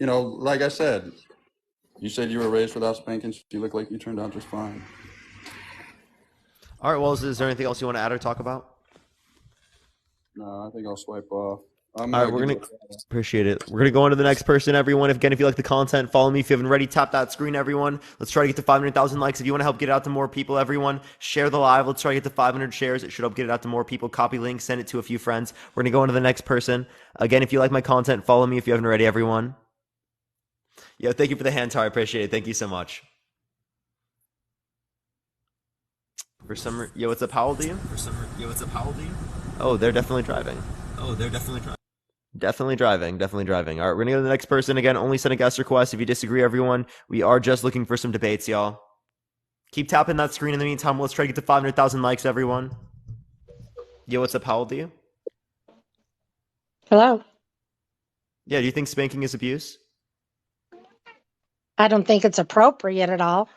Like I said, you said you were raised without spankings. You look like you turned out just fine. All right. Well, is there anything else you want to add or talk about? No, I think I'll swipe off. I'm All right, gonna we're give you gonna a follow. appreciate it. We're gonna go on to the next person, everyone. If you like the content, follow me. If you haven't already, tap that screen, everyone. Let's try to get to 500,000 likes. If you want to help get it out to more people, everyone, share the live. Let's try to get to 500 shares. It should help get it out to more people. Copy link, send it to a few friends. We're gonna go on to the next person. Again, if you like my content, follow me. If you haven't already, everyone. Yo, thank you for the hand tower. I appreciate it. Thank you so much. For some, yo, what's up? How old are you? Oh, they're definitely driving. Definitely driving. Definitely driving. All right, we're gonna go to the next person again. Only send a guest request. If you disagree, everyone, we are just looking for some debates, y'all. Keep tapping that screen in the meantime. Let's try to get to 500,000 likes, everyone. Yo, what's up? How old are you? Hello. Yeah, do you think spanking is abuse? I don't think it's appropriate at all.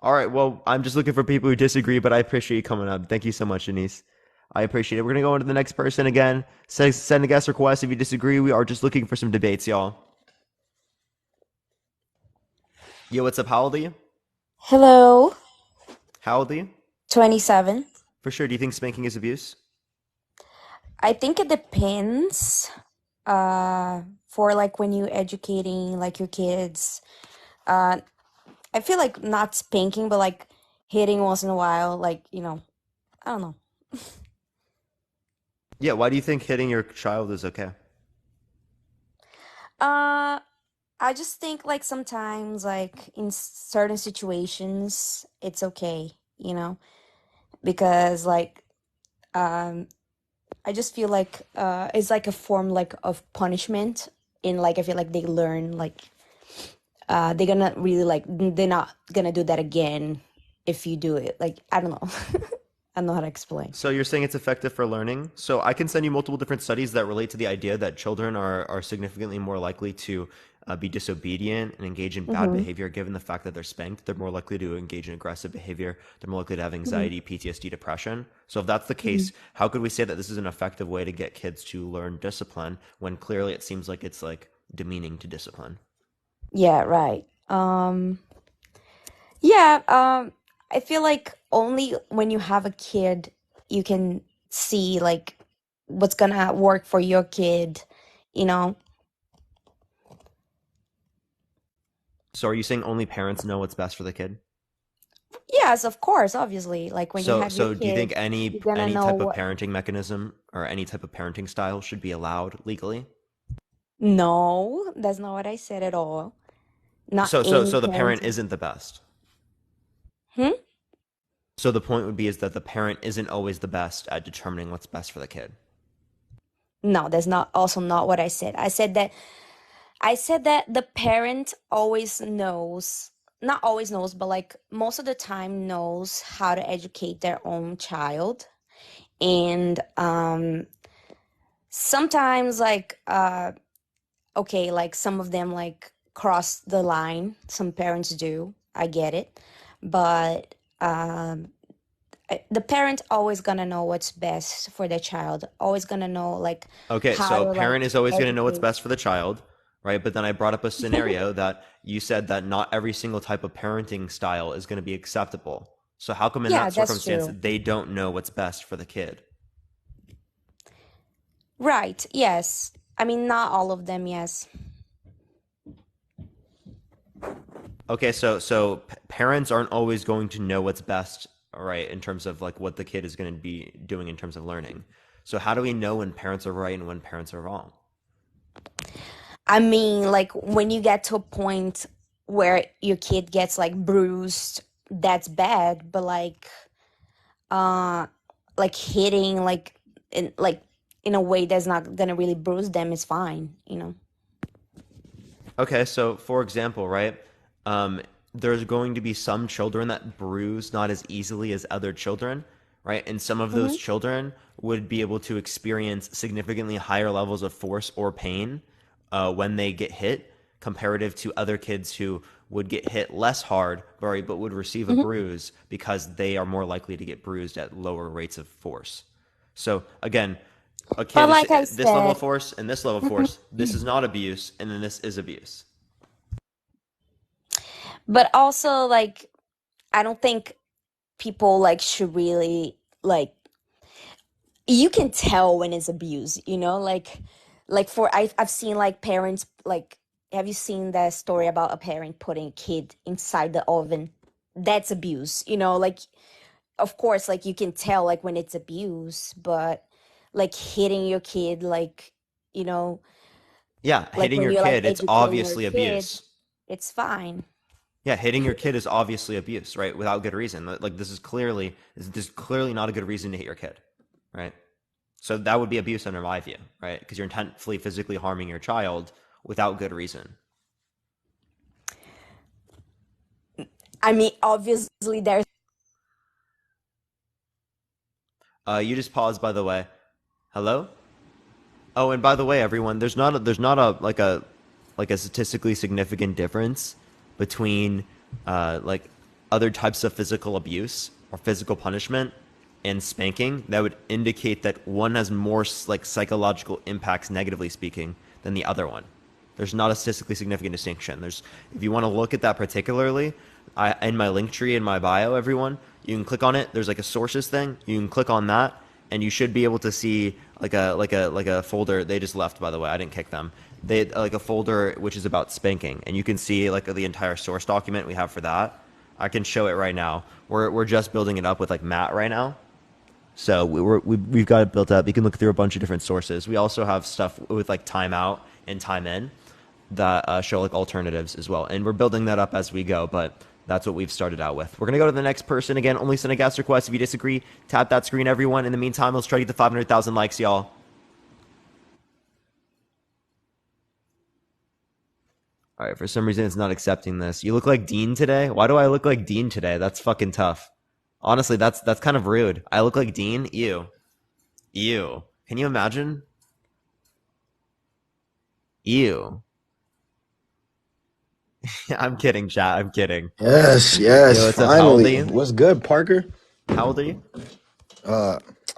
All right, well, I'm just looking for people who disagree, but I appreciate you coming up. Thank you so much, Denise. I appreciate it. We're gonna go on to the next person again. Send a guest request. If you disagree, we are just looking for some debates, y'all. Yo, what's up? How old are you? Hello, How old are you? 27. For sure. Do you think spanking is abuse? I think it depends. For like when you educating like your kids. Uh, I feel like not spanking, but like hitting once in a while, like, I don't know. Yeah, why do you think hitting your child is okay? Uh, I just think like sometimes like in certain situations it's okay, because like um I just feel like it's like a form like of punishment in like I feel like they learn like they're gonna really like they're not gonna do that again if you do it. Like I don't know. I don't know how to explain. So you're saying it's effective for learning? So I can send you multiple different studies that relate to the idea that children are significantly more likely to be disobedient and engage in bad Mm-hmm. behavior given the fact that they're spanked. They're more likely to engage in aggressive behavior. They're more likely to have Mm-hmm. anxiety, PTSD, depression. So if that's the case, how could we say that this is an effective way to get kids to learn discipline when clearly it seems like it's like demeaning to discipline? Yeah, right. Yeah, I feel like only when you have a kid you can see like what's gonna work for your kid, you know? So are you saying only parents know what's best for the kid? Yes, of course, obviously. Like when you So, have your so do you think kid, any you're gonna any know type of what. parenting mechanism or any type of parenting style should be allowed legally? No, that's not what I said at all. Not any So the parent parenting. isn't the best. Hmm? So the point would be is that the parent isn't always the best at determining what's best for the kid. No, that's not also not what I said. I said that the parent always knows, not always knows, but like most of the time knows how to educate their own child. And sometimes like okay, like some of them like cross the line. Some parents do. I get it. But the parent always gonna know what's best for their child. Always gonna know like Okay, how so to like parent is always going to know what's educate. best for the child, right? But then I brought up a scenario that you said that not every single type of parenting style is going to be acceptable. So how come in Yeah, that that's circumstance true. they don't know what's best for the kid? Right, yes. I mean, not all of them, yes. Okay, so parents aren't always going to know what's best, right, in terms of like what the kid is going to be doing in terms of learning. So how do we know when parents are right and when parents are wrong? I mean, like when you get to a point where your kid gets like bruised, that's bad, but uh like hitting like in a way that's not gonna really bruise them is fine. Okay, so for example, right, um, there's going to be some children that bruise not as easily as other children, right? And some of those Hmm. children would be able to experience significantly higher levels of force or pain when they get hit, comparative to other kids who would get hit less hard, right, but would receive a Hmm. bruise because they are more likely to get bruised at lower rates of force. So again, A kid But is like I this level of said, force and this level of force. This is not abuse, and then this is abuse. but also like I don't think people like should really like you can tell when it's abuse, you know, like for I've seen like parents like have you seen that story about a parent putting a kid inside the oven? That's abuse, you know, like of course like you can tell like when it's abuse, but like hitting your kid like, you know, Yeah, like hitting when your you're like kid, it's educating your obviously kid, abuse. it's fine. Yeah, hitting your kid is obviously abuse, right? Without good reason. Like this is clearly not a good reason to hit your kid, right? So that would be abuse under my view, right? Because you're intentfully physically harming your child without good reason. I mean, obviously there's You just paused, by the way. Hello? Oh, and by the way, everyone, there's not a statistically significant difference between like other types of physical abuse or physical punishment and spanking that would indicate that one has more like psychological impacts, negatively speaking, than the other one. There's not a statistically significant distinction. There's if you want to look at that particularly, in my link tree in my bio, everyone, you can click on it. There's like a sources thing. You can click on that, and you should be able to see like a folder. They just left, by the way. I didn't kick them. They like a folder which is about spanking, and you can see like the entire source document we have for that. I can show it right now. We're just building it up with like Matt right now. So we've got it built up. You can look through a bunch of different sources. We also have stuff with like timeout and time in that show like alternatives as well. And we're building that up as we go, but that's what we've started out with. We're going to go to the next person. Again, only send a guest request. If you disagree, tap that screen, everyone. In the meantime, let's try to get to 500,000 likes, y'all. All right, for some reason, it's not accepting this. You look like Dean today? Why do I look like Dean today? That's fucking tough. Honestly, that's kind of rude. I look like Dean? Ew. Ew. Can you imagine? Ew. I'm kidding, chat. I'm kidding. Yes, Yo, yes, what's up? How old are finally. you? What's good, Parker? How old are you?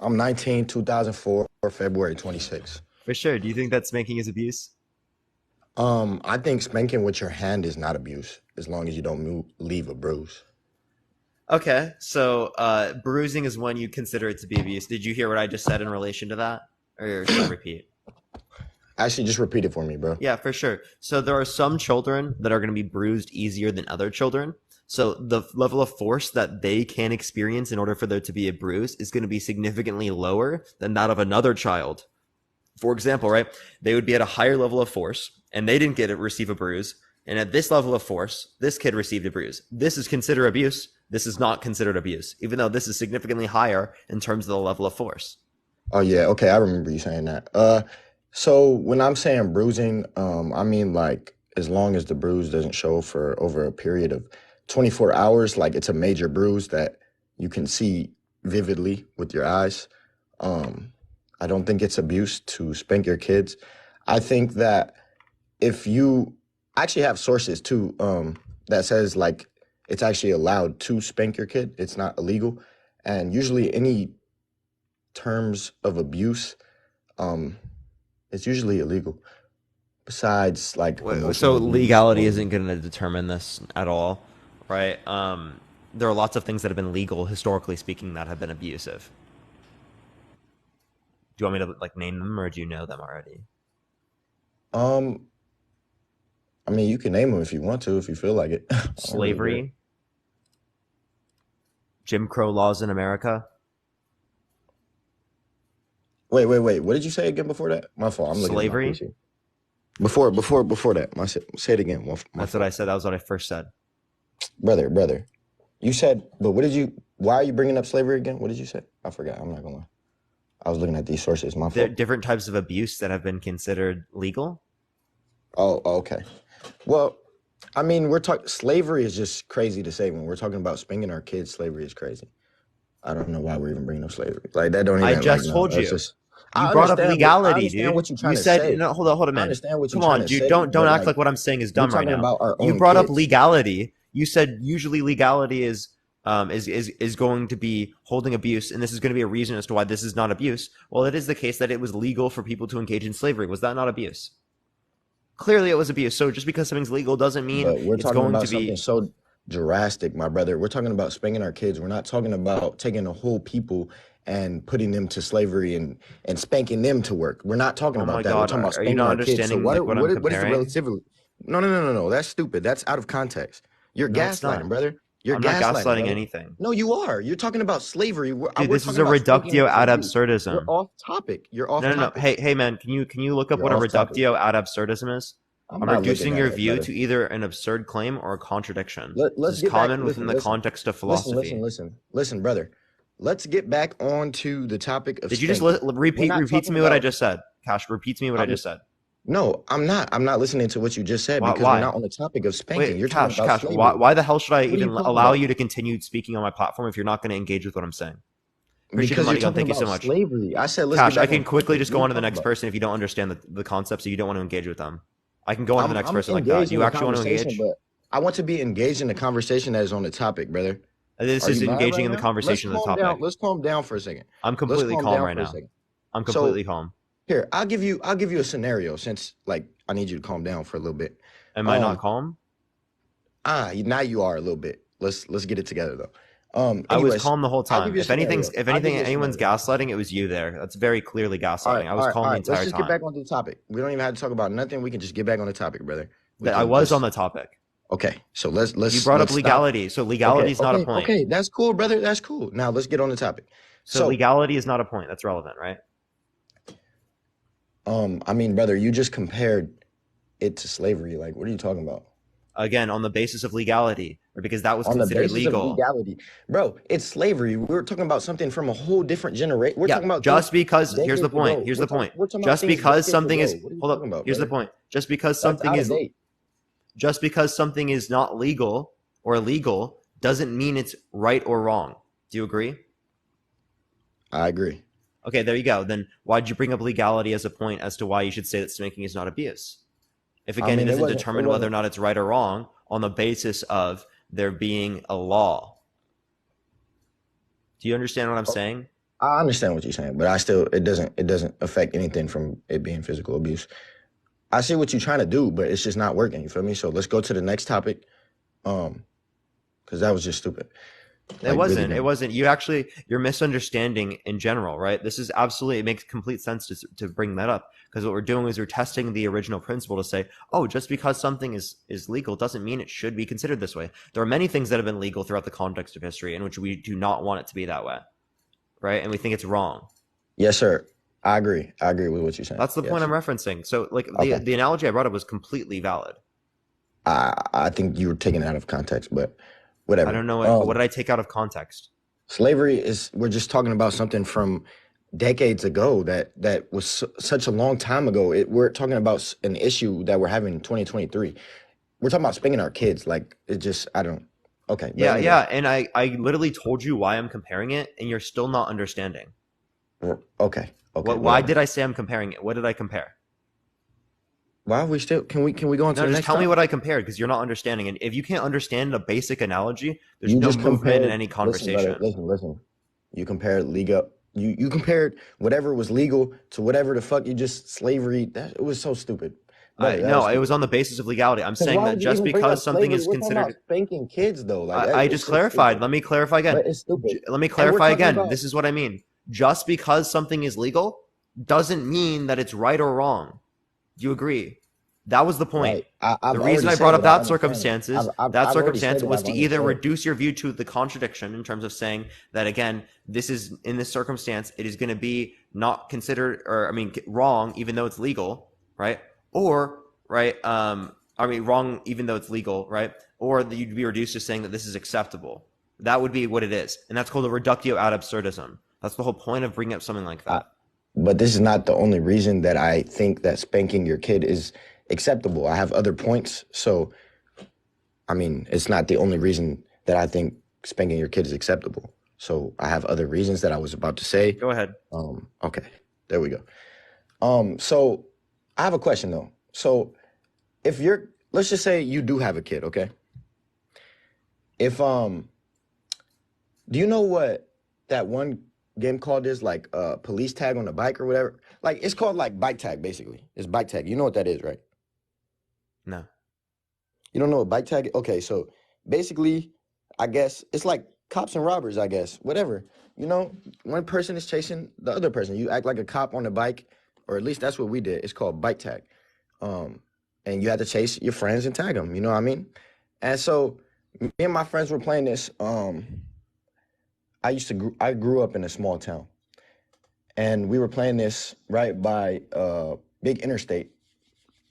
I'm 19, 2004, February 26. For sure. Do you think that spanking is abuse? I think spanking with your hand is not abuse, as long as you don't leave a bruise. Okay, so bruising is when you consider it to be abuse. Did you hear what I just said in relation to that? Or should I repeat? Actually, just repeat it for me, bro. Yeah, for sure. So there are some children that are going to be bruised easier than other children. So the level of force that they can experience in order for there to be a bruise is going to be significantly lower than that of another child. For example, right, they would be at a higher level of force and they didn't receive a bruise. And at this level of force, this kid received a bruise. This is considered abuse. This is not considered abuse, even though this is significantly higher in terms of the level of force. Oh yeah, okay, I remember you saying that. So when I'm saying bruising, I mean like as long as the bruise doesn't show for over a period of 24 hours, like it's a major bruise that you can see vividly with your eyes. I don't think it's abuse to spank your kids. I think that if you actually have sources too, that says like it's actually allowed to spank your kid, it's not illegal. And usually any terms of abuse, it's usually illegal. Besides like So emotional abuse legality or isn't going to determine this at all, right? There are lots of things that have been legal, historically speaking, that have been abusive. Do you want me to like name them, or do you know them already? I mean, you can name them if you want to, if you feel like it. I don't really care. Slavery, Jim Crow laws in America, Wait. What did you say again before that? My fault. I'm looking at my slavery. PC. Before that. Say it again. My That's what fault. I said. That was what I first said. Brother. You said, but why are you bringing up slavery again? What did you say? I forgot. I'm not gonna lie. I was looking at these sources. My There are fault. different types of abuse that have been considered legal. Oh, okay. Well, I mean, we're talking slavery is just crazy to say when we're talking about spanking our kids. Slavery is crazy. I don't know why we're even bringing up slavery. Like that don't I even just no. told That's you. just. You I brought up understand. I legality, understand dude. what you're trying You to said say. no. Hold on, I man. understand what Come you're trying on, to dude. say. Don't But act like like what I'm saying is we're dumb right talking now. about our You own brought up kids. legality. You said usually legality is is going to be holding abuse, and this is going to be a reason as to why this is not abuse. Well, it is the case that it was legal for people to engage in slavery. Was that not abuse? Clearly, it was abuse. So just because something's legal doesn't mean But we're it's talking going about to something be. so drastic, my brother. We're talking about spanking our kids. We're not talking about taking a whole people and putting them to slavery and spanking them to work. We're not talking Oh my about that. We're God, talking about are you spanking not our kids. So understanding like what I'm what is the comparing? relativity? No. That's stupid. That's out of context. You're No, it's gaslighting, not. brother. You're I'm not gaslighting, gaslighting brother. anything. No, you are. You're talking about slavery. Dude, We're this is talking a about spanking reductio your ad kids. You're absurdism. off topic. You're off No. topic. Hey man, can you look up You're what a off topic. reductio ad absurdism is? I'm I'm not looking reducing at your it, view brother. to either an absurd claim or a contradiction. Let's This is get back. common within the context of philosophy. Listen, brother. Let's get back on to the topic of Did you just spanking. We're repeat not repeat to talking me what I about. just said? Cash, repeat to me what I I'm just said. no, I'm not. I'm not listening to what you just said because we're Why? not on the topic of spanking. Wait, You're talking about Cash. slavery. Why the hell should I What are you even talking allow about? you to continue speaking on my platform if you're not going to engage with what I'm saying? Appreciate the Because you're money gun. talking Thank you so about much. slavery. I said let's Cash, get I back can on quickly topic. just What go are on you to the talking next about? person if you don't understand the concept, so you don't want to engage with them. I can go on to the next I'm person like engaged that. in You the actually want to conversation, engage? but I want to be engaged in the conversation that is on the topic, brother. This Are is you mad engaging right in the now? conversation of the Calm down. topic. Let's calm down for a second. I'm Let's completely calm calm down right for a now. second. I'm So completely calm. here, I'll give you a scenario since like I need you to calm down for a little bit. Am I not calm? Now you are a little bit. Let's get it together though. I was Anyways, calm the whole I'll give time. you a If anything, scenario. I'll give you a anyone's scenario. gaslighting, it was you there. That's very clearly gaslighting. I was calm All the right. Let's entire just get time. back onto the topic. We don't even have to talk about nothing. We can just get back on the topic, brother. We That I can was just on the topic. okay. So let's You brought up stop. legality, so legality is not a point. Okay. That's cool, brother. That's cool. Now let's get on the topic. So legality is not a point. That's relevant, right? I mean, brother, you just compared it to slavery. Like, what are you talking about? Again, on the basis of legality, or because that was On the considered basis legal. of legality, bro, it's slavery. We're talking about something from a whole different generation. We're talking about just things because here's the decades point. ago. Here's the point. We're talking about Just things because decades something is ago. What are you hold talking up. about, Here's the brother? point. Just because That's something out of is date. just because something is not legal or illegal doesn't mean it's right or wrong. Do you agree? I agree. Okay, there you go. Then why'd you bring up legality as a point as to why you should say that spanking is not abuse? If I again, mean, it it doesn't wasn't. determine whether or not it's right or wrong on the basis of there being a law. Do you understand what I'm saying? I understand what you're saying, but it doesn't affect anything from it being physical abuse. I see what you're trying to do, but it's just not working. You feel me? So let's go to the next topic. Because that was just stupid. It wasn't. It wasn't. You're misunderstanding in general, right? This is absolutely, it makes complete sense to bring that up because what we're doing is we're testing the original principle to say, oh, just because something is legal doesn't mean it should be considered this way. There are many things that have been legal throughout the context of history in which we do not want it to be that way, right? And we think it's wrong. Yes, sir. I agree. I agree with what you're saying. That's the point I'm referencing. So, like the analogy I brought up was completely valid. I think you were taken out of context, but whatever. I don't know. What did I take out of context? Slavery we're just talking about something from decades ago that was such a long time ago. We're talking about an issue that we're having in 2023. We're talking about spanking our kids. Like, it just, I don't, okay. Yeah, anyway. Yeah. And I literally told you why I'm comparing it, and you're still not understanding. Okay. Why did I say I'm comparing it? What did I compare? Why are we still? Can we go on to the next? Just tell me what I compared because you're not understanding. And if you can't understand a basic analogy, there's no movement in any conversation. Listen. You compared legal. You compared whatever was legal to whatever the fuck you just slavery. It was so stupid. No, it was on the basis of legality. I'm saying that just because something is considered spanking kids, though. Like I just clarified. Stupid. Let me clarify again. But it's stupid. Let me clarify again. This is what I mean. Just because something is legal doesn't mean that it's right or wrong. Do you agree? That was the point. Right. The reason I brought up that circumstance was to either reduce your view to the contradiction in terms of saying that, again, in this circumstance, it is going to be not considered, wrong, even though it's legal, right? Or, right, wrong, even though it's legal, right? Or that you'd be reduced to saying that this is acceptable. That would be what it is. And that's called a reductio ad absurdism. That's the whole point of bringing up something like that. But this is not the only reason that I think that spanking your kid is acceptable. I have other points. So, it's not the only reason that I think spanking your kid is acceptable. So I have other reasons that I was about to say. Go ahead. Okay. There we go. So I have a question though. So let's just say you do have a kid, okay? If Do you know what that one game called is? Like police tag on a bike or whatever. Like it's called like bike tag basically. It's bike tag. You know what that is, right? No. You don't know what bike tag? Okay, so basically, I guess it's like cops and robbers. I guess whatever. You know, one person is chasing the other person. You act like a cop on a bike, or at least that's what we did. It's called bike tag. Um, and you had to chase your friends and tag them. You know what I mean? And so me and my friends were playing this. I grew up in a small town, and we were playing this right by big interstate,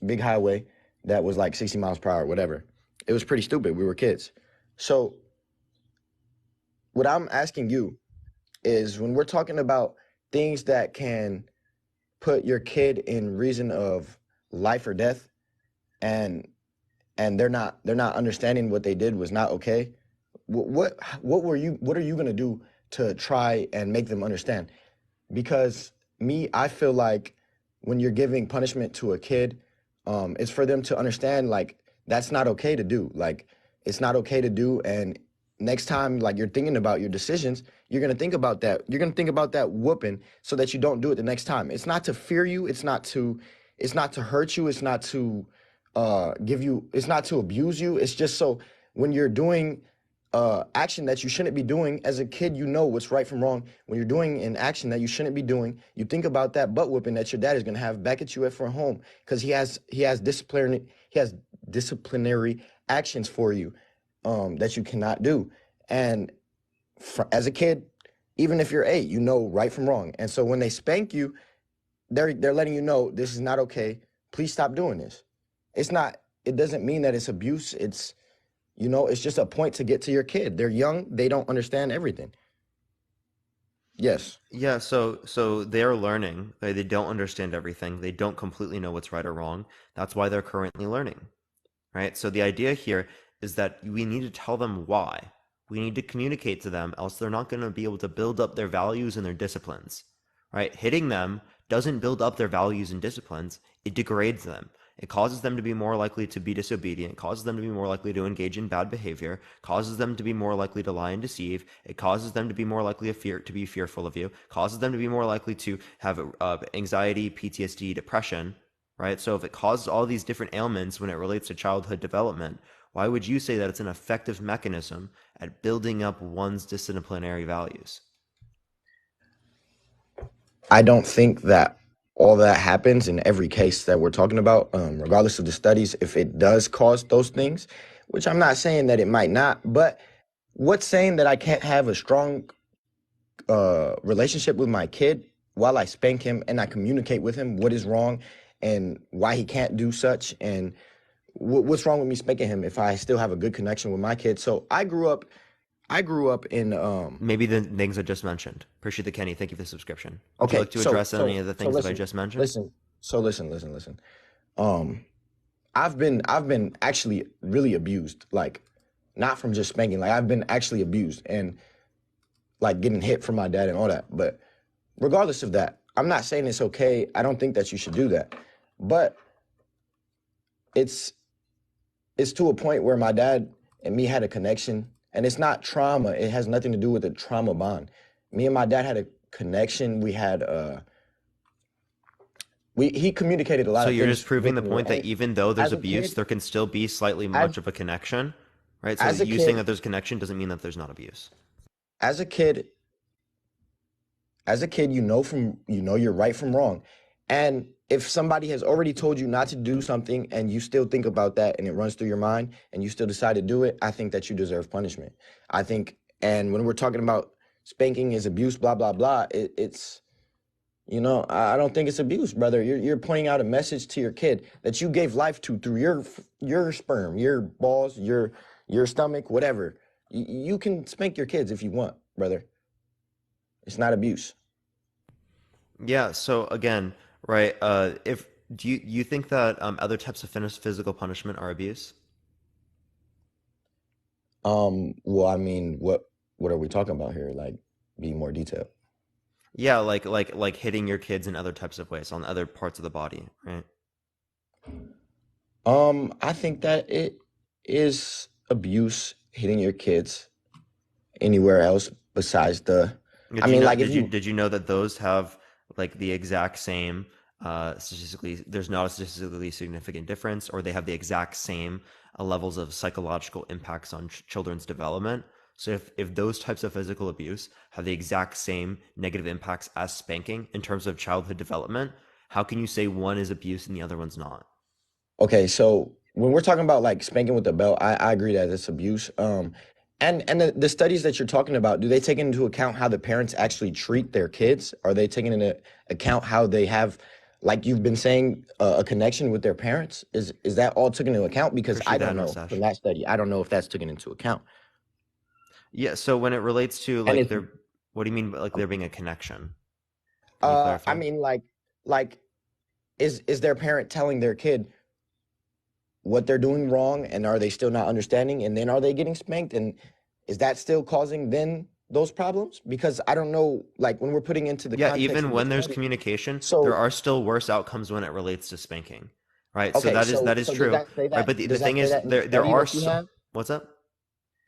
big highway that was like 60 miles per hour, whatever. It was pretty stupid. We were kids. So what I'm asking you is when we're talking about things that can put your kid in reason of life or death, and they're not understanding what they did was not okay. What are you gonna do to try and make them understand? Because I feel like when you're giving punishment to a kid, it's for them to understand like that's not okay to do. Like it's not okay to do. And next time, like you're thinking about your decisions, you're gonna think about that. You're gonna think about that whooping so that you don't do it the next time. It's not to fear you. It's not to hurt you. It's not to give you. It's not to abuse you. It's just so when you're doing action that you shouldn't be doing as a kid, you know what's right from wrong. When you're doing an action that you shouldn't be doing, you think about that butt whooping that your dad is gonna have back at you at for home because he has disciplinary actions for you that you cannot do. And as a kid, even if you're 8, you know right from wrong. And so when they spank you, they're letting you know this is not okay. Please stop doing this. It's not. It doesn't mean that it's abuse. It's just a point to get to your kid. They're young. They don't understand everything. Yes. Yeah, so they're learning. They don't understand everything. They don't completely know what's right or wrong. That's why they're currently learning, right? So the idea here is that we need to tell them why. We need to communicate to them, else they're not going to be able to build up their values and their disciplines, right? Hitting them doesn't build up their values and disciplines. It degrades them. It causes them to be more likely to be disobedient, causes them to be more likely to engage in bad behavior, causes them to be more likely to lie and deceive. It causes them to be more likely to be fearful of you, causes them to be more likely to have anxiety, PTSD, depression, right? So if it causes all these different ailments when it relates to childhood development, why would you say that it's an effective mechanism at building up one's disciplinary values? I don't think that all that happens in every case that we're talking about, regardless of the studies, if it does cause those things, which I'm not saying that it might not, but what's saying that I can't have a strong relationship with my kid while I spank him and I communicate with him what is wrong and why he can't do such and what's wrong with me spanking him if I still have a good connection with my kid. So I grew up in Maybe the things I just mentioned. Appreciate the Kenny. Thank you for the subscription. Would you okay, like to address any of the things that I listen, just mentioned? listen. Um I've been actually really abused, like not from just spanking, like I've been actually abused and like getting hit from my dad and all that. But regardless of that, I'm not saying it's okay. I don't think that you should do that. But it's it's to a point where my dad and me had a connection, and it's not trauma. It has nothing to do with a trauma bond. Me and my dad had a connection. We had we he communicated a lot So of you're things just proving with the me. point that And even though there's as a abuse, kid, there can still be slightly as much of a connection, right? So as a you saying kid, that there's connection doesn't mean that there's not abuse. as a kid, you know you're right from wrong. And if somebody has already told you not to do something and you still think about that and it runs through your mind and you still decide to do it, I think that you deserve punishment. I think, and when we're talking about spanking is abuse, blah blah blah, it's I don't think it's abuse, brother. You're pointing out a message to your kid that you gave life to through your sperm, your balls, your stomach, whatever. You can spank your kids if you want, brother. It's not abuse. Yeah. So again, right? If do you think that other types of physical punishment are abuse? Well, I mean, what are we talking about here? Like, be more detailed. Yeah, like hitting your kids in other types of ways on other parts of the body, right? I think that it is abuse hitting your kids anywhere else besides the, Did I you mean, know? like if you, Did you know that those have like the exact same statistically? There's not a statistically significant difference, or they have the exact same levels of psychological impacts on children's development. So if those types of physical abuse have the exact same negative impacts as spanking in terms of childhood development, how can you say one is abuse and the other one's not? okay, so when we're talking about like spanking with the belt, I agree that it's abuse. And the studies that you're talking about, do they take into account how the parents actually treat their kids? Are they taking into account how they have, like you've been saying, a connection with their parents? Is that all taken into account? Because Appreciate I that, don't know Mustache. from that study. I don't know if that's taken into account. Yeah. So when it relates to And like it's there, what do you mean by like there being a connection? Can you I clarify? mean like is their parent telling their kid what they're doing wrong, and are they still not understanding, and then are they getting spanked, and is that still causing then those problems? Because I don't know, like when we're putting into the Yeah, context even of the when there's study. communication, there So are still worse outcomes when it relates to spanking, right? So okay, that is does true, that say right? that, But the thing is, in the there study are that you so, have? what's up?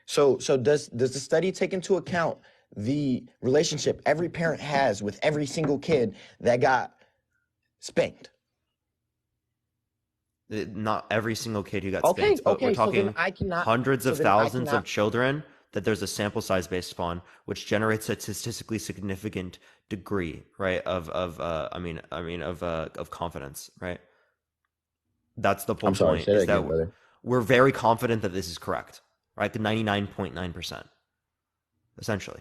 So does the study take into account the relationship every parent has with every single kid that got spanked? Not every single kid who got Okay, spanked, but we're okay, so then talking I cannot, hundreds so of then I thousands of cannot. children that there's a sample size based upon, which generates a statistically significant degree, right? Of confidence, right? That's the whole I'm sorry, point. say that Is that again, brother. we're very confident that this is correct, right? The 99.9%, essentially.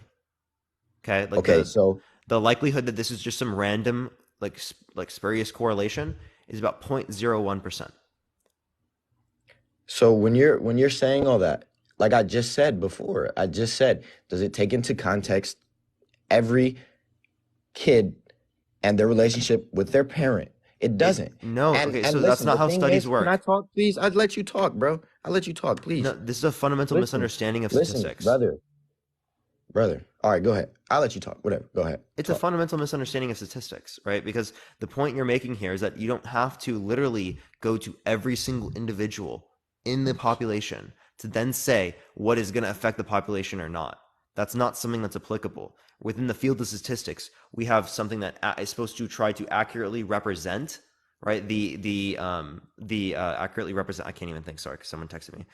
Okay, like Okay, so the likelihood that this is just some random like spurious correlation is about 0.01%. So when you're saying all that, like I just said before, I just said, does it take into context every kid and their relationship with their parent? It It doesn't. no, And okay, and so that's listen, not the how thing studies is, can I work. talk, please? I'd let you talk, bro. I'll let you talk, No, please. this is a fundamental Listen, misunderstanding of listen, statistics. brother. All right, go ahead. I'll let you talk. Whatever. Go ahead. It's a Talk. fundamental misunderstanding of statistics, right? Because the point you're making here is that you don't have to literally go to every single individual in the population to then say what is going to affect the population or not. That's not something that's applicable. Within the field of statistics, we have something that is supposed to try to accurately represent, right? The accurately represent. I can't even think. Sorry, because someone texted me.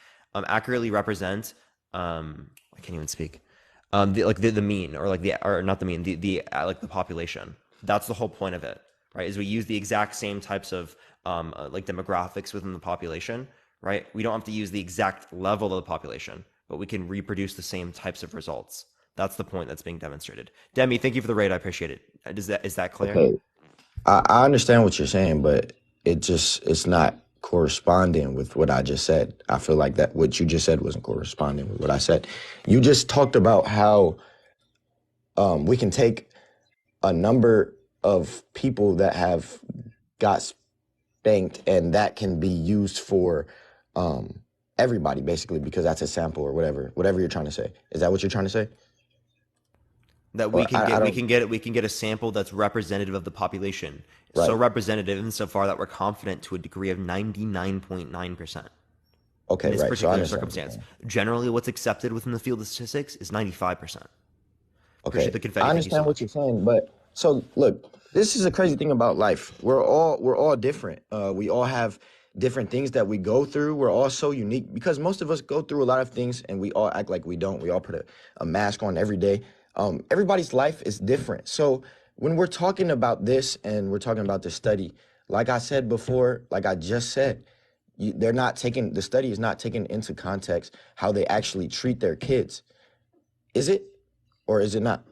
Accurately represent. I can't even speak. The mean, or like the, or not the mean, the like the population. That's the whole point of it, right? Is we use the exact same types of like demographics within the population, right? We don't have to use the exact level of the population, but we can reproduce the same types of results. That's the point that's being demonstrated. Demi, thank you for the raid. I appreciate it. Is that clear? Okay. I understand what you're saying, but it's not corresponding with what I just said. I feel like that what you just said wasn't corresponding with what I said. You just talked about how we can take a number of people that have got spanked, and that can be used for um, everybody, basically, because that's a sample or whatever you're trying to say. Is that what you're trying to say? That Or I don't. we can get a sample that's representative of the population, so Right. representative insofar that we're confident to a degree of 99.9%. In Okay. this Right. So I particular understand what you're circumstance, saying. generally what's accepted within the field of statistics is 95%. Appreciate Okay, the I confetti. Thank you so understand what you're much. saying, but so look, this is a crazy thing about life. We're all different. We all have different things that we go through. We're all so unique because most of us go through a lot of things, and we all act like we don't. We all put a mask on every day. Everybody's life is different. So when we're talking about this and we're talking about this study, like I said before, like I just said, they're not taking the study is not taking into context how they actually treat their kids. Is it or is it not?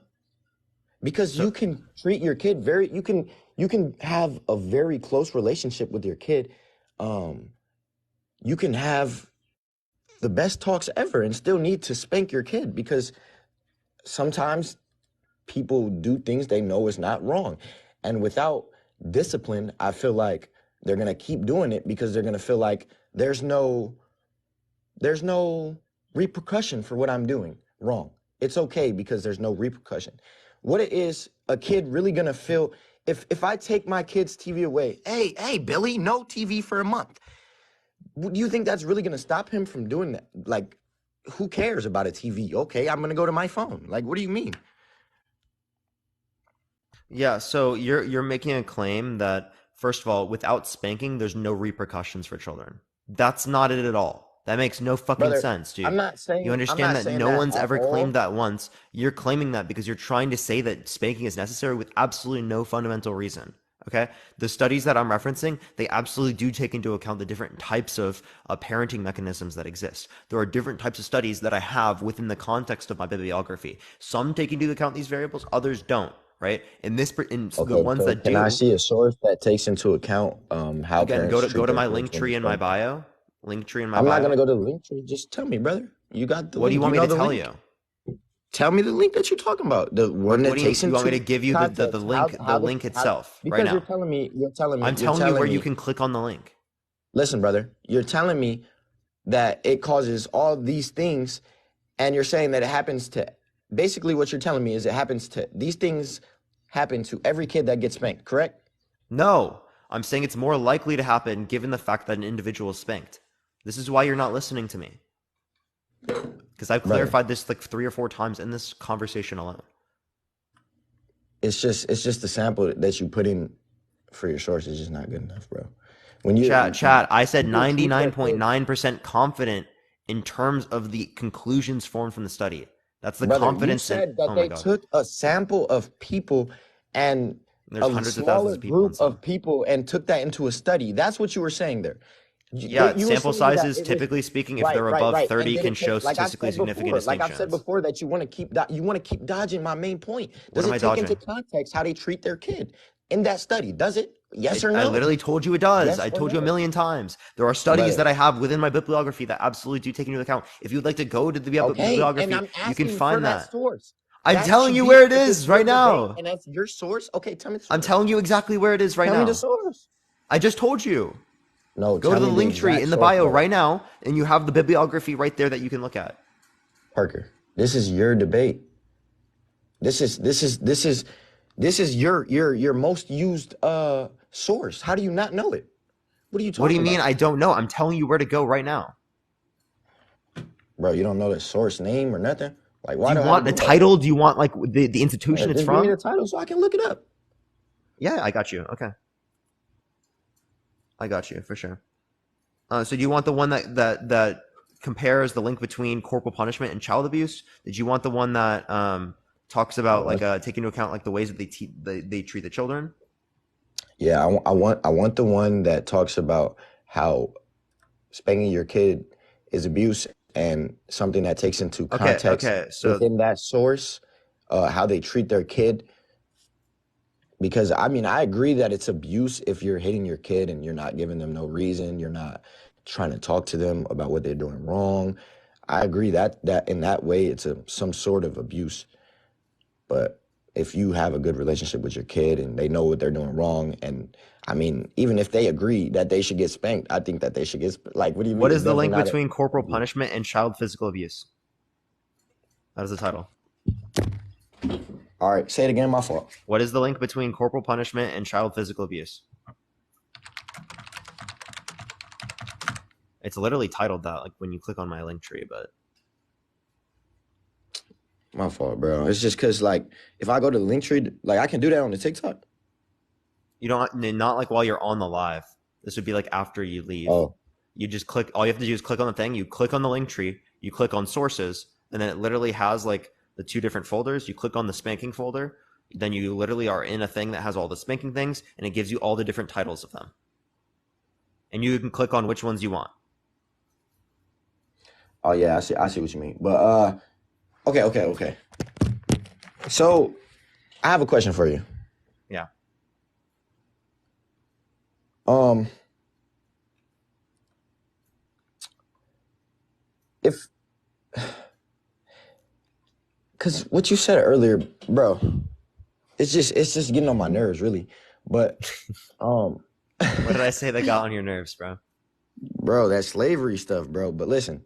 Because So you can treat your kid you can have a very close relationship with your kid. um you can have the best talks ever and still need to spank your kid because sometimes people do things they know is not wrong, and without discipline I feel like they're going to keep doing it because they're going to feel like there's no repercussion for what I'm doing wrong. It's okay because there's no repercussion. What it is, a kid really gonna feel if I take my kid's TV away, hey, Billy, no TV for a month. Do you think that's really gonna stop him from doing that? Like who cares about a TV? Okay, I'm gonna go to my phone. Like, what do you mean? Yeah, so you're making a claim that first of all, without spanking, there's no repercussions for children. That's not it at all. That makes no fucking Brother, sense, I'm dude. not You saying I'm understand not that saying no that one's at ever claimed all. that once. You're claiming that because you're trying to say that spanking is necessary with absolutely no fundamental reason. Okay? The studies that I'm referencing, they absolutely do take into account the different types of parenting mechanisms that exist. There are different types of studies that I have within the context of my bibliography. Some take into account these variables, others don't, right? In the Okay, ones so that can I do, see a source that takes into account how again, parents go treat to their my kids link when they tree in my spank them? bio. Link tree in my I'm not bio. gonna go to the link tree. Just tell me, brother. You got the What do you link. want You me know to the tell link. you? Tell me the link that you're talking about. The one What that do you takes you want me to into give you the context link how the how itself right because now? I'm you're telling you where telling you me. can click on the link. Listen, brother, you're telling me that it causes all these things, and you're saying that it happens to. Basically, what you're telling me is it happens to these things happen to every kid that gets spanked. Correct? No, I'm saying it's more likely to happen given the fact that an individual is spanked. This is why you're not listening to me. Because I've Brother, clarified this like 3 or 4 times in this conversation alone. it's just the sample that you put in for your source is just not good enough, bro. When you Chat, I said people treat their kids, 99.9% confident in terms of the conclusions formed from the study. That's the brother, you confidence in, said that oh my they God. took a sample of people and There's a hundreds of thousands smaller of people in group some. of people and took that into a study. That's what you were saying there. Yeah, You were sample saying that sizes, it was typically speaking, if right, they're right, above right. And 30, did can it take, show statistically significant like I've said distinctions. before, that you want to keep dodging my main point. What Does am it I take into dodging? context how they treat their kid in that study? Does it? Yes or I no? literally told you it does. Yes I or told you a no? million times. There are studies Brother, that I have within my bibliography that absolutely do take into account. If you'd like to go to the okay. And bibliography, I'm you can asking for find that that. source. I'm That telling should you be, where it if it's is your right debate now. and that's your source, okay, tell me the I'm source. telling you exactly where it is right Tell me the now. source. I just told you. No, Go to tell the me the link tree exact in the source, bio brother. right now, and you have the bibliography right there that you can look at. Parker, this is your debate. This is your most used source. How do you not know it? What are you What do you talking mean? about? I don't know. I'm telling you where to go right now. Bro, you don't know the source name or nothing? Like, Do why you do I have to want a do all that? title? Do you want like the Yeah, institution it's just give me the from? title so I can look it up. Yeah, I got you. Okay, I got you for sure. So do you want the one that compares the link between corporal punishment and child abuse? Did you want the one that talks about like taking into account like the ways that they treat the children? Yeah, I want the one that talks about how spanking your kid is abuse and something that takes into context Okay. So within that source, how they treat their kid. Because I mean, I agree that it's abuse if you're hitting your kid and you're not giving them no reason, you're not trying to talk to them about what they're doing wrong. I agree that in that way it's some sort of abuse. But if you have a good relationship with your kid and they know what they're doing wrong, and I mean, even if they agree that they should get spanked, I think that they should get like, what do you what mean? It's is the definitely link not between corporal abuse. punishment and child physical abuse? That is the title. All right, say it again, my fault. What is the link between corporal punishment and child physical abuse? It's literally titled that, like when you click on my link tree, but My fault, bro. It's just because, like, if I go to the link tree, like, I can do that on the TikTok. you don't not like while you're on the live. This would be like after you leave. Oh, You just click. All you have to do is click on the thing. You click on the link tree. You click on sources, and then it literally has like the 2 different folders. You click on the spanking folder. Then you literally are in a thing that has all the spanking things, and it gives you all the different titles of them. And you can click on which ones you want. oh yeah, I see what you mean. But okay. So I have a question for you. Yeah. If because what you said earlier, bro, it's just getting on my nerves, really. But What did I say that got on your nerves, bro? bro, that slavery stuff, bro. But listen,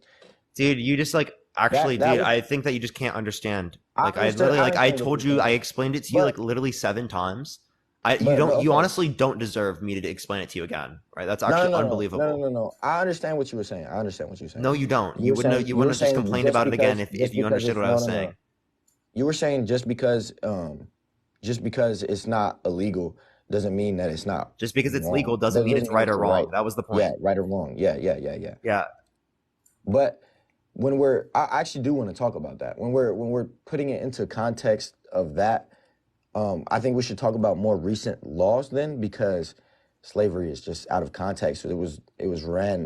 Dude, you just like actually, that dude, was I think that you just can't understand. I Like I understood. literally I like I understand what told you're you, I saying, explained it to you but like literally 7 times. You okay. honestly don't deserve me to explain it to you again, right? That's No, actually no, no, no, no, no, unbelievable. no, no. I understand what you were saying. I understand what you're No, saying. you don't. You You wouldn't were have just saying complained about it again if just you because understood it's what I no, was no, no. saying. You were saying just because it's not illegal doesn't mean that it's not Just because it's legal wrong. doesn't mean Doesn't it's mean right or it's right. wrong. That was the Yeah, point. right or wrong. Yeah, yeah, yeah, yeah. Yeah. But I actually do want to talk about that. When we're putting it into context of that, I think we should talk about more recent laws then, because slavery is just out of context.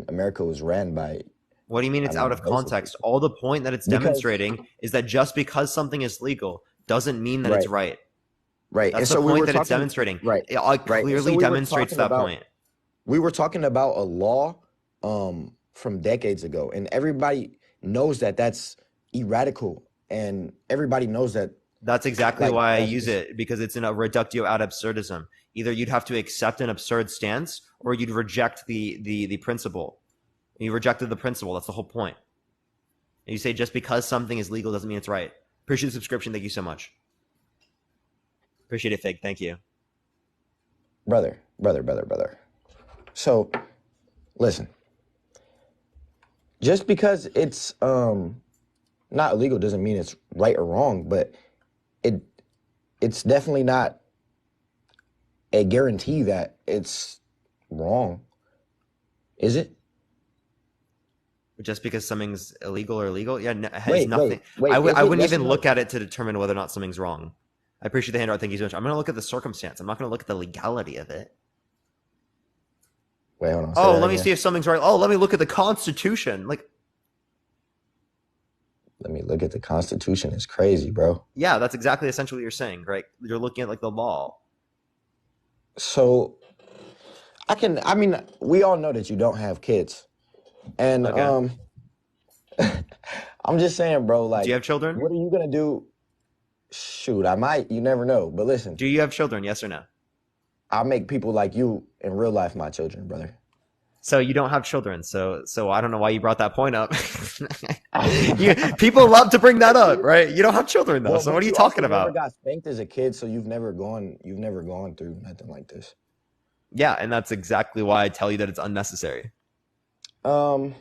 America was ran by, What do you mean I it's out mean, of basically. context? All the point that it's Because, demonstrating is that just because something is legal doesn't mean that it's right, right. right. That's And the so we point were that it's talking, demonstrating. right, It right. And so clearly demonstrates that point. we were talking about a law from decades ago, and everybody knows that that's eradical, and everybody knows that, That's exactly like, why I that's use just it, because it's in a reductio ad absurdism. Either you'd have to accept an absurd stance or you'd reject the principle. You rejected the principle. That's the whole point. And you say just because something is legal doesn't mean it's right. Appreciate the subscription. Thank you so much. Appreciate it, Fig. Thank you. brother. So listen, just because it's not illegal doesn't mean it's right or wrong, but it it's definitely not a guarantee that it's wrong, is it? Just because something's illegal or legal, yeah, it has Wait, nothing. wait. Is I it wouldn't yes or even no? look at it to determine whether or not something's wrong. I appreciate the handout. Thank you so much. I'm going to look at the circumstance. I'm not going to look at the legality of it. Wait, hold on. Say Oh, that let me again. see if something's right. Oh, let me look at the Constitution. Like, Let me look at the Constitution. It's crazy, bro. yeah, that's exactly essentially what you're saying, right? You're looking at like the law. So I mean, we all know that you don't have kids. And Okay. I'm just saying, bro, Do you like, have children? what are you gonna do? Shoot, I might, you never know. But listen, Do you have children? Yes or no? I'll make people like you in real life my children, brother. So you don't have children. So I don't know why you brought that point up. People love to bring that up, right? You don't have children though. Well, So what but are you you also talking never about? got spanked as a kid, so you've never gone through nothing like this. Yeah, and that's exactly why I tell you that it's unnecessary. Um,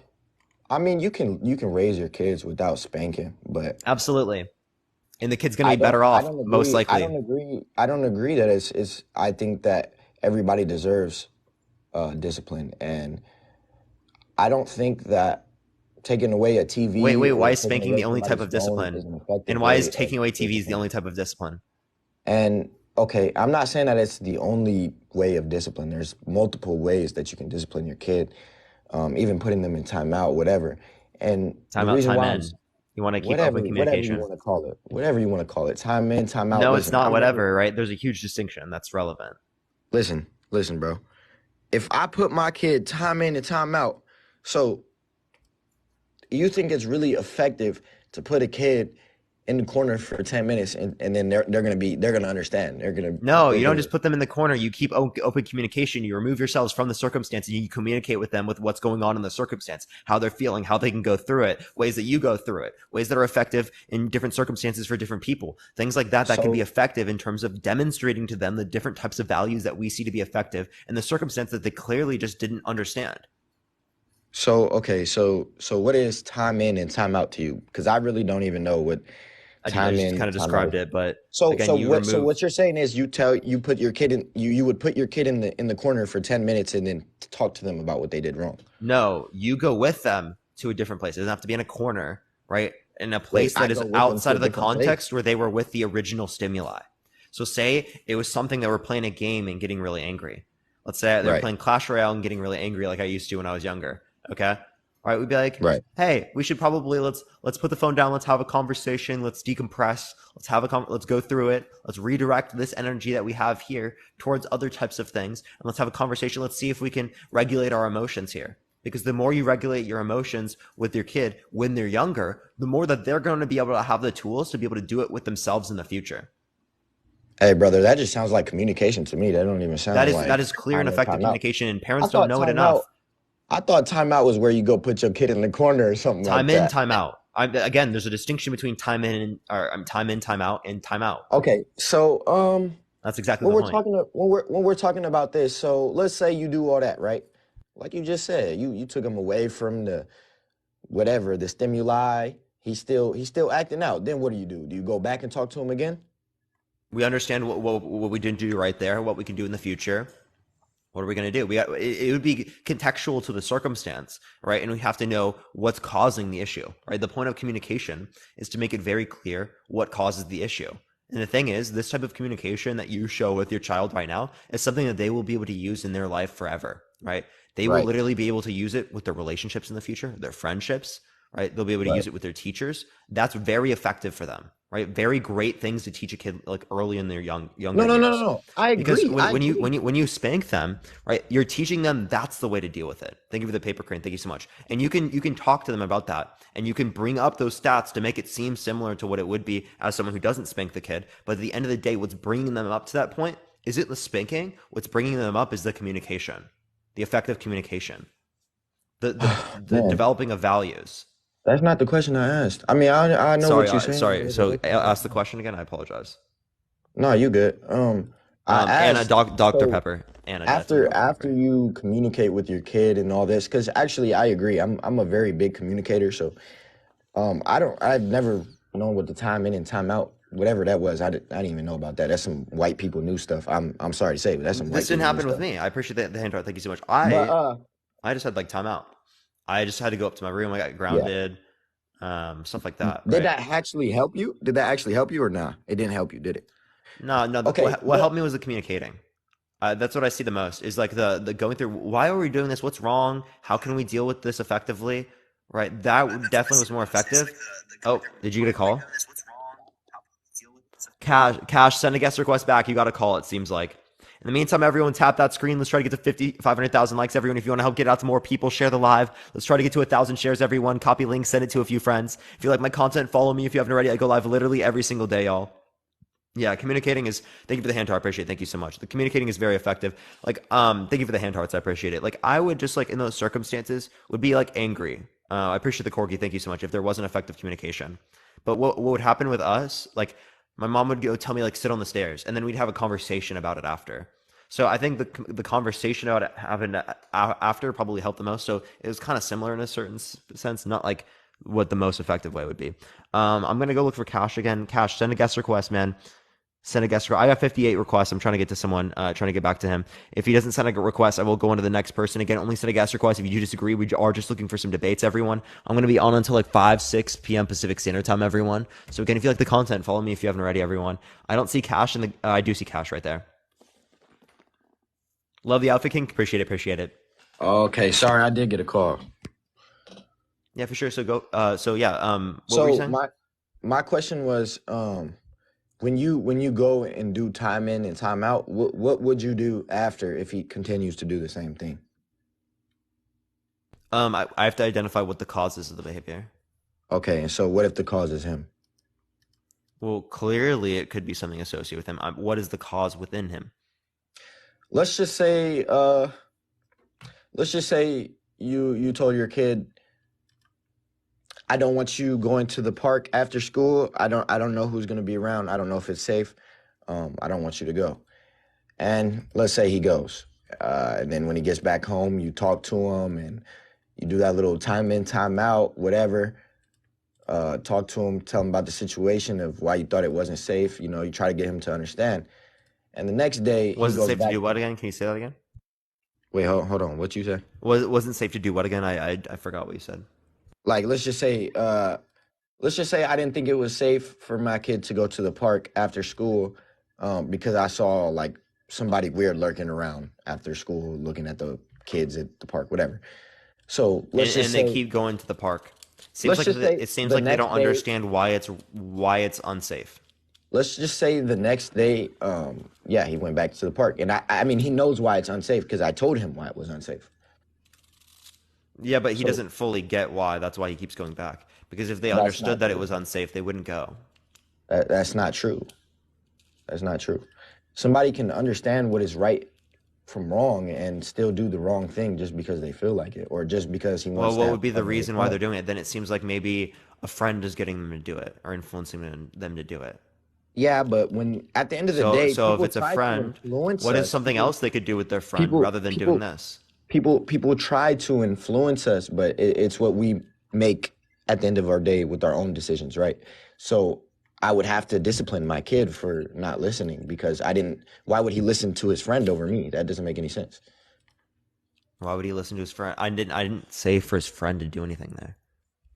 I mean, you can raise your kids without spanking, but Absolutely. And the kid's going to be better I off, don't most agree. likely. I don't agree that it's. I think that everybody deserves discipline, and I don't think that taking away a Wait, TV why or is taking spanking the away only type somebody's of phone is discipline? an And effective why is way of taking away TVs the discipline. only type of discipline? And okay, I'm not saying that it's the only way of discipline. There's multiple ways that you can discipline your kid, even putting them in timeout, whatever. And the Time out, reason time why I'm in. You want to keep whatever open whatever you communication. want to call it, whatever you want to call it, time in, time out. No, it's Listen, not whatever, right? There's a huge distinction that's relevant. listen, bro. If I put my kid time in and time out, so you think it's really effective to put a kid in the corner for 10 minutes and then they're gonna understand. No, They're you don't gonna just put them in the corner. You keep open communication. You remove yourselves from the circumstance and you communicate with them with what's going on in the circumstance, how they're feeling, how they can go through it, ways that you go through it, ways that are effective in different circumstances for different people, things like that can be so effective in terms of demonstrating to them the different types of values that we see to be effective in the circumstance that they clearly just didn't understand. so okay, so what is time in and time out to you? Because I really don't even know what I time just kind in, of time out described is. it, but So again, you remove. what you're saying is you put your kid in you would put your kid in the corner for 10 minutes and then talk to them about what they did wrong. No, you go with them to a different place. It doesn't have to be in a corner, right? In a Wait, place I that is go with them to outside a of the different place? context where they were with the original stimuli. So say it was something that we're playing a game and getting really angry. Let's say they're Right, playing Clash Royale and getting really angry like I used to when I was younger. Okay. All right, we'd be like, right. hey, we should probably let's put the phone down, let's have a conversation, let's decompress, let's go through it, let's redirect this energy that we have here towards other types of things, and let's have a conversation. Let's see if we can regulate our emotions here. Because the more you regulate your emotions with your kid when they're younger, the more that they're going to be able to have the tools to be able to do it with themselves in the future. Hey, brother, that just sounds like communication to me. That don't even sound That like is clear and time in, effective time out. communication, and I parents don't thought know it enough. timeout was where you go put your kid in the corner or something like Time in, that. time out. Again, there's a distinction between time in, time out, and time out. Okay, so That's exactly when the we're point. talking when we're talking about this, so let's say you do all that, right? Like you just said, you took him away from the whatever, the stimuli. He's still acting out. Then what do? Do you go back and talk to him again? We understand what we didn't do right there, what we can do in the future. What are we going to do? It would be contextual to the circumstance, right? And we have to know what's causing the issue, right? The point of communication is to make it very clear what causes the issue. And the thing is, this type of communication that you show with your child right now is something that they will be able to use in their life forever, right? They will Right, literally be able to use it with their relationships in the future, their friendships, right? They'll be able to right. use it with their teachers. That's very effective for them, right? Very great things to teach a kid like early in their No, younger no, no, no, years. no. I Because agree. I agree. when you spank them, right, you're teaching them that's the way to deal with it. Thank you for the paper crane. Thank you so much. And you can talk to them about that, and you can bring up those stats to make it seem similar to what it would be as someone who doesn't spank the kid. But at the end of the day, what's bringing them up to that point isn't the spanking. What's bringing them up is the communication, the effective communication, the Man, developing of values. that's not the question I asked. I mean, I know what you're saying. Sorry. So ask the question again. I apologize. No, you good. I Anna, asked, Dr. so Pepper. Anna, yeah, it's after Dr. after Pepper. you communicate with your kid and all this, because actually I agree. I'm a very big communicator, so I've never known what the time in and time out, whatever that was. I didn't even know about that. That's some white people new stuff. I'm sorry to say, but that's some This white didn't people new happen with stuff. me. I appreciate the hand art. Thank you so much. But I just had like timeout. I just had to go up to my room. I got yeah. grounded, stuff like that, Did right? that actually help you? Did that actually help you or nah? It didn't help you, did it? No. Okay, What helped me was the communicating. That's what I see the most is like the going through. Why are we doing this? What's wrong? How can we deal with this effectively? Right. That definitely was more effective. Oh, did you get a call? Cash, send a guest request back. You got a call. It seems like. In the meantime, everyone tap that screen. Let's try to get to 500,000 likes, everyone. If you want to help get it out to more people, share the live. Let's try to get to 1,000 shares, everyone. Copy link, send it to a few friends. If you like my content, follow me. If you haven't already, I go live literally every single day, y'all. Yeah, communicating is. Thank you for the hand heart. I appreciate it. Thank you so much. The communicating is very effective. Like, thank you for the hand hearts. I appreciate it. Like, I would just like in those circumstances would be like angry. I appreciate the corgi. Thank you so much. If there wasn't effective communication, but what would happen with us? Like, my mom would go tell me like sit on the stairs, and then we'd have a conversation about it after. So I think the conversation about it having after probably helped the most. So it was kind of similar in a certain sense, not like what the most effective way would be. I'm gonna go look for Cash again. Cash, send a guest request, man. Send a guest request. I got 58 requests. I'm trying to get to someone, trying to get back to him. If he doesn't send a request, I will go on to the next person. Again, only send a guest request. If you disagree, we are just looking for some debates, everyone. I'm going to be on until like 5, 6 p.m. Pacific Standard Time, everyone. So again, if you like the content, follow me if you haven't already, everyone. I don't see Cash in the, I do see Cash right there. Love the outfit, King. Appreciate it. Appreciate it. Okay, sorry, I did get a call. Yeah, for sure. So go, so yeah, what were you So saying? my question was, when you go and do time in and time out, what would you do after if he continues to do the same thing? I have to identify what the cause is of the behavior. Okay, and so what if the cause is him? Well, clearly it could be something associated with him. What is the cause within him? Let's just say, you told your kid, I don't want you going to the park after school. I don't know who's gonna be around. I don't know if it's safe. I don't want you to go. And let's say he goes. And then when he gets back home, you talk to him and you do that little time in, time out, whatever. Talk to him, tell him about the situation of why you thought it wasn't safe. You know, you try to get him to understand. And the next day he Was it goes safe to back. do what again? Can you say that again? Wait, hold on. What you say? Wasn't safe to do what again? I forgot what you said. Like, let's just say I didn't think it was safe for my kid to go to the park after school, because I saw like somebody weird lurking around after school, looking at the kids at the park, whatever. So And they keep going to the park. Seems let's like just say it seems the like they don't next day, understand why it's unsafe. let's just say the next day, yeah, he went back to the park, and I mean he knows why it's unsafe because I told him why it was unsafe. Yeah, but he So doesn't fully get why. That's why he keeps going back. Because if they that's understood not that it true. was unsafe, they wouldn't go. That's not true. That's not true. Somebody can understand what is right from wrong and still do the wrong thing just because they feel like it or just because he Well, wants to what have would be the fun with his reason why they're friends. doing it? Then it seems like maybe a friend is getting them to do it or influencing them to do it. Yeah, but when at the end of the So day, so if people it's a try to friend, influence what is us. something else they could do with their friend People, rather than doing people, this? people try to influence us, but it's what we make at the end of our day with our own decisions, right? So I would have to discipline my kid for not listening because I didn't. Why would he listen to his friend over me? That doesn't make any sense. Why would he listen to his friend? I didn't say for his friend to do anything there.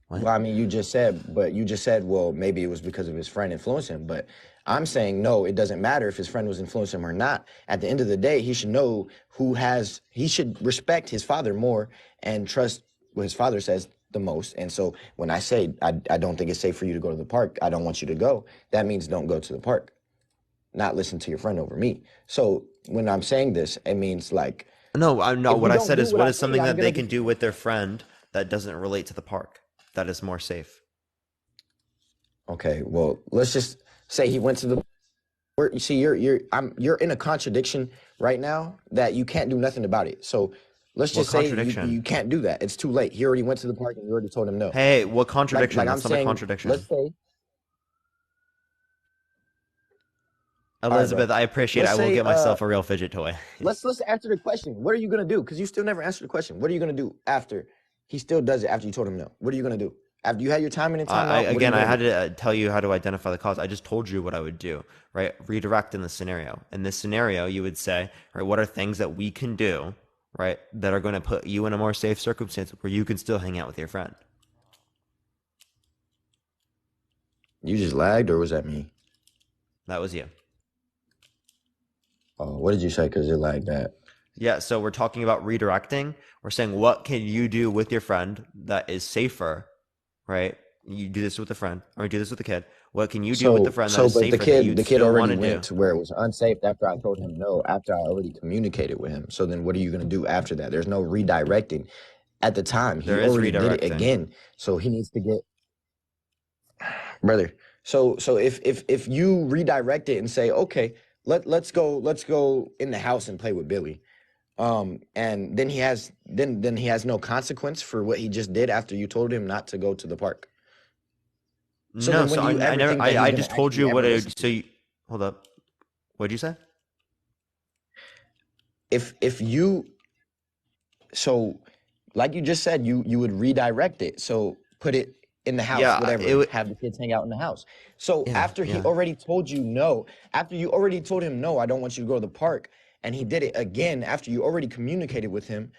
What? Well, I mean, you just said, well, maybe it was because of his friend influenced him. But I'm saying, no, it doesn't matter if his friend was influencing him or not. At the end of the day, he should know he should respect his father more and trust what his father says the most. And so when I say, I don't think it's safe for you to go to the park, I don't want you to go, that means don't go to the park, not listen to your friend over me. So when I'm saying this, it means like, No, I'm not. if you What I don't said do is, what what I is say, something I'm that going they to can do with their friend that doesn't relate to the park that is more safe? Okay, well, let's just say he went to the. You see, you're in a contradiction right now that you can't do nothing about it. So let's What just say you contradiction? can't do that. It's too late. He already went to the park and you already told him no. Hey, what Like contradiction? I'm That's not a saying, let's contradiction. say, all right, bro. Elizabeth, I appreciate it. Let's I will say, get myself a real fidget toy. let's answer the question. What are you gonna do? Because you still never answered the question. What are you gonna do after he still does it after you told him no? What are you gonna do after you had your time in and time out? What are you Again, I gonna had do? to tell you how to identify the cause. I just told you what I would do, right? Redirect in the scenario. In this scenario, you would say, right, what are things that we can do, right, that are going to put you in a more safe circumstance where you can still hang out with your friend? You just lagged, or was that me? That was you. Oh, what did you say? Because it lagged that. Yeah, so we're talking about redirecting. We're saying, what can you do with your friend that is safer, right? You do this with a friend, or you do this with a kid. What can you do with the friend that is But safer that you'd the kid still want already to went do? to where it was unsafe after I told him no, after I already communicated with him. So then what are you going to do after that? There's no redirecting. At the time, he There is already did it redirecting. again. So he needs to get brother. So if you redirect it and say, okay, let's go in the house and play with Billy. And then he has no consequence for what he just did after you told him not to go to the park. So No, then when so do you I ever never, think that he's I going just to told actually you what ever I, listen to so you? you, hold up. What'd you say? If you so like you just said, you would redirect it. So put it in the house, Yeah, it whatever. would, Have the kids hang out in the house. So yeah, after he yeah. already told you no, after you already told him no, I don't want you to go to the park, and he did it again after you already communicated with him,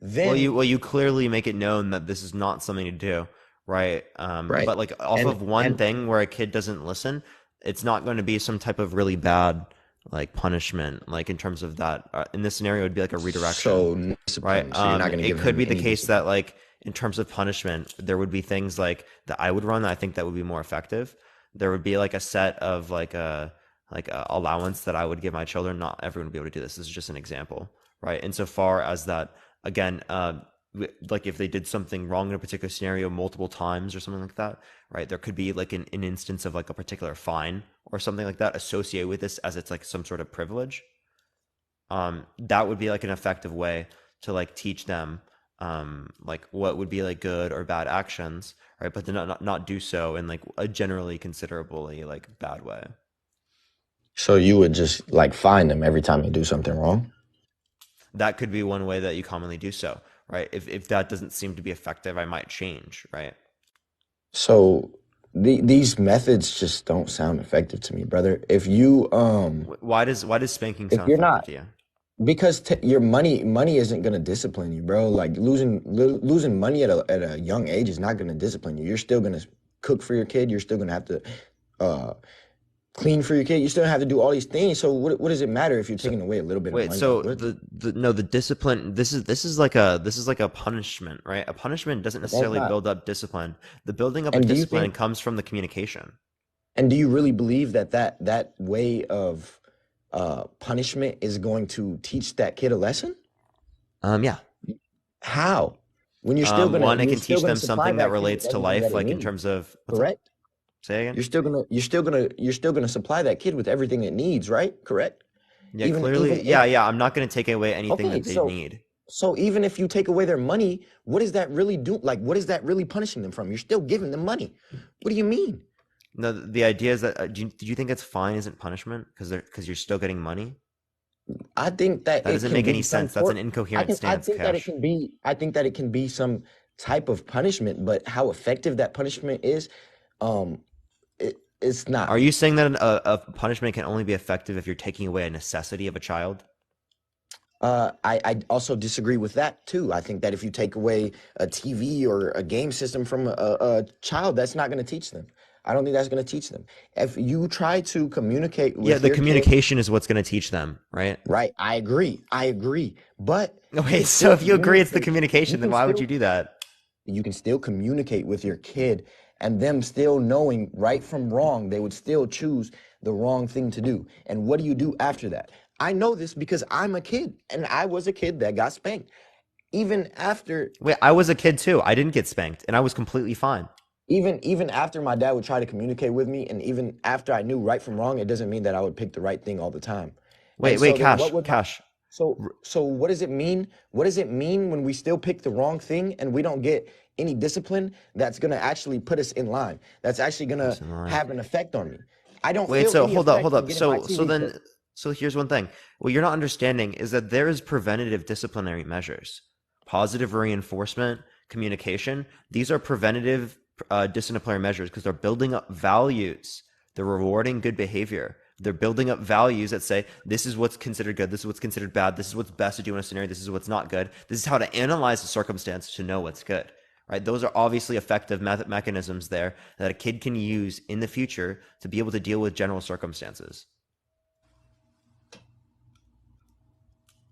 then Well, you clearly make it known that this is not something to do, right? right. But like off of one And thing where a kid doesn't listen, it's not going to be some type of really bad like punishment, like in terms of that. In this scenario, it would be like a redirection, so no right? discipline. So you're not going to It give could him be the any case that discipline. like in terms of punishment, there would be things like that I would run that I think that would be more effective. There would be like a set of like a allowance that I would give my children. Not everyone would be able to do this. This is just an example, right? Insofar as that, again, like if they did something wrong in a particular scenario multiple times or something like that, right? There could be like an instance of like a particular fine or something like that associated with this as it's like some sort of privilege. That would be like an effective way to like teach them like what would be like good or bad actions, right? But to not do so in like a generally considerably like bad way. So you would just like fine them every time they do something wrong. That could be one way that you commonly do so, right? If that doesn't seem to be effective, I might change, right? So these methods just don't sound effective to me, brother. If you Why does spanking if sound you're effective not to you? because your money isn't gonna discipline you, bro. Like losing money at a young age is not gonna discipline you. You're still gonna cook for your kid. You're still gonna have to uh clean for your kid. You still have to do all these things. So what does it matter if you're So taking away a little bit of wait, money? so the no, the discipline, this is like a punishment, right? A punishment doesn't But that's necessarily not. build up discipline. The building up of And do you discipline think? comes from the communication. And do you really believe that that way of punishment is going to teach that kid a lesson? Yeah. How? One, it You're can still teach gonna them supply something that that kid with relates to everything that life, it like in needs, terms of what's up? correct? Say again? You're still gonna supply that kid with everything it needs, right? Correct? Yeah, Even clearly. if Yeah. I'm not going to take away anything okay, that they need. so even if you take away their money, what does that really do? Like, what is that really punishing them from? You're still giving them money. What do you mean? No, the idea is that do you think it's fine isn't punishment because you're still getting money? I think that That it doesn't can make any be some sense. That's an sort. incoherent I stance, think that it Cash. can be. I think that it can be some type of punishment, but how effective that punishment is, um, it's Are not. you saying that a punishment can only be effective if you're taking away a necessity of a child? I also disagree with that too. I think that if you take away a TV or a game system from a child, that's not going to teach them. I don't think that's going to teach them. If you try to communicate Yeah, with the your kid, communication is what's going to teach them, right? right? I agree. I agree. But you Wait, can so still if you agree it's the communicate. You communication, then can why would you still do that? you can still communicate with your kid and them still knowing right from wrong. They would still choose the wrong thing to do. And what do you do after that? I know this because I'm a kid and I was a kid that got spanked. Even after Wait, I was a kid too. I didn't get spanked, and I was completely fine. even after my dad would try to communicate with me and even after I knew right from wrong, it doesn't mean that I would pick the right thing all the time. And Wait, so then what Cash, would my Cash. so what does it mean? What does it mean when we still pick the wrong thing and we don't get any discipline that's gonna actually put us in line? That's actually gonna Listen, line. have an effect on me. I don't Wait, feel so any hold up, effect hold from up. getting my So TV then, checked. so here's one thing. What you're not understanding is that there is preventative disciplinary measures, positive reinforcement, communication. These are preventative disciplinary measures because they're building up values. They're rewarding good behavior. They're building up values that say this is what's considered good, this is what's considered bad, this is what's best to do in a scenario, this is what's not good. This is how to analyze the circumstance to know what's good. Right? Those are obviously effective mechanisms there that a kid can use in the future to be able to deal with general circumstances.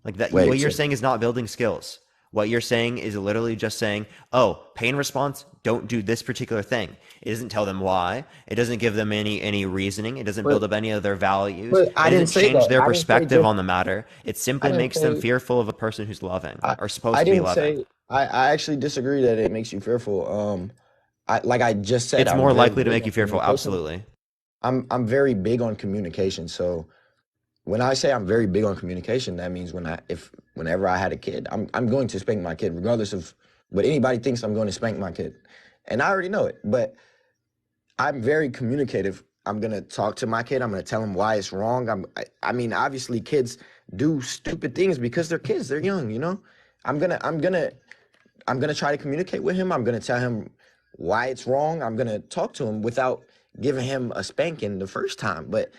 Like that, what Wait, you're so saying is not building skills. What you're saying is literally just saying, oh, pain response, don't do this particular thing. It doesn't tell them why. It doesn't give them any reasoning. It doesn't build but up any of their values. but It I didn't doesn't say change that. their I didn't say perspective just on the matter. It I simply didn't makes them say fearful of a person who's loving I or supposed I to be didn't loving. say I actually disagree that it makes you fearful. Like I just said, It's I'm more very likely to big make on you fearful. communication. Absolutely. I'm very big on communication. So when I say I'm very big on communication, that means whenever I had a kid, I'm going to spank my kid, regardless of what anybody thinks. I'm going to spank my kid, and I already know it. But I'm very communicative. I'm gonna talk to my kid. I'm gonna tell him why it's wrong. I mean, obviously, kids do stupid things because they're kids. They're young, you know. I'm gonna I'm gonna I'm gonna try to communicate with him. I'm gonna tell him why it's wrong. I'm gonna talk to him without giving him a spanking the first time. But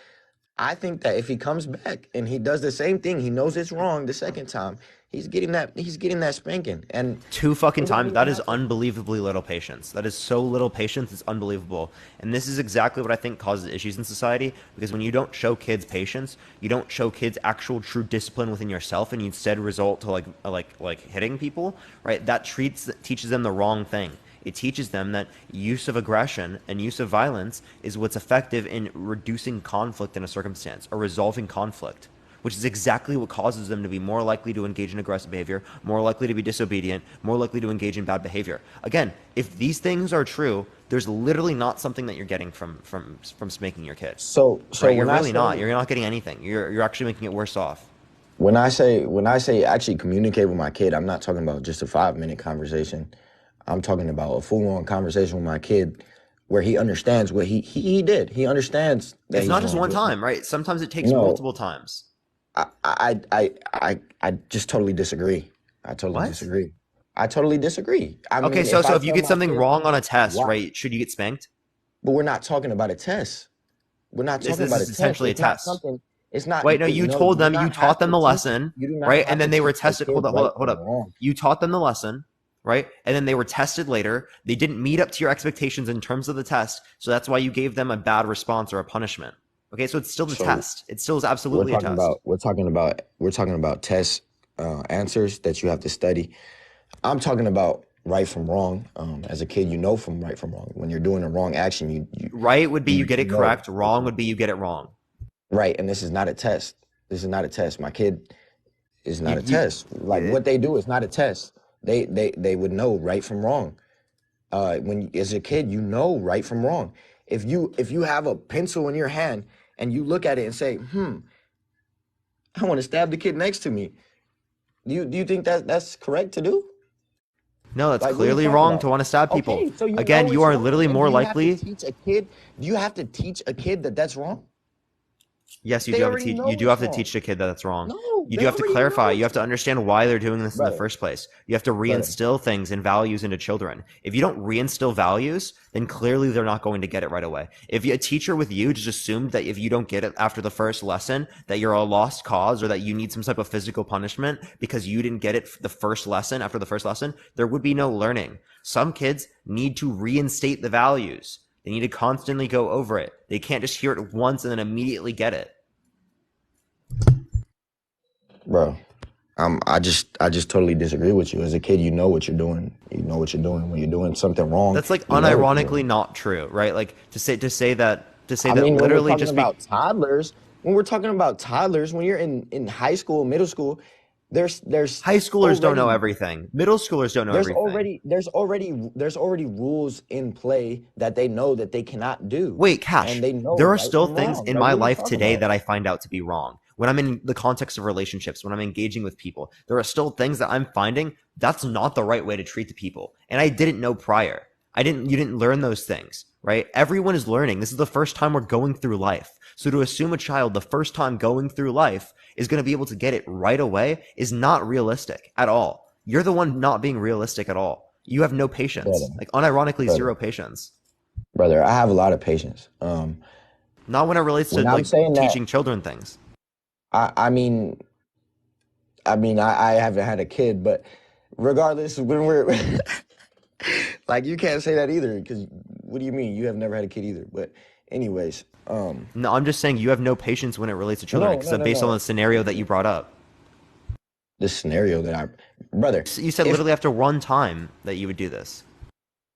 I think that if he comes back and he does the same thing, he knows it's wrong the second time. He's getting that spanking, and Two fucking it won't times. even That is happen. unbelievably little patience. That is so little patience. It's unbelievable. And this is exactly what I think causes issues in society because when you don't show kids patience, you don't show kids actual true discipline within yourself, and you instead result to like hitting people, right? That teaches them the wrong thing. It teaches them that use of aggression and use of violence is what's effective in reducing conflict in a circumstance or resolving conflict, which is exactly what causes them to be more likely to engage in aggressive behavior, more likely to be disobedient, more likely to engage in bad behavior. Again, if these things are true, there's literally not something that you're getting from spanking your kid, So right? You're really not. You're not getting anything. You're actually making it worse off. when I say actually communicate with my kid, I'm not talking about just a 5 minute conversation. I'm talking about a full on conversation with my kid where he understands what he did. He understands that It's he's not just wrong. one time, right? Sometimes it takes No, multiple times. I just totally disagree. I totally What? disagree. I totally disagree. I Okay, mean, so if I if you tell get my something kid wrong on a test, why, right, should you get spanked? but we're not talking about a test. We're not This talking this about a is test. essentially a It's not test. something. It's not. Wait, no, you No, told you do them, you not have taught them to the teach. lesson, You do not right? And have to then they were teach a tested. kid right Hold from up. wrong. You taught them the lesson, right? And then they were tested later. They didn't meet up to your expectations in terms of the test. So that's why you gave them a bad response or a punishment. Okay, so it's still the So test. It still is we're absolutely a talking test. about we're talking about test answers that you have to study. I'm talking about right from wrong. As a kid, you know from right from wrong. When you're doing a wrong action, Right would be you you get you it know correct. it's Wrong would wrong. be you get it wrong. Right, and this is not a test. This is not a test. My kid is not a You, test. Like what they do is not a test. They would know right from wrong. As a kid, you know right from wrong. If you have a pencil in your hand and you look at it and say, I want to stab the kid next to me. Do you think that that's correct to do? No, that's Like, what are you clearly talking wrong about? to want to stab people. Okay, so you Again, know you it's are wrong, literally and more do you have to likely. teach a kid? Do you have to teach a kid that that's wrong? Yes, you They do have to already teach. You know do it's have to wrong. teach the kid that that's wrong. No, You they do have to already clarify. know You it's have to wrong. understand why they're doing this in the Brother, first place. You have to brother, reinstill things and values into children. If you don't reinstill values, then clearly they're not going to get it right away. If a teacher with you just assumed that if you don't get it after the first lesson, that you're a lost cause or that you need some type of physical punishment because you didn't get it the first lesson after the first lesson, there would be no learning. Some kids need to reinstate the values. They need to constantly go over it. They can't just hear it once and then immediately get it. bro. I just totally disagree with you. As a kid, you know what you're doing. You know what you're doing. When you're doing something wrong, That's like you know what you're unironically doing. not true, right? Like to say I that mean, when we're literally talking just be about toddlers, when you're in high school, middle school, there's high schoolers don't know already everything. Middle schoolers don't know there's everything. already there's already there's already rules in play that they know that they cannot do, Wait, Cash, and they know there are right still from things wrong. in Like, my what are you life talking today about? that I find out to be wrong. When I'm in the context of relationships, when I'm engaging with people, there are still things that I'm finding that's not the right way to treat the people. And I didn't know prior. You didn't learn those things, right? Everyone is learning. This is the first time we're going through life. So to assume a child the first time going through life is going to be able to get it right away is not realistic at all. You're the one not being realistic at all. You have no Brother, patience. Like unironically, brother, zero patience. brother, I have a lot of patience. Not when it relates to When I'm like saying that, teaching children things. I mean, I haven't had a kid, but regardless, when we're like, you can't say that either, because what do you mean? You have never had a kid either. But anyways, No, I'm just saying you have no patience when it relates to children no, because no, no, based on the no. scenario that you brought up. The scenario that brother, You said if literally after one time that you would do this.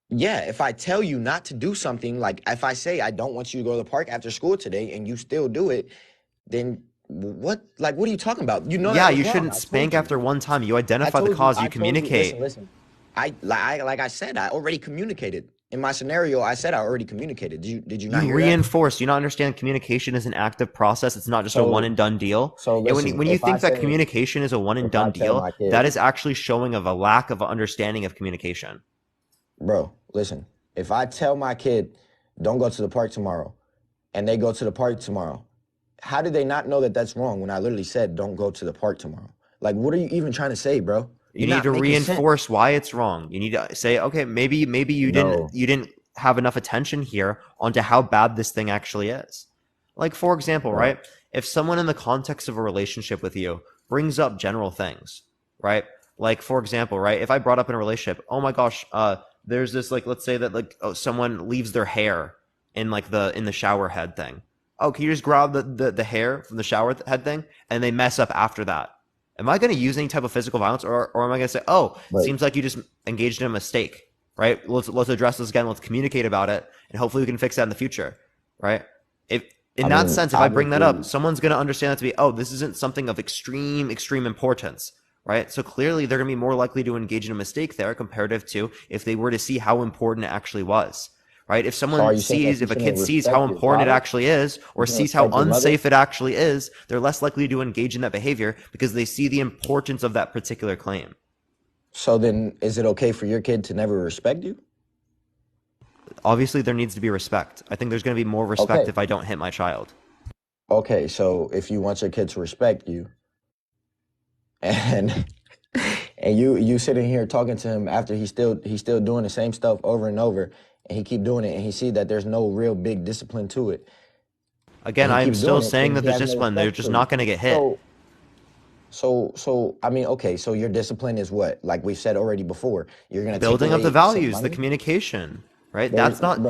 yeah, if I tell you not to do something, like if I say I don't want you to go to the park after school today and you still do it, then what? Like, what are you talking about? You know that Yeah, was you wrong. shouldn't spank after one time. You identify the cause, you I told you, listen, communicate. listen. Like I said, I already communicated. In my scenario, I said I already communicated. Did you not You hear that? reinforce. You not understand communication is an active process. It's not just a one So and done deal. so And listen, when you think that communication is a one and if I done tell deal, my kid, that is actually showing of a lack of understanding of communication. bro, listen, if I tell my kid, don't go to the park tomorrow, and they go to the park tomorrow, how do they not know that that's wrong when I literally said don't go to the park tomorrow? Like, what are you even trying to say, bro? You You're need not to making sense. reinforce why it's wrong. You need to say, okay, maybe No. you didn't have enough attention here onto how bad this thing actually is. Like for example, Bro. right? If someone in the context of a relationship with you brings up general things, right? Like for example, right? If I brought up in a relationship, oh my gosh, there's this like let's say that like someone leaves their hair in like in the shower head thing. Oh, can you just grab the hair from the shower head thing and they mess up after that? Am I going to use any type of physical violence, or am I going to say, "Oh, But seems like you just engaged in a mistake," right? Let's address this again. Let's communicate about it, and hopefully we can fix that in the future, right? If in I that mean, sense, if I bring that up, obviously, someone's going to understand that to be, "Oh, this isn't something of extreme importance," right? So clearly, they're going to be more likely to engage in a mistake there, comparative to if they were to see how important it actually was. Right? If so are someone you saying that sees, you if a shouldn't kid sees how respect your important it father? actually is, You or shouldn't sees how respect your mother? unsafe it actually is, they're less likely to engage in that behavior because they see the importance of that particular claim. So then, is it okay for your kid to never respect you? Obviously, there needs to be respect. I think there's going to be more respect Okay. if I don't hit my child. Okay. So if you want your kid to respect you, and and you sitting here talking to him after he's still doing the same stuff over and over, and he keep doing it, and he see that there's no real big discipline to it, and Again, he I'm keeps still doing it, saying then that he there's has no discipline. They're respect just for you. not going to get hit. So I mean, okay, so your discipline is what? Like we've said already before, you're gonna take Building up the away some values, the money. communication, right? There's, That's not bro,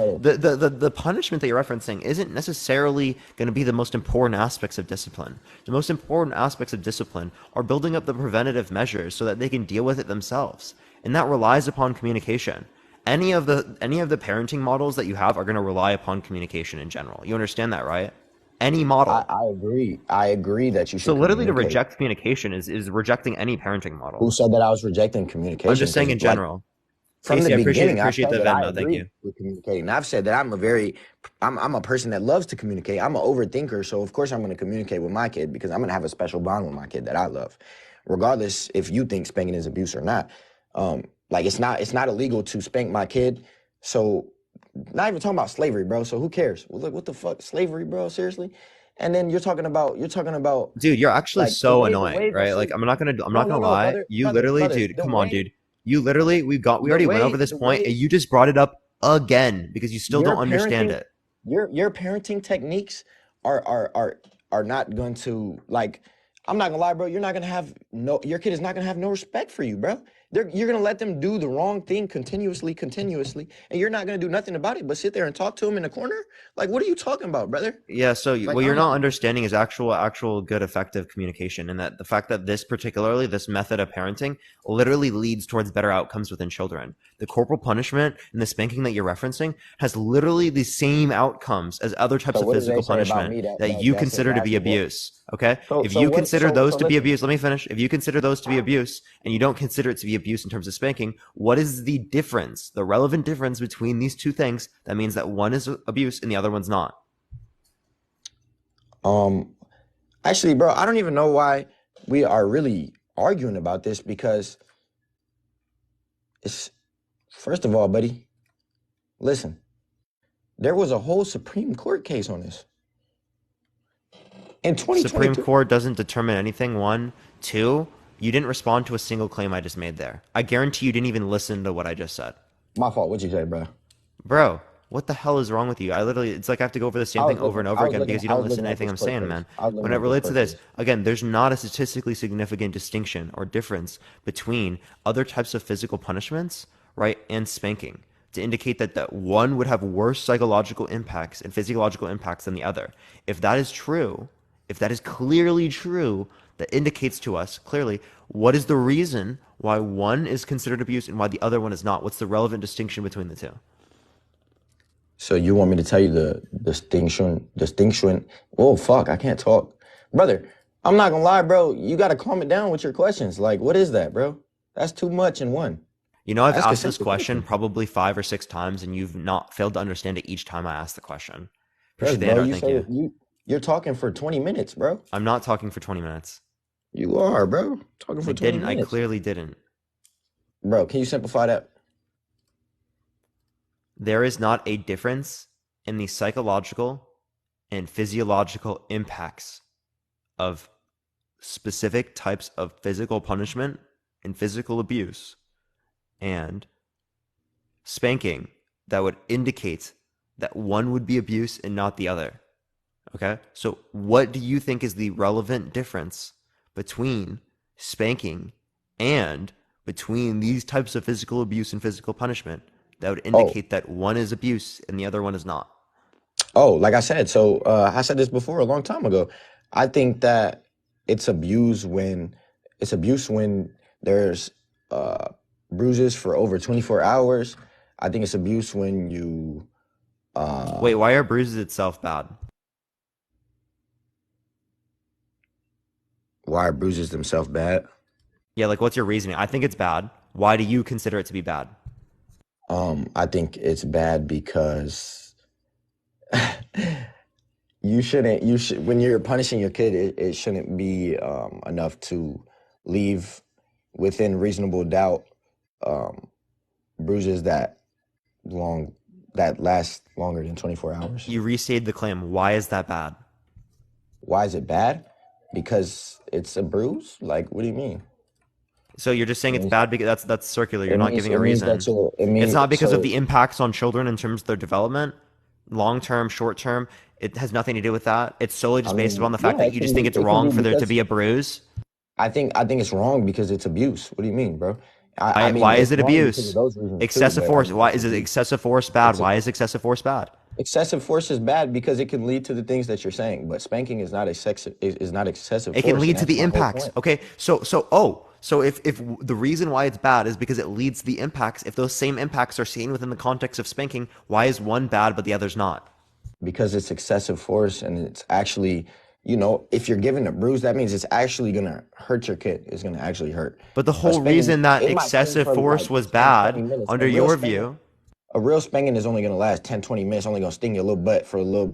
the punishment that you're referencing isn't necessarily going to be the most important aspects of discipline. The most important aspects of discipline are building up the preventative measures so that they can deal with it themselves. And that relies upon communication. Any of the parenting models that you have are going to rely upon communication in general. You understand that, right? Any model. I agree. I agree that you So should literally to communicate. reject communication is rejecting any parenting model. Who said that I was rejecting I'm communication? just saying in Because like general. from the Casey, I beginning, I've appreciate said the that I Venmo. Thank agree you. with communicating. I've said that I'm a person that loves to communicate. I'm an overthinker, so of course I'm going to communicate with my kid because I'm going to have a special bond with my kid that I love, regardless if you think spanking is abuse or not. Like it's not illegal to spank my kid. So not even talking about slavery, bro. So who cares? Well, look, what the fuck, slavery, bro? Seriously? And then you're talking about Dude, you're actually like so the annoying, way the right? Like I'm no not no gonna no lie. brother You brother literally, brother dude, come on, dude. We literally we already went over this the point and way you just brought it up again because you still don't your understand parenting it. your parenting techniques are are not going to like I'm not gonna lie, bro. You're not gonna have no your kid is not gonna have no respect for you, bro. You're gonna let them do the wrong thing continuously, and you're not gonna do nothing about it but sit there and talk to them in the corner. Like, what are you talking about, brother? Yeah, so Like, what you're I'm not understanding is actual good effective communication, and that the fact that this method of parenting literally leads towards better outcomes within children. The corporal punishment and the spanking that you're referencing has literally the same outcomes as other types so of what does they physical say about punishment me that you that's consider to be inadvisable? abuse. Okay? So If so you what consider those so to be listen. abuse, let me finish. If you consider those to be abuse and you don't consider it to be abuse in terms of spanking, what is the difference, the relevant difference between these two things that means that one is abuse and the other one's not? Um, Actually, bro, I don't even know why we are really arguing about this because it's first of all, buddy, listen, there was a whole Supreme Court case on this in Supreme 2022. Court doesn't determine anything. One, two, you didn't respond to a single claim I just made there. I guarantee you didn't even listen to what I just said. My fault. What'd you say, bro? Bro, what the hell is wrong with you? I literally, it's like I have to go over the same thing over and over again because you I don't was listen looking to at anything this I'm court saying, case. man. I was looking When it at this relates to court this, case. again, there's not a statistically significant distinction or difference between other types of physical punishments, right, and spanking to indicate that one would have worse psychological impacts and physiological impacts than the other. If that is true, if that is clearly true, that indicates to us clearly what is the reason why one is considered abuse and why the other one is not. What's the relevant distinction between the two? So you want me to tell you the distinction? Oh fuck, I can't talk, brother. I'm not gonna lie, bro. You gotta calm it down with your questions. Like, what is that, bro? That's too much in one. You know, I've Ask a asked this simple question question. probably 5 or 6 times, and you've not failed to understand it each time I ask the question. Yes, Appreciate the bro. handout. You Thank say you. you're talking for 20 minutes, bro. I'm not talking for 20 minutes. You are, bro. Talking I for 20 didn't. I minutes. clearly didn't. Bro, can you simplify that? There is not a difference in the psychological and physiological impacts of specific types of physical punishment and physical abuse and spanking that would indicate that one would be abuse and not the other. Okay? So, what do you think is the relevant difference between spanking and between these types of physical abuse and physical punishment that would Oh, indicate that one is abuse and the other one is not? like I said, so I said this before a long time ago. I think that it's abuse when there's uh bruises for over 24 hours. I think it's abuse when you Wait, uh why are bruises itself bad? why are bruises themselves bad? Yeah, like what's your reasoning? I think it's bad. Why do you consider it to be bad? I think it's bad because you should when you're punishing your kid, it shouldn't be enough to leave within reasonable doubt um bruises long that last longer than 24 hours. You restated the claim. Why is that bad? Why is it bad? Because it's a bruise? Like, what do you mean? So you're just saying It it's means bad because that's circular. You're not giving a it means that reason. you're it It's means not because of so the impacts on children in terms of their development, long term, short term. It has nothing to do with that. It's solely I just based upon mean, the fact yeah, that you just think it's it can wrong be for there to because be a bruise. I think it's wrong because it's abuse. What do you mean, bro? I mean Why is it's it wrong because of abuse? those reasons too, Excessive but I force. mean Why it's is it abuse. excessive force bad? It's Why is excessive force bad? excessive force is bad because it can lead to the things that you're saying, but spanking is not is not excessive It can force, and lead to that's the my whole impacts. point. Okay, so if the reason why it's bad is because it leads to the impacts, if those same impacts are seen within the context of spanking, why is one bad but the other's not? Because it's excessive force and it's actually, if you're given a bruise, that means it's actually gonna hurt your kid. It's gonna actually hurt. But the A whole spanking, reason that it might sting excessive for force like was 10, 20 bad, minutes. under your view, A real spanking is only gonna last 10, 20 minutes, only gonna sting your little butt for a little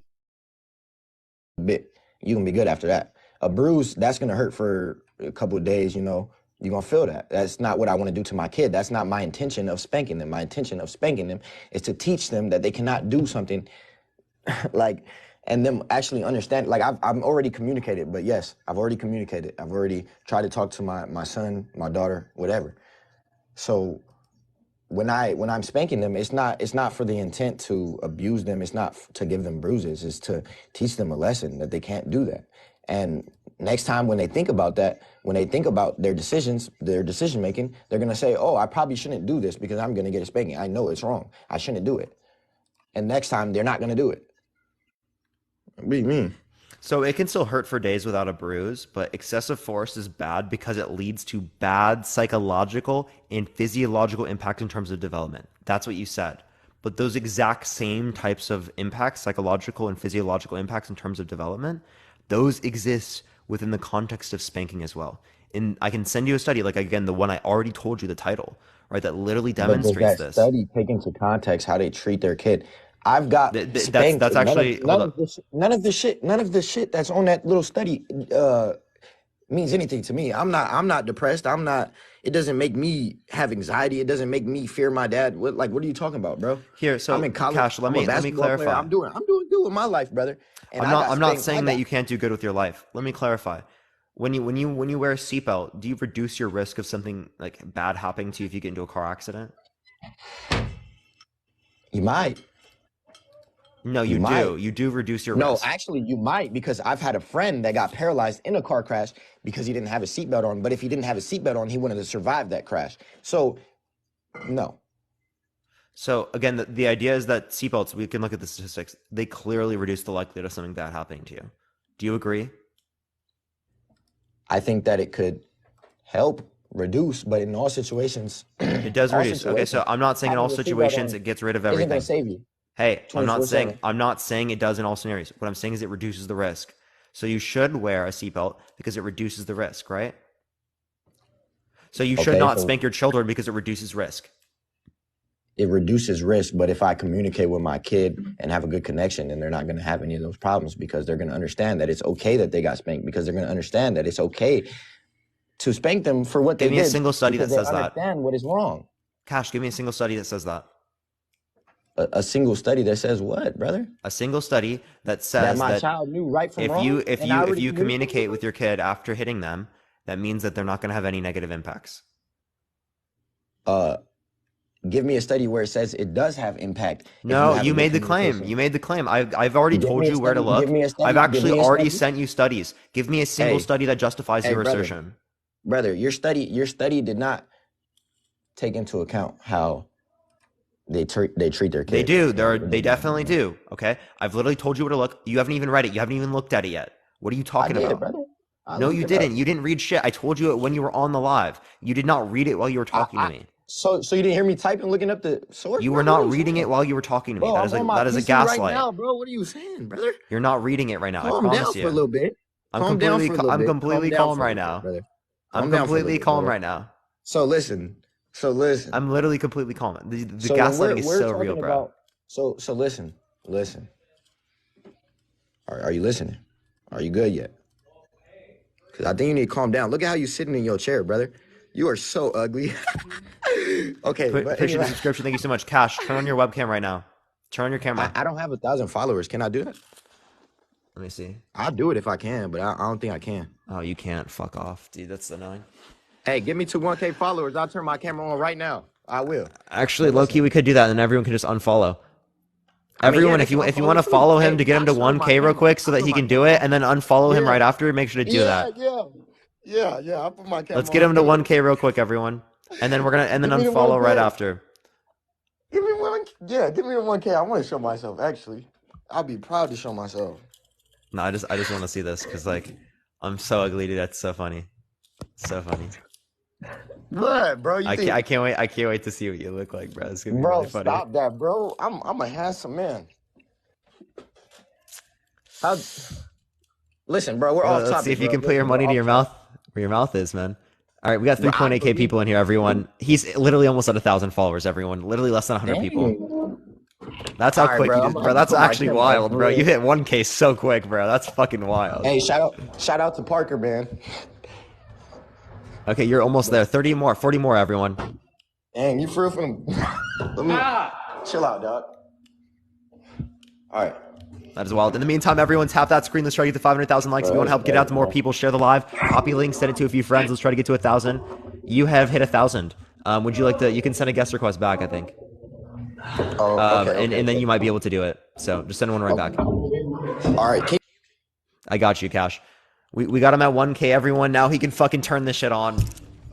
bit. You're gonna be good after that. A bruise, that's gonna hurt for a couple of days, You're gonna feel that. That's not what I want to do to my kid. That's not my intention of spanking them. My intention of spanking them is to teach them that they cannot do something like, and them actually understand. Like I've already communicated, but yes, I've already communicated. I've already tried to talk to my son, my daughter, whatever. So when I'm spanking them, it's not for the intent to abuse them. It's not to give them bruises. It's to teach them a lesson that they can't do that. And next time when they think about that, when they think about their decisions, their decision making, they're gonna say, "Oh, I probably shouldn't do this because I'm gonna get a spanking. I know it's wrong. I shouldn't do it." And next time they're not gonna do it. What do you mean? So it can still hurt for days without a bruise, but excessive force is bad because it leads to bad psychological and physiological impact in terms of development. That's what you said. But those exact same types of impacts, psychological and physiological impacts in terms of development, those exist within the context of spanking as well. And I can send you a study, like again, the one I already told you the title, right, that literally But does demonstrates that this. study take into context how they treat their kid? I've got spanked. That's actually, hold up. None of the shit that's on that little study means anything to me. I'm not depressed. It doesn't make me have anxiety. It doesn't make me fear my dad. What are you talking about, bro? Here, so I'm in college. Cash, let I'm a me basketball player. clarify. I'm doing good with my life, brother. And I'm not saying that you can't do good with your life. Let me clarify. When you wear a seatbelt, do you reduce your risk of something like bad happening to you if you get into a car accident? You might. No, you do. might. You do reduce your No, risk. actually, you might, because I've had a friend that got paralyzed in a car crash because he didn't have a seatbelt on. But if he didn't have a seatbelt on, he wouldn't have survived that crash. So, no. So again, the idea is that seatbelts, we can look at the statistics, they clearly reduce the likelihood of something bad happening to you. Do you agree? I think that it could help reduce, but in all situations, It does all reduce. Okay, so situations, I'm not saying in all having a seatbelt situations on it gets rid of isn't going everything. to save you Hey, I'm not 24/7. saying it does in all scenarios. What I'm saying is it reduces the risk. So you should wear a seatbelt because it reduces the risk, right? So you should Okay, not so spank your children because it reduces risk. it reduces risk, but if I communicate with my kid and have a good connection, then they're not going to have any of those problems, because they're going to understand that it's okay that they got spanked, because they're going to understand that it's okay to spank them for what Give they me a did, single study that because they says that. understand what is wrong. Cash, give me a single study that says that. A single study that says what, brother? A single study that That says my that child knew right from if wrong, you and I already communicated communicate with with your kid after hitting them, that means that they're not going to have any negative impacts. them. Give me a study where it says it does have impact. If No, have a you good made the claim. communication. You made the claim. I've already Give told me a you where to study. Give look. me a study. I've Give actually me a already study. sent you studies. Give me a single Hey, study that justifies hey, your brother, assertion. brother, your study did not take into account how they treat their kids. They do. No, it They did not. definitely do. Okay. I've literally told you where to look. You haven't even read it. You haven't even looked at it yet. What are you I talking did, about? brother. I No, looked you it up. didn't. You didn't read shit. I told you it when you were on the live. You did not read it while you were talking to me. So you didn't hear me typing, looking up the source? You bro? were What are not you reading saying? it while you were talking to me. Bro, I'm on my That is a PC right gaslight. now, bro. What are you saying, brother? You're not reading it right now. I Calm down promise for a you. little bit. I'm Calm down completely for a little I'm bit. completely Calm down calm for a right little bit, now. brother. I'm Calm down for a little completely bit, calm brother. right now. So listen. I'm literally completely calm. The So when gaslighting is we're so real, talking bro. about, so listen. Are you listening? Are you good yet? Because I think you need to calm down. Look at how you're sitting in your chair, brother. You are so ugly. Okay, but Appreciate the anyway, subscription. Thank you so much. Cash, turn on your webcam right now. Turn on your camera. I don't have 1,000 followers. Can I do that? Let me see. I'll do it if I can, but I don't think I can. Oh, you can't. Fuck off, dude. That's annoying. Hey, get me to 1K followers. I'll turn my camera on right now. I will. Actually, But low listen. key, we could do that, and everyone can just unfollow. I mean, Everyone, yeah, if you they can want to unfollow too. follow him Hey, to get him I'll to show my 1K real camera. quick, so I'll that put he my can do camera it, on. and then unfollow him Yeah. right after, make sure to do that. Yeah. I'll put my camera Let's on. get him to 1K real quick, everyone, and then and then Give me the unfollow right 1K. after. Give me 1K. Yeah, give me the 1K. I want to show myself, actually. I'll be proud to show myself. No, I just want to see this because like I'm so ugly, dude. That's so funny. So funny. What, bro? You think, I can't wait. I can't wait to see what you look like, bro. It's gonna be bro, really funny. stop that, bro. I'm a handsome man. Listen, bro, we're off Let's topic. see if you bro. can put your Listen, we're money to off your topic. mouth where your mouth is, man. All right, we got Bro, I 3.8k believe people in here, everyone. He's literally almost at 1,000 followers, everyone. Literally less than 100 people. Dang. That's how All right, quick bro. you I'm did, gonna bro. have to That's put my actually camera on wild, for bro. real. You hit 1k so quick, bro. That's fucking wild. Hey, shout out to Parker, man. Okay, you're almost there. 30 more, 40 more, everyone. Dang, you for real finna... Let me... Chill out, dog. All right. That is wild. In the meantime, everyone tap that screen. Let's try to get to 500,000 likes. If you want to help get it out to more people, share the live. Copy link, send it to a few friends. Let's try to get to 1,000. You have hit 1,000. Would you like to? You can send a guest request back, I think. Oh, okay. And then you might be able to do it. So just send one right back. All right. I got you, Cash. We got him at 1K, everyone. Now he can fucking turn this shit on.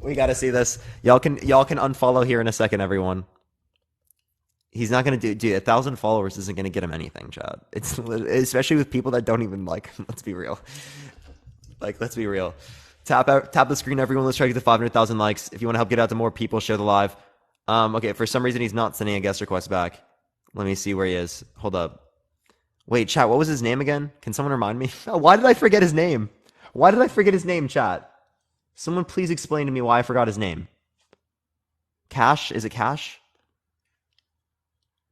We gotta see this. Y'all can unfollow here in a second, everyone. He's not gonna do 1,000 followers isn't gonna get him anything, Chad. It's especially with people that don't even like. Let's be real. Let's be real. Tap the screen, everyone. Let's try to get to 500,000 likes. If you want to help get out to more people, share the live. Okay. For some reason, he's not sending a guest request back. Let me see where he is. Hold up. Wait, chat. What was his name again? Can someone remind me? Oh, why did I forget his name? Why did I forget his name, chat? Someone please explain to me why I forgot his name. Cash? Is it Cash?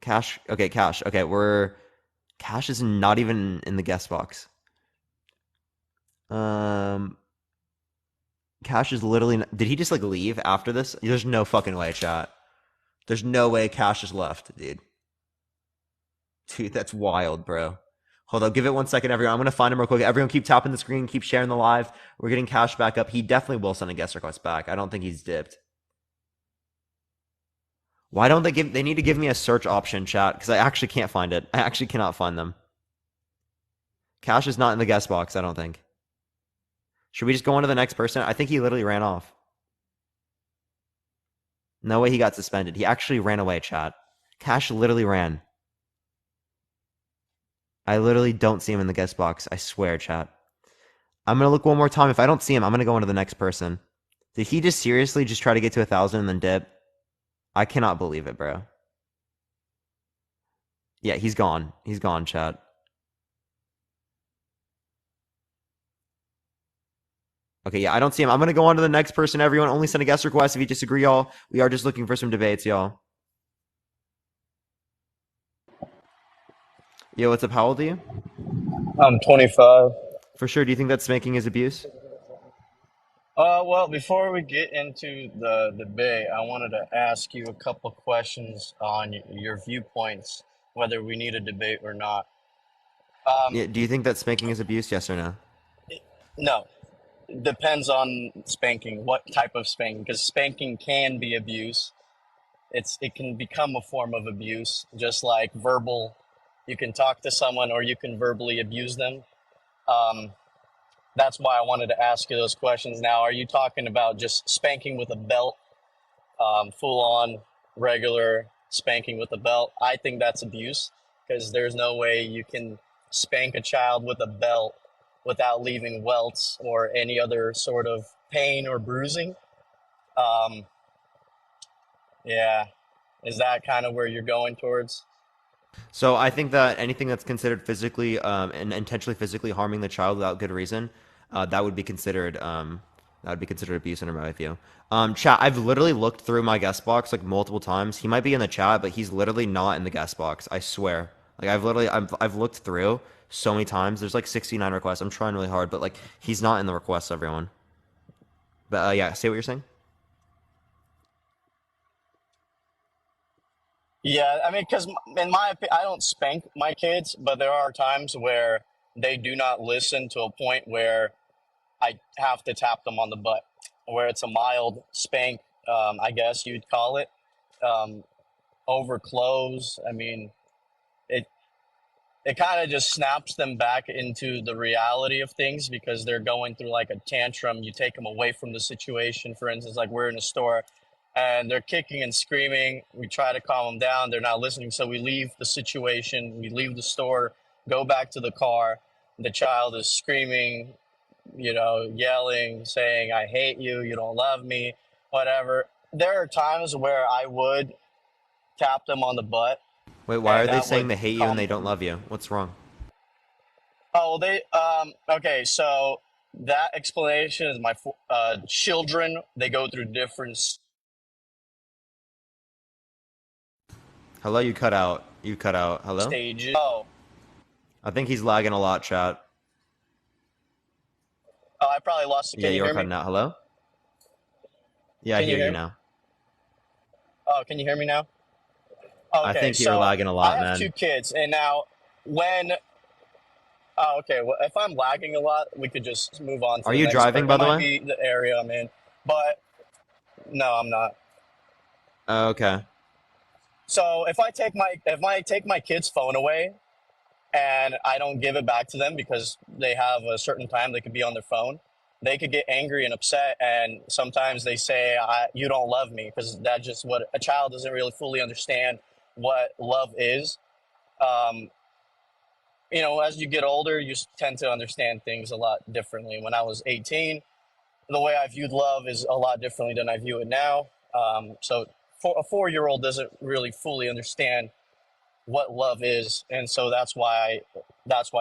Cash. Okay, Cash. Okay, Cash is not even in the guest box. Cash is literally did he just leave after this? There's no fucking way, chat. There's no way Cash just left, dude. Dude, that's wild, bro. Hold up, give it 1 second, everyone. I'm gonna find him real quick. Everyone keep tapping the screen, keep sharing the live. We're getting Cash back up. He definitely will send a guest request back. I don't think he's dipped. Why don't they need to give me a search option, chat, because I actually can't find it. I actually cannot find them. Cash is not in the guest box, I don't think. Should we just go on to the next person? I think he literally ran off. No way he got suspended. He actually ran away, chat. Cash literally ran. I literally don't see him in the guest box. I swear, chat. I'm going to look one more time. If I don't see him, I'm going to go on to the next person. Did he just seriously just try to get to 1,000 and then dip? I cannot believe it, bro. Yeah, he's gone. He's gone, chat. Okay, yeah, I don't see him. I'm going to go on to the next person, everyone. Only send a guest request if you disagree, y'all. We are just looking for some debates, y'all. Yo, what's up? How old are you? I'm 25. For sure. Do you think that spanking is abuse? Well, before we get into the debate, I wanted to ask you a couple questions on your viewpoints, whether we need a debate or not. Yeah, do you think that spanking is abuse? Yes or no? No, depends on spanking, what type of spanking, because spanking can be abuse. It can become a form of abuse, just like verbal. You can talk to someone or you can verbally abuse them. Um, that's why I wanted to ask you those questions. Now, are you talking about just spanking with a belt, full on regular spanking with a belt? I think that's abuse because there's no way you can spank a child with a belt without leaving welts or any other sort of pain or bruising. Um, yeah, is that kind of where you're going towards? So I think that anything that's considered physically and intentionally physically harming the child without good reason, that would be considered abuse in my view. Chat, I've literally looked through my guest box multiple times. He might be in the chat, but he's literally not in the guest box. I swear. I've looked through so many times. There's 69 requests. I'm trying really hard, but he's not in the requests, everyone. But yeah, say what you're saying. Yeah, I mean, because in my opinion, I don't spank my kids, but there are times where they do not listen to a point where I have to tap them on the butt, where it's a mild spank, I guess you'd call it, um, over clothes. I mean, it it kind of just snaps them back into the reality of things because they're going through a tantrum. You take them away from the situation. For instance, we're in a store and they're kicking and screaming. We try to calm them down. They're not listening. So we leave the situation, we leave the store, go back to the car. The child is screaming, yelling, saying, I hate you, you don't love me, whatever. There are times where I would tap them on the butt Wait, why are and they that saying would they hate you and calm they don't them. love you? What's wrong? Oh, okay, so that explanation is children, they go through different Hello, you cut out. You cut out. Hello? stages. Oh, I think he's lagging a lot, chat. I probably lost it. Yeah, Can you you're hear me? cutting out. Hello? Yeah, I Can you hear you hear me? now. Oh, can you hear me now? I Okay, think you're so lagging a I lot, have man. two kids, and now when oh, okay, well, if I'm lagging a lot, we could just move on to Are the you next driving, part. It by the might way? be the area I'm in, but no, I'm not. Okay. So if I take my kid's phone away and I don't give it back to them because they have a certain time they could be on their phone, they could get angry and upset, and sometimes they say, "You don't love me," because that's just what a child doesn't really fully understand what love is. Um, as you get older, you tend to understand things a lot differently. When I was 18, the way I viewed love is a lot differently than I view it now. So for a 4-year-old doesn't really fully understand what love is, and so that's why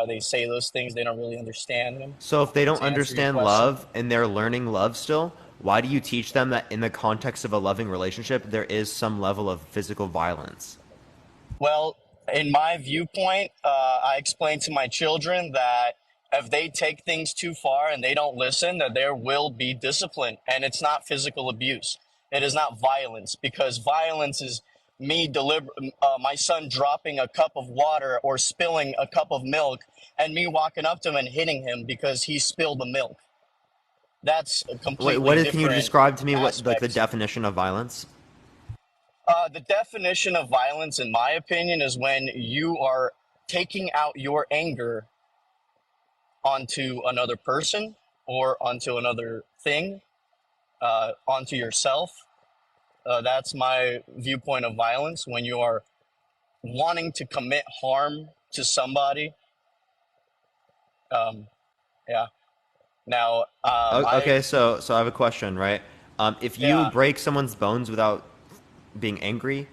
they say those things. They don't really understand them. So if they don't To answer your understand question, love and they're learning love still, why do you teach them that in the context of a loving relationship, there is some level of physical violence? well, in my viewpoint, I explain to my children that if they take things too far and they don't listen, that there will be discipline, and it's not physical abuse. It is not violence, because violence is my son dropping a cup of water or spilling a cup of milk, and me walking up to him and hitting him because he spilled the milk. That's a Wait, completely can you different describe to me what like the aspect. definition of violence? The definition of violence, in my opinion, is when you are taking out your anger onto another person or onto another thing, onto yourself. That's my viewpoint of violence. When you are wanting to commit harm to somebody. Um, yeah. Now, Okay, so I have a question, right? If you yeah. break someone's bones without being angry,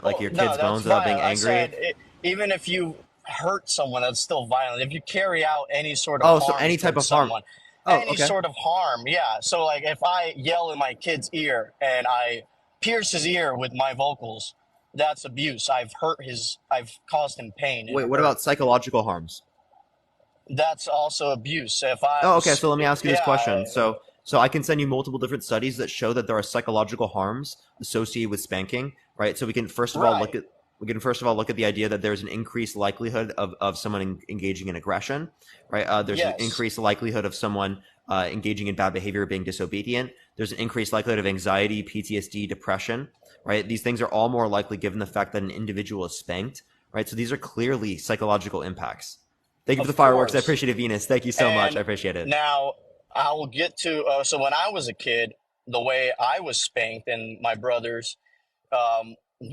like Oh, your no, kid's that's bones without being violent. I angry. said even if you hurt someone, that's still violent. If you carry out any sort of Oh, so any harms type towards of harm. someone, Oh, any okay. sort of harm, yeah. So, like, if I yell in my kid's ear and I pierce his ear with my vocals, that's abuse. I've caused him pain and Wait, what hurt. about psychological harms? That's also abuse. If I, Oh, okay. So let me ask you this yeah, question. So I can send you multiple different studies that show that there are psychological harms associated with spanking, right? So right, we can first of all look at the idea that there's an increased likelihood of someone engaging in aggression, right? There's an yes, increased likelihood of someone engaging in bad behavior, being disobedient. There's an increased likelihood of anxiety, PTSD, depression, right? These things are all more likely given the fact that an individual is spanked, right? So these are clearly psychological impacts. Thank you for the of fireworks. I course. appreciate it, Venus. Thank you so much. I And appreciate it. now I will get to so when I was a kid, the way I was spanked and my brothers,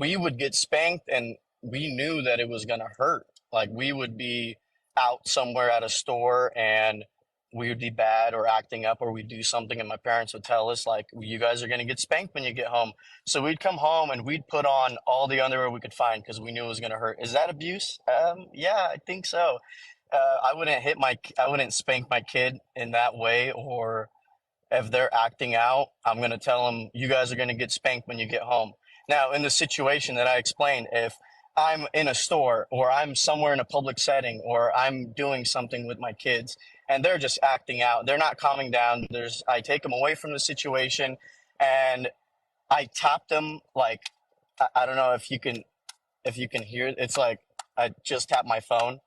we would get spanked and we knew that it was going to hurt. Like we would be out somewhere at a store and we would be bad or acting up or we'd do something and my parents would tell us like you guys are going to get spanked when you get home. So we'd come home and we'd put on all the underwear we could find because we knew it was going to hurt. Is that abuse? Yeah, I think so. I wouldn't spank my kid in that way, or if they're acting out, I'm going to tell them, you guys are going to get spanked when you get home. Now, in the situation that I explained, if I'm in a store or I'm somewhere in a public setting or I'm doing something with my kids and they're just acting out, they're not calming down, I take them away from the situation and I tap them like, I don't know if you can hear it. It's like I just tap my phone.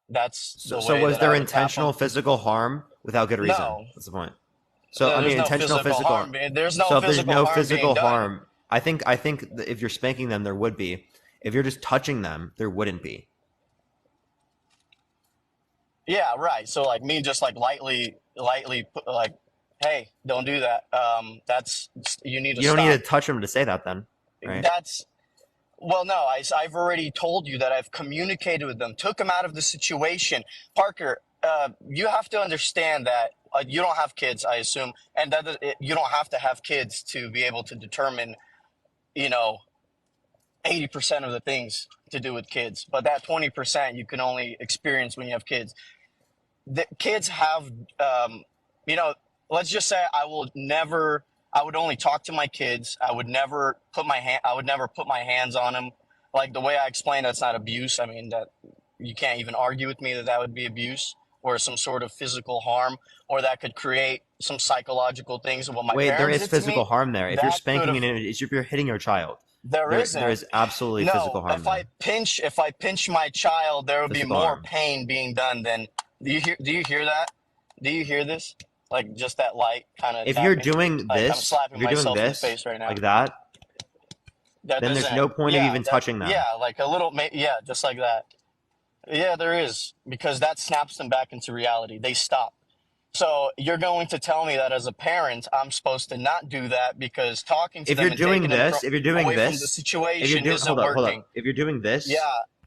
That's So, the so way was that I there would tap intentional them. physical harm without good reason? No, That's the point. So, I there's mean, no intentional physical physical. harm. There's no So, if there's physical no harm being physical done. harm, I think that if you're spanking them, there would be. If you're just touching them, there wouldn't be. Yeah, right. So like me just like lightly like, hey, don't do that. That's you need to You don't need to stop. touch them to say that, then, right? That's well, no, I've already told you that I've communicated with them, took them out of the situation. Parker, you have to understand that you don't have kids, I assume, and you don't have to have kids to be able to determine, you know, 80% of the things to do with kids. But that 20% you can only experience when you have kids. The kids have, um, you know, let's just say I would only talk to my kids. I would never put my hands on them. Like the way I explained, that's not abuse. I mean, that you can't even argue with me that that would be abuse. or some sort of physical harm, or that could create some psychological things. What my Wait, there parents is did to physical me, harm there. If you're that could spanking have. and if you're hitting your child, There there isn't. is absolutely No, physical harm there. if I pinch my child, there would be Physical more harm. pain being done than. Do you hear that? Do you hear this? Like just that light kind of If you're tapping. doing Like I'm this, slapping myself in the face right now. like that, That then there's doesn't. no point of Yeah, even that. touching them. Yeah, like a little. Yeah, just like that. Yeah, there is because that snaps them back into reality. They stop. So you're going to tell me that as a parent, I'm supposed to not do that because talking to If them you're and doing taking them this, if you're doing away from the this, if you're situation doing, isn't hold working. up. If you're doing Yeah, this,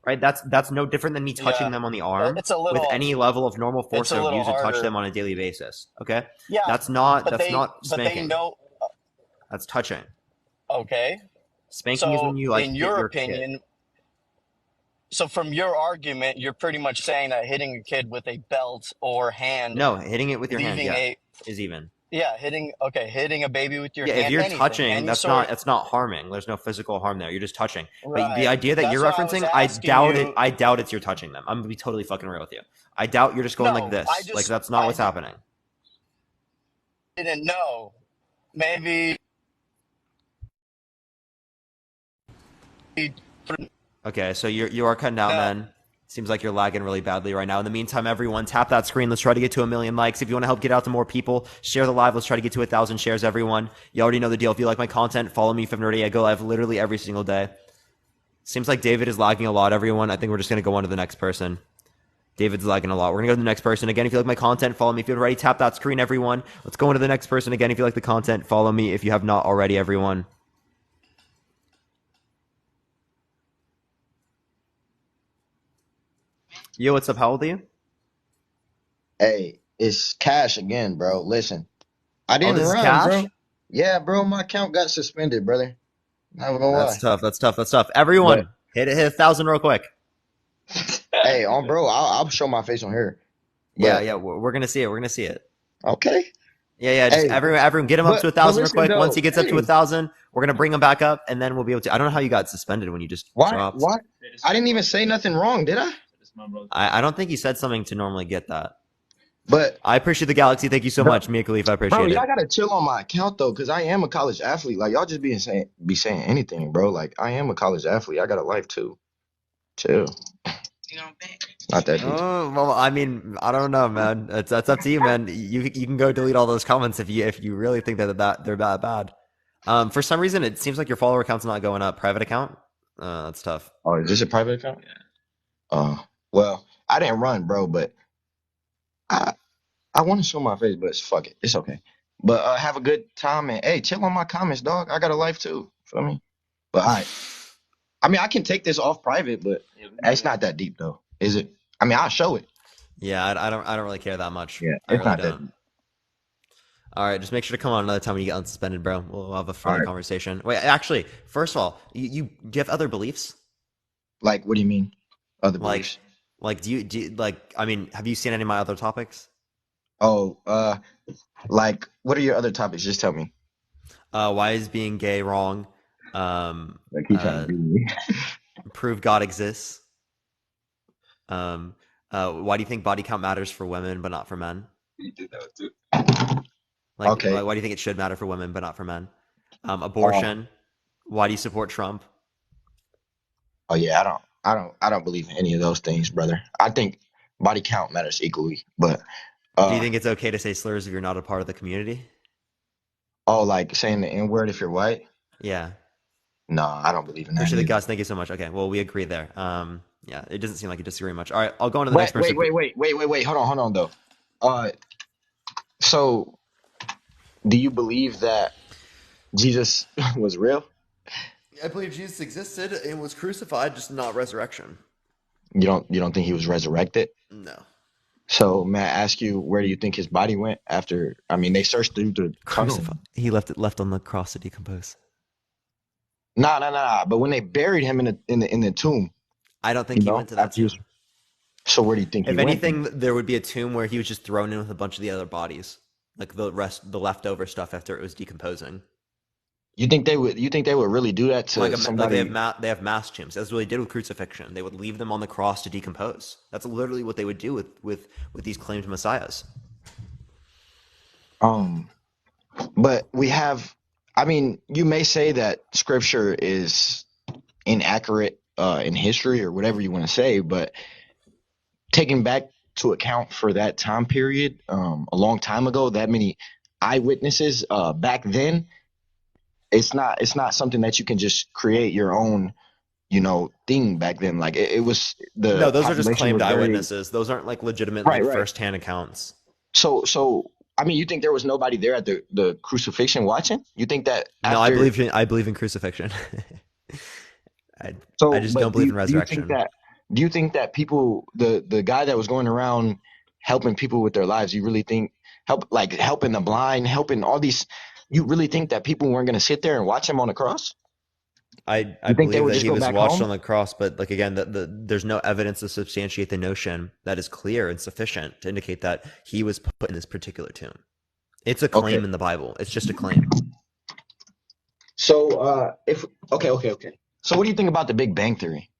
right, that's no different than me touching yeah. them on the arm It's a with little. any level of normal force It's a I would little use to touch harder. them on a daily basis. Okay, Yeah, that's not but they spanking. know. That's touching. Okay. Spanking is So when you like in hit your your kid. opinion, so from your argument, you're pretty much saying that hitting a kid with a belt or hand, No, hitting it with your hand, leaving yeah, a is even. yeah, hitting a baby with your Yeah, if hand, you're anything, touching, any sort. that's not harming. There's no physical harm there. You're just touching. But the Right. idea that That's you're why I was referencing, asking you. I doubt it's you're touching them. I'm gonna be totally fucking real with you. I doubt you're just going like No, this. Like that's not what's happening. didn't know. Maybe. Okay, so you are cutting out, No. man. Seems like you're lagging really badly right now. In the meantime, everyone, tap that screen. Let's try to get to 1 million likes. If you want to help get out to more people, share the live. Let's try to get to 1,000 shares, everyone. You already know the deal. If you like my content, follow me if I'm nerdy. I go live literally every single day. Seems like David is lagging a lot, everyone. I think we're just going to go on to the next person. David's lagging a lot. We're going to go to the next person. Again, if you like my content, follow me. If you already tap that screen, everyone. Let's go on to the next person. Again, if you like the content, follow me if you have not already, everyone. Yo, what's up? How old are you? Hey, it's Cash again, bro. Listen, I didn't this is run, Cash? bro. Yeah, bro, my account got suspended, brother. Not gonna lie. That's tough. Everyone, hit 1,000 real quick. Hey, on bro, I'll show my face on here. Yeah, we're gonna see it. Okay. Yeah, just Hey, everyone get him up to 1,000 real listen, quick. though, Once he gets up to hey. 1,000, we're gonna bring him back up, and then we'll be able to. I don't know how you got suspended when you just dropped. Why? I didn't even say nothing wrong, did I? I don't think you said something to normally get that. But I appreciate the galaxy. Thank you so much, Mia Khalifa. I bro, appreciate y'all it. gotta chill on my account though, cause I am a college athlete. Like y'all just be saying anything, bro. Like I am a college athlete. I got a life too. Chill. Not that deep. Oh well, I mean, I don't know, man. That's up to you, man. You can go delete all those comments if you really think that they're that bad. For some reason, it seems like your follower count's not going up. Private account, that's tough. Oh, is this a private account? Yeah. Well, I didn't run, bro, but I want to show my face, but fuck it, it's okay. But have a good time and hey, chill on my comments, dog. I got a life too. Feel me? But I mean, I can take this off private, but it's not that deep though, is it? I mean, I'll show it. Yeah, I don't really care that much. Yeah, I it's really not that don't. deep. All right, just make sure to come on another time when you get unsuspended, bro. We'll have a further All right. conversation. Wait, actually, first of all, you do you have other beliefs? Like, what do you mean? Other Like, beliefs? like do you like? I mean, have you seen any of my other topics? Oh, like, what are your other topics? Just tell me. Why is being gay wrong? Like, keep trying to beat me. Prove God exists. Why do you think body count matters for women but not for men? Like, Okay. why do you think it should matter for women but not for men? Abortion. Why do you support Trump? Oh yeah, I don't believe in any of those things, brother. I think body count matters equally, but Do you think it's okay to say slurs if you're not a part of the community? like saying the N word if you're white? Yeah. No, I don't believe in that. Appreciate the either. Gus. Thank you so much. Okay, well, we agree there. Yeah, it doesn't seem like you disagree much. All right, I'll go on to the next person. Wait. Hold on though. So do you believe that Jesus was real? I believe Jesus existed and was crucified, just not resurrection. You don't think he was resurrected? No. So may I ask you, where do you think his body went after? I mean, they searched through the tunnel. Crucified. He left on the cross to decompose. Nah. But when they buried him in the tomb, I don't think he went to that after he tomb. was- so where do you think he If went? anything, there would be a tomb where he was just thrown in with a bunch of the other bodies, like the leftover stuff after it was decomposing. You think they would? You think they would really do that to Like they somebody? they have mass tombs. That's what they did with crucifixion. They would leave them on the cross to decompose. That's literally what they would do with these claimed messiahs. Um, but we have. I mean, you may say that scripture is inaccurate in history or whatever you want to say, but taking back to account for that time period, a long time ago, that many eyewitnesses back then, it's not something that you can just create your own, thing back then. Like it was No, the those are just population claimed was very eyewitnesses. Those aren't like legitimate right, like right. firsthand accounts. So I mean, you think there was nobody there at the crucifixion watching? You think that No, after I believe in crucifixion. I so, just don't but believe in do you think resurrection. that people the guy that was going around helping people with their lives, you really think helping the blind, helping all these, you really think that people weren't going to sit there and watch him on the cross? I You think they believe would that just he go was back watched home? on the cross, but like again, there's no evidence to substantiate the notion that is clear and sufficient to indicate that he was put in this particular tomb. It's a Okay. claim in the Bible. It's just a claim. So if okay. So what do you think about the Big Bang Theory?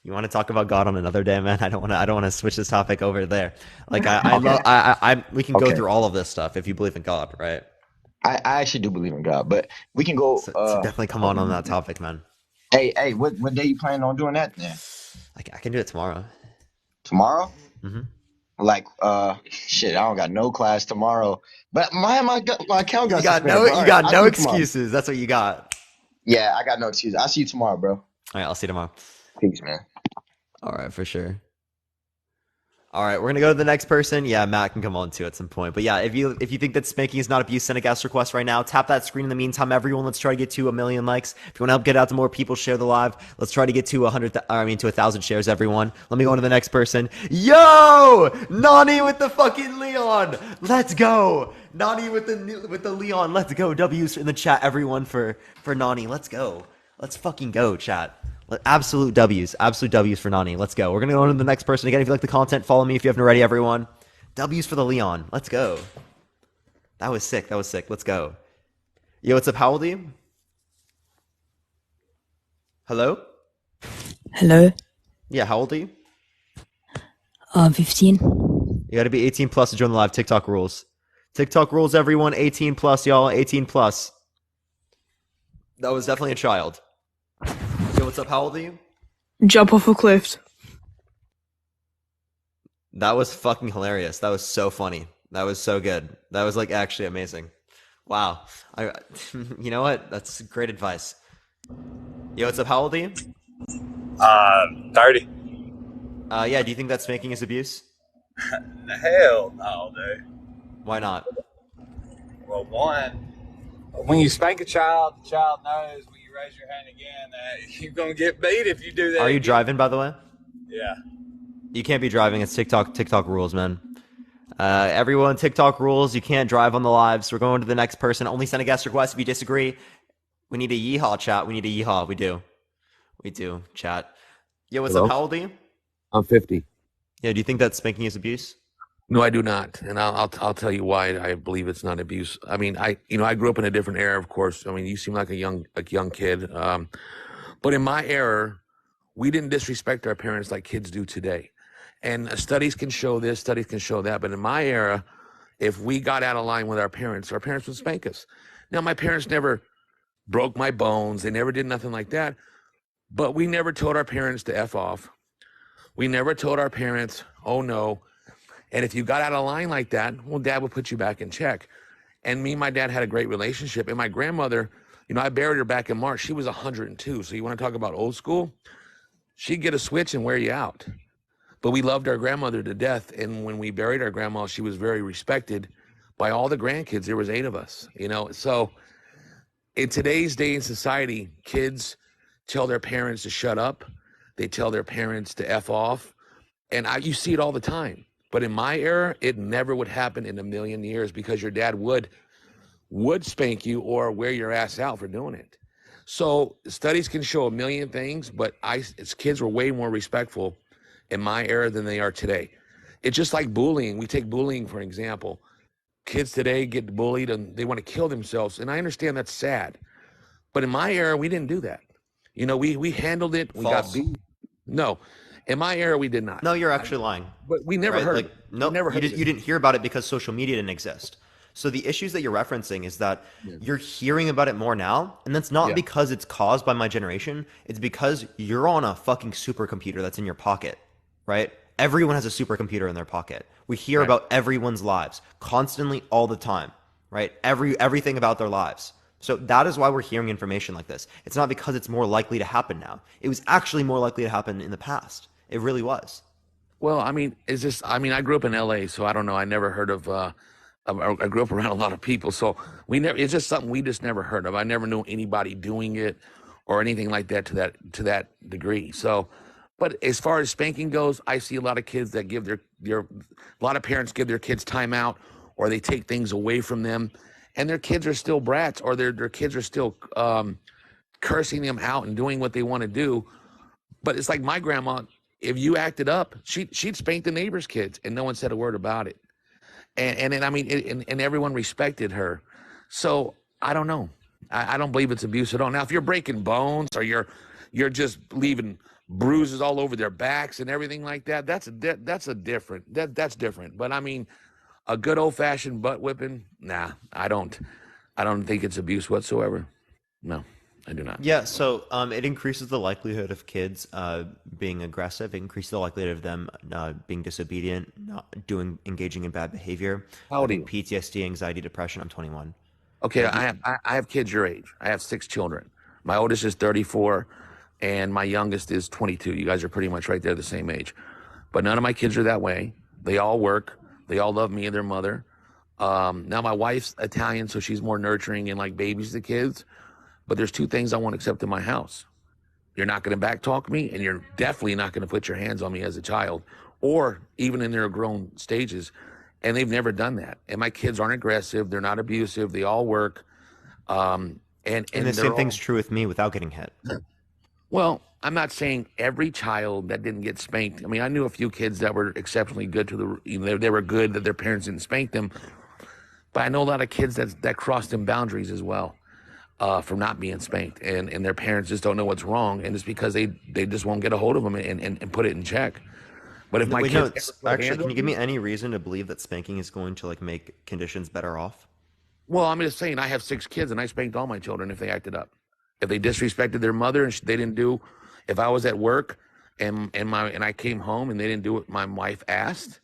You want to talk about God on another day, man? I don't want to switch this topic over there. Like Okay. we can go Okay. through all of this stuff if you believe in God, right? I actually do believe in God, but we can go So definitely come okay. on that topic, man. Hey, what day you planning on doing that then? I can do it tomorrow. Tomorrow? Hmm. Like shit, I don't got no class tomorrow. But my account got suspended, bro. All You right, got I'll no see you tomorrow. excuses. That's what you got. Yeah, I got no excuse. I'll see you tomorrow, bro. All right, I'll see you tomorrow. Peace, man. All right, for sure. All right, we're gonna go to the next person. Yeah, Matt can come on too at some point. But yeah, if you think that spanking is not abuse, send a guest request right now. Tap that screen in the meantime, everyone. Let's try to get to 1,000,000 likes. If you want to help get it out to more people, share the live. Let's try to get to 1,000 shares, everyone. Let me go on to the next person. Yo, Nani with the fucking Leon. Let's go, Nani with the Leon. Let's go. W's in the chat, everyone for Nani. Let's go. Let's fucking go, chat. Absolute W's for Nani. Let's go. We're gonna go on to the next person again. If you like the content, follow me if you haven't already, everyone. W's for the Leon. Let's go. That was sick. Let's go. Yo, what's up? How old are you? Hello? Hello, Yeah, how old are you? 15. You gotta be 18 plus to join the live. TikTok rules. TikTok rules, everyone. 18 plus, y'all. 18 plus. That was definitely a child. Yo, what's up? How old are you? Jump off a cliff. That was fucking hilarious. That was so funny. That was so good. That was like actually amazing. Wow. You know what? That's great advice. Yo, what's up? How old are you? 30. Yeah. Do you think that spanking is abuse? Hell no, dude. Why not? Well, one, when you spank a child, the child knows when you raise your hand again that you're gonna get beat if you do that. Are you again. driving, by the way? Yeah. You can't be driving. It's TikTok rules, man. Everyone, TikTok rules. You can't drive on the lives. We're going to the next person. Only send a guest request if you disagree. We need a yeehaw, chat. We need a yeehaw. We do, chat. Yo, what's Hello? up? How old are you? I'm 50. Yeah, do you think that spanking is abuse? No, I do not, and I'll tell you why I believe it's not abuse. I mean, I grew up in a different era, of course. I mean, you seem like a young kid, but in my era, we didn't disrespect our parents like kids do today. And studies can show this, studies can show that. But in my era, if we got out of line with our parents would spank us. Now, my parents never broke my bones; they never did nothing like that. But we never told our parents to f off. We never told our parents, "Oh no." And if you got out of line like that, well, dad would put you back in check. And me and my dad had a great relationship. And my grandmother, I buried her back in March. She was 102. So you want to talk about old school? She'd get a switch and wear you out. But we loved our grandmother to death. And when we buried our grandma, she was very respected by all the grandkids. There was 8 of us, So in today's day in society, kids tell their parents to shut up. They tell their parents to F off. And you see it all the time. But in my era, it never would happen in a million years because your dad would spank you or wear your ass out for doing it. So studies can show a million things, but as kids were way more respectful in my era than they are today. It's just like bullying. We take bullying for example. Kids today get bullied and they want to kill themselves. And I understand that's sad. But in my era, we didn't do that. You know, we handled it. We got False. beat. No, in my era, we did not. No, you're actually lying. But we never Right? heard. Like, Of it. We nope, never you, heard. you didn't hear about it because social media didn't exist. So the issues that you're referencing is that you're hearing about it more now, and that's not because it's caused by my generation. It's because you're on a fucking supercomputer that's in your pocket, right? Everyone has a supercomputer in their pocket. We hear about everyone's lives constantly, all the time, right? Everything about their lives. So that is why we're hearing information like this. It's not because it's more likely to happen now. It was actually more likely to happen in the past. It really was. Well, I mean, I grew up in LA, so I don't know. I never heard of. I grew up around a lot of people, so we never. It's just something we just never heard of. I never knew anybody doing it or anything like that to that degree. So, but as far as spanking goes, I see a lot of kids that give a lot of parents give their kids time out, or they take things away from them, and their kids are still brats, or their kids are still cursing them out and doing what they want to do. But it's like my grandma. If you acted up, she'd spank the neighbors' kids, and no one said a word about it. And I mean, and everyone respected her. So I don't know. I don't believe it's abuse at all. Now, if you're breaking bones or you're just leaving bruises all over their backs and everything like that, that's different. But I mean, a good old fashioned butt whipping, nah, I don't think it's abuse whatsoever. No, I do not. Yeah, so it increases the likelihood of kids being aggressive. It increases the likelihood of them being disobedient, engaging in bad behavior. How old are Having you? PTSD, anxiety, depression. I'm 21. Okay, I have kids your age. I have 6 children. My oldest is 34, and my youngest is 22. You guys are pretty much right there the same age. But none of my kids are that way. They all work. They all love me and their mother. Now my wife's Italian, so she's more nurturing and like babies the kids. But there's 2 things I won't accept in my house. You're not going to backtalk me, and you're definitely not going to put your hands on me as a child, or even in their grown stages. And they've never done that. And my kids aren't aggressive. They're not abusive. They all work. And the same thing's true with me without getting hit. Well, I'm not saying every child that didn't get spanked. I mean, I knew a few kids that were exceptionally good they were good that their parents didn't spank them. But I know a lot of kids that crossed them boundaries as well. From not being spanked, and their parents just don't know what's wrong, and it's because they just won't get a hold of them and put it in check. But if my kids actually, can you give me any reason to believe that spanking is going to like make conditions better off? Well, I'm just saying I have 6 kids, and I spanked all my children if they acted up, if they disrespected their mother and they didn't do. If I was at work and I came home and they didn't do what my wife asked,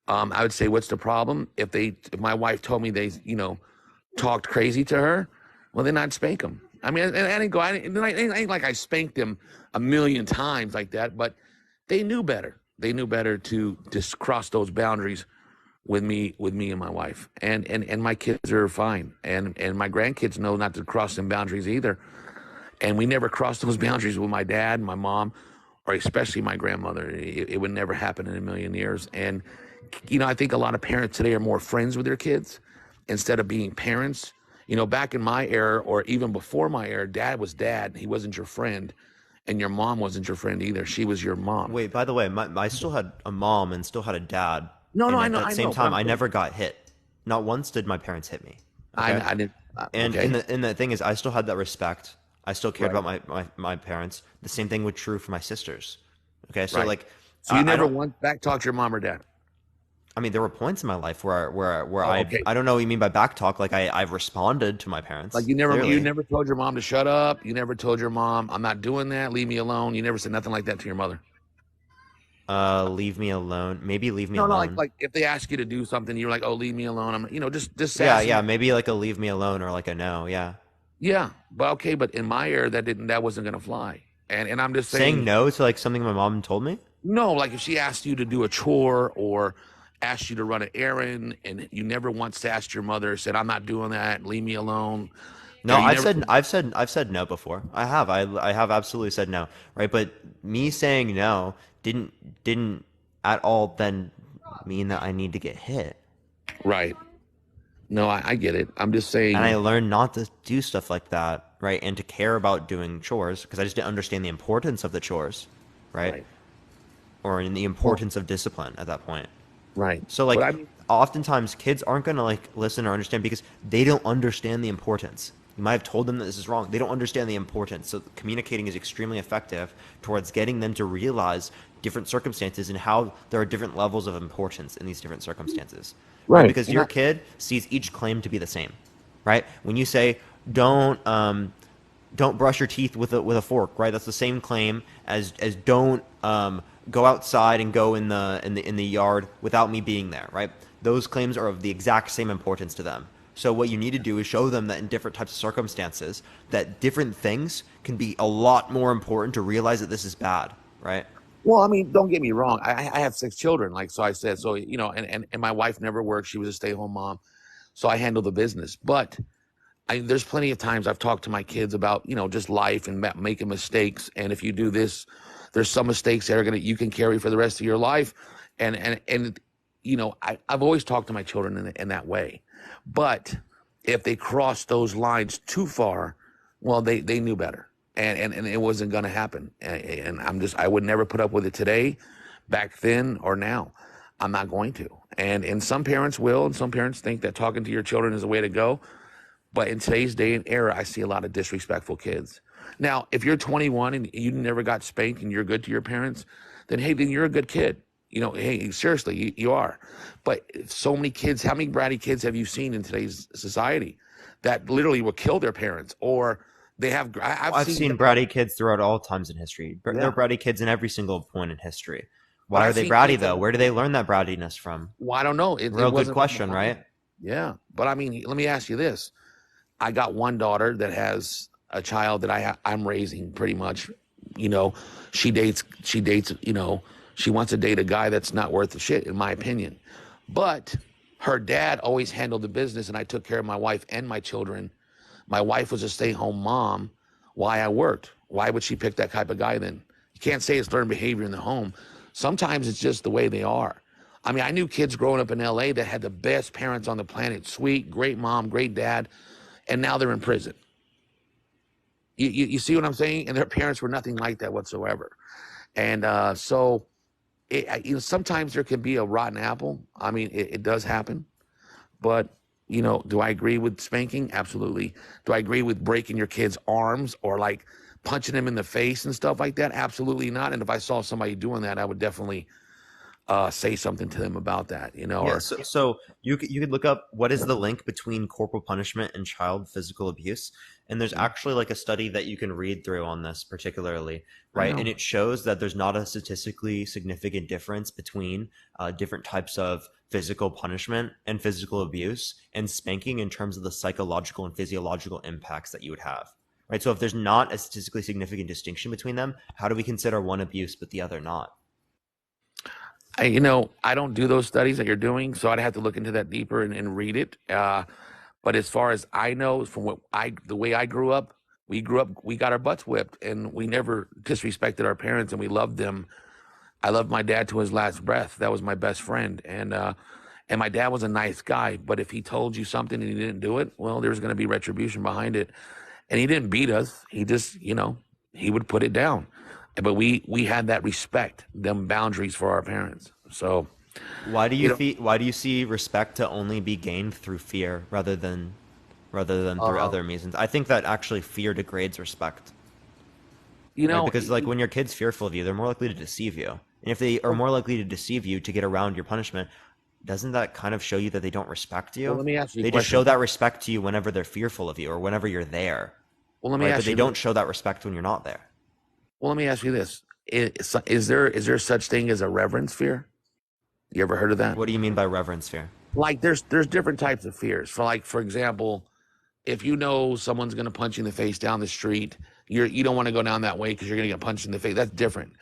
I would say, what's the problem? If my wife told me they talked crazy to her, well, then I'd spank them. I mean, I ain't like I spanked them a million times like that, but they knew better. They knew better to just cross those boundaries with me and my wife. And my kids are fine. And my grandkids know not to cross them boundaries either. And we never crossed those boundaries with my dad, my mom, or especially my grandmother. It would never happen in a million years. And, I think a lot of parents today are more friends with their kids instead of being parents. Back in my era, or even before my era, dad was dad. He wasn't your friend, and your mom wasn't your friend either. She was your mom. Wait, by the way, I still had a mom and still had a dad. No, I At know. the same time, I never got hit. Not once did my parents hit me. Okay? I didn't. And Okay. the thing is, I still had that respect. I still cared about my parents. The same thing was true for my sisters. Okay, so Right. So you never once backtalked your mom or dad? I mean, there were points in my life where okay. I don't know what you mean by backtalk. Like I've responded to my parents. Like you never clearly. told your mom to shut up. You never told your mom, I'm not doing that. Leave me alone. You never said nothing like that to your mother. Leave me alone. Maybe leave me No, alone. like if they ask you to do something, you're like, oh, leave me alone. I'm, just yeah, sassy. maybe like a leave me alone or like a no. Yeah. Yeah, but okay, but in my era, that wasn't gonna fly. And I'm just Saying no to like something my mom told me. no, like if she asked you to do a chore or asked you to run an errand, and you never once asked your mother, said, I'm not doing that. Leave me alone. No, Or you I've said no before. I have absolutely said no, right? But me saying no didn't at all then mean that I need to get hit. Right. No, I get it. I'm just saying. And I learned not to do stuff like that, right? And to care about doing chores because I just didn't understand the importance of the chores, right? Or in the importance of discipline at that point. Right. So like But oftentimes kids aren't going to like listen or understand because they don't understand the importance. You might have told them that this is wrong. They don't understand the importance. So communicating is extremely effective towards getting them to realize different circumstances and how there are different levels of importance in these different circumstances. Right? Because your kid sees each claim to be the same. Right? When you say don't brush your teeth with a fork, right? That's the same claim as don't go outside and go in the yard without me being there, right? Those claims are of the exact same importance to them. So what you need to do is show them that in different types of circumstances, that different things can be a lot more important to realize that this is bad, right? Well, I mean, don't get me wrong. I have 6 children, like so I said. So and my wife never worked. She was a stay-at-home mom, so I handle the business. But there's plenty of times I've talked to my kids about just life and making mistakes. And if you do this, there's some mistakes that you can carry for the rest of your life. And I've always talked to my children in that way. But if they cross those lines too far, well, they knew better, and it wasn't going to happen. And I would never put up with it today, back then, or now. I'm not going to. And some parents will, and some parents think that talking to your children is the way to go. But in today's day and era, I see a lot of disrespectful kids. Now, if you're 21 and you never got spanked and you're good to your parents, then hey, then you're a good kid. Hey, seriously, you are. But so many kids, how many bratty kids have you seen in today's society that literally will kill their parents, or they have? I've seen bratty kids throughout all times in history. There are bratty kids in every single point in history. Why are they bratty though? Where do they learn that brattiness from? Well, I don't know. Real good question, right? Yeah, but I mean, let me ask you this: I got one daughter that has a child that I'm raising pretty much. She dates. She wants to date a guy that's not worth the shit, in my opinion. But her dad always handled the business, and I took care of my wife and my children. My wife was a stay-home mom while I worked. Why would she pick that type of guy then? You can't say it's learned behavior in the home. Sometimes it's just the way they are. I mean, I knew kids growing up in LA that had the best parents on the planet, sweet, great mom, great dad, and now they're in prison. You see what I'm saying? And their parents were nothing like that whatsoever. And sometimes there can be a rotten apple. I mean, it does happen. But, do I agree with spanking? Absolutely. Do I agree with breaking your kid's arms or like punching them in the face and stuff like that? Absolutely not. And if I saw somebody doing that, I would definitely say something to them about that, Yeah, so you could look up what is the link between corporal punishment and child physical abuse. And there's actually like a study that you can read through on this particularly, right? And it shows that there's not a statistically significant difference between different types of physical punishment and physical abuse and spanking in terms of the psychological and physiological impacts that you would have, right? So if there's not a statistically significant distinction between them, how do we consider one abuse but the other not? I don't do those studies that you're doing, so I'd have to look into that deeper and read it. But as far as I know, from the way I grew up, we got our butts whipped, and we never disrespected our parents, and we loved them. I loved my dad to his last breath. That was my best friend, and my dad was a nice guy. But if he told you something and he didn't do it, well, there was going to be retribution behind it. And he didn't beat us. He just, he would put it down. But we had that respect, them boundaries for our parents. So why do you see respect to only be gained through fear rather than through other reasons? I think that actually fear degrades respect. Right? Because like when your kid's fearful of you, they're more likely to deceive you. And if they are more likely to deceive you to get around your punishment, doesn't that kind of show you that they don't respect you? Well, let me ask you a They question. just show that respect to you whenever they're fearful of you or whenever you're there. Well, let me right? ask But they you. don't show that respect when you're not there. Well, let me ask you this: is there such thing as a reverence fear? You ever heard of that? What do you mean by reverence fear? Like there's different types of fears. For example, if you know someone's going to punch you in the face down the street, you don't want to go down that way because you're going to get punched in the face. That's different.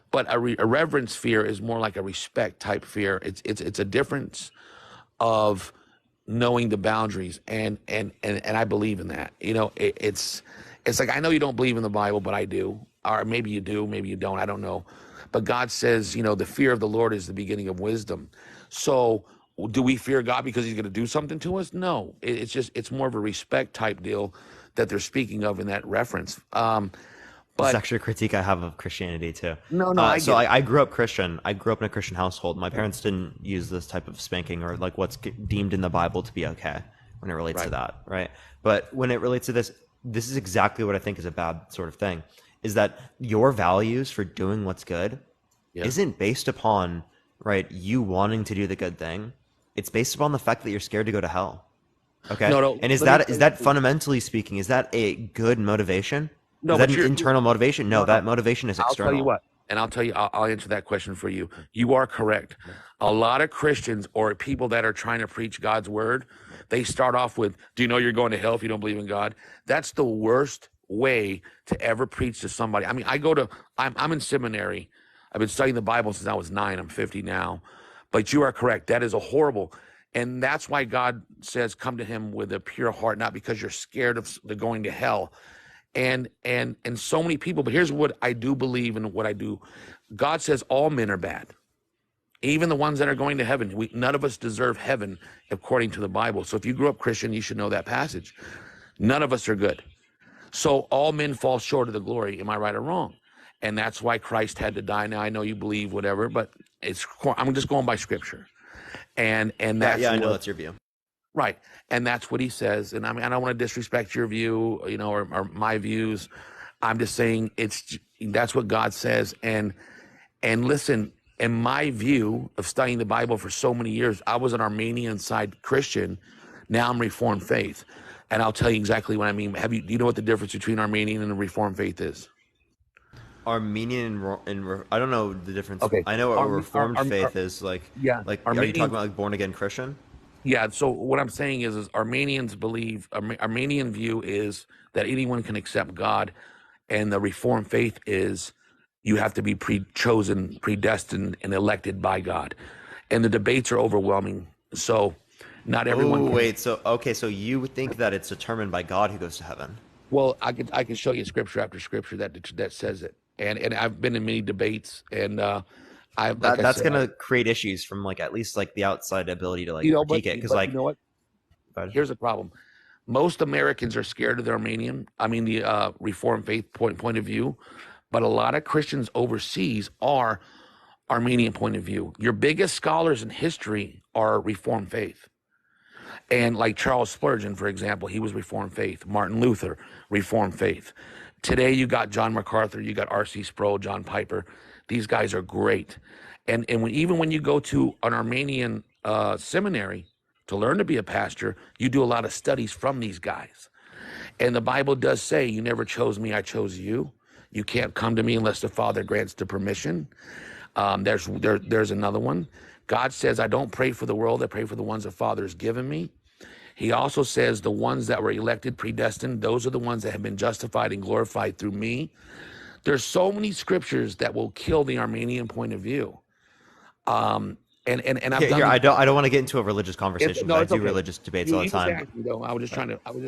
But a reverence fear is more like a respect type fear. It's a difference of knowing the boundaries, and I believe in that. It's like, I know you don't believe in the Bible, but I do. Or maybe you do, maybe you don't. I don't know. But God says, the fear of the Lord is the beginning of wisdom. So do we fear God because he's going to do something to us? No, it's more of a respect type deal that they're speaking of in that reference. It's actually a critique I have of Christianity too. No, I grew up Christian. I grew up in a Christian household. My parents didn't use this type of spanking or like what's deemed in the Bible to be okay. when it relates to Right. that, right? But when it relates to this, this is exactly what I think is a bad sort of thing, is that your values for doing what's good Yeah. isn't based upon, right, you wanting to do the good thing. It's based upon the fact that you're scared to go to hell. Okay? No. And is Let me that tell is you that something. fundamentally speaking, is that a good motivation? No, Is that but an internal motivation? No, no. that motivation is I'll tell you external. what, and I'll answer that question for you. You are correct. A lot of Christians or people that are trying to preach God's word, they start off with, "Do you know you're going to hell if you don't believe in God?" That's the worst way to ever preach to somebody. I mean, I'm in seminary. I've been studying the Bible since I was 9. I'm 50 now. But you are correct. That is a horrible. And that's why God says, come to him with a pure heart, not because you're scared of the going to hell. And so many people, but here's what I do believe and what I do. God says all men are bad, even the ones that are going to heaven. None of us deserve heaven according to the Bible. So if you grew up Christian, you should know that passage. None of us are good. So all men fall short of the glory. Am I right or wrong? And that's why Christ had to die. Now I know you believe whatever, but I'm just going by scripture. And that's Yeah, I know what, that's your view. right. And that's what he says. And I mean, I don't want to disrespect your view, or my views. I'm just saying that's what God says. And listen, in my view of studying the Bible for so many years, I was an Armenian side Christian. Now I'm Reformed faith. And I'll tell you exactly what I mean. Do you know what the difference between Armenian and the Reformed faith is? Armenian and I don't know the difference. Okay. I know what a Reformed faith is. Yeah. Like, are you talking about like born again Christian? Yeah. So what I'm saying is Armenians believe, Armenian view is that anyone can accept God, and the Reformed faith is you have to be chosen, predestined, and elected by God. And the debates are overwhelming. So not everyone. Oh, wait. So okay, so you think that it's determined by God who goes to heaven? Well, I can show you scripture after scripture that says it. And I've been in many debates, and That's gonna create issues from like at least like the outside ability to like critique it, because like you know what? Here's the problem. Most Americans are scared of the the Reformed faith point of view, but a lot of Christians overseas are Armenian point of view. Your biggest scholars in history are Reformed faith. And like Charles Spurgeon, for example, he was Reformed faith. Martin Luther, Reformed faith. Today you got John MacArthur, you got R.C. Sproul, John Piper. These guys are great. And even when you go to an Armenian seminary to learn to be a pastor, you do a lot of studies from these guys. And the Bible does say, you never chose me, I chose you. You can't come to me unless the Father grants the permission. There's another one. God says, I don't pray for the world, I pray for the ones the Father has given me. He also says the ones that were elected, predestined, those are the ones that have been justified and glorified through me. There's so many scriptures that will kill the Armenian point of view. And I've done. I don't want to get into a religious conversation. No, I it's do okay. religious debates all the time. Exactly, though. I was just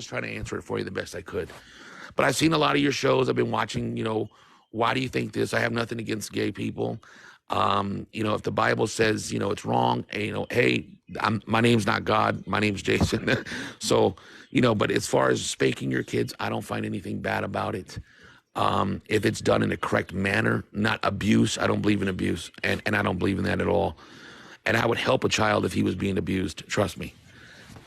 trying to answer it for you the best I could. But I've seen a lot of your shows. I've been watching. Why do you think this? I have nothing against gay people. If the Bible says it's wrong, hey, my name's not God. My name's Jason. So but as far as spanking your kids, I don't find anything bad about it. If it's done in a correct manner, not abuse. I don't believe in abuse, and I don't believe in that at all. And I would help a child if he was being abused. Trust me.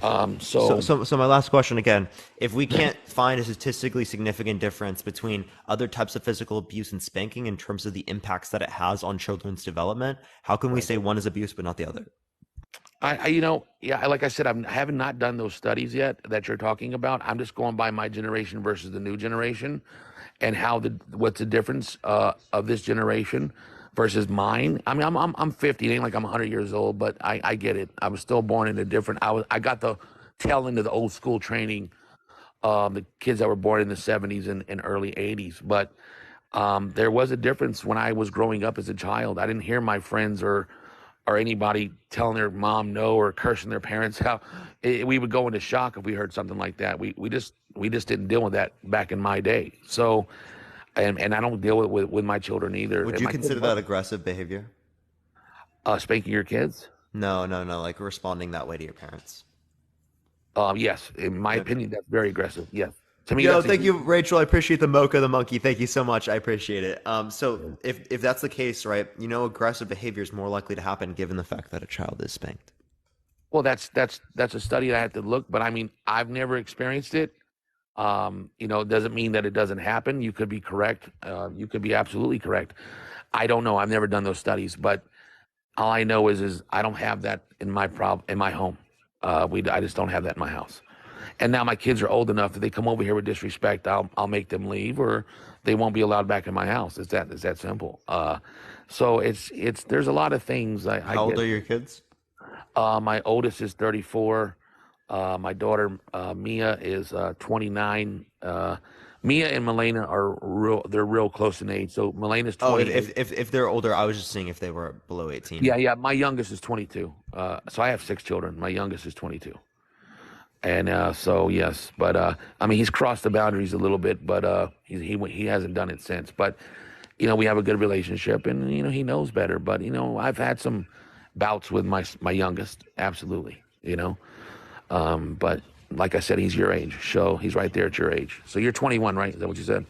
So my last question again: if we can't find a statistically significant difference between other types of physical abuse and spanking in terms of the impacts that it has on children's development, how can we say one is abuse but not the other? Like I said, I haven't not done those studies yet that you're talking about. I'm just going by my generation versus the new generation, and what's the difference of this generation versus mine. I mean, I'm 50. It ain't like I'm 100 years old, but I get it. I was still born in a different. I got the tail end of the old school training. The kids that were born in the 70s and early 80s, but there was a difference when I was growing up as a child. I didn't hear my friends or anybody telling their mom no or cursing their parents out. We would go into shock if we heard something like that. We just didn't deal with that back in my day. So, and I don't deal with my children either. Would you consider that aggressive behavior? Spanking your kids? No. Like responding that way to your parents. Yes. In my opinion, that's very aggressive. Yes. To me, thank you, Rachel. I appreciate the mocha, the monkey. Thank you so much. I appreciate it. So if that's the case, right, aggressive behavior is more likely to happen given the fact that a child is spanked. Well, that's a study that I have to look, but I mean, I've never experienced it. It doesn't mean that it doesn't happen. You could be correct. You could be absolutely correct. I don't know. I've never done those studies, but all I know is I don't have that in my home. I just don't have that in my house. And now my kids are old enough that they come over here with disrespect, I'll make them leave, or they won't be allowed back in my house. It's that simple. So it's there's a lot of things I How old get. are your kids? My oldest is 34. My daughter Mia is 29. Mia and Milena they're real close in age. So Milena's Oh, 28. if they're older, I was just seeing if they were below 18. Yeah. My youngest is 22. So I have 6 children. My youngest is 22. And so yes, but I mean he's crossed the boundaries a little bit, but he hasn't done it since. But we have a good relationship, and he knows better. But I've had some bouts with my youngest, absolutely. But like I said, he's your age, so he's right there at your age. So you're 21, right? Is that what you said?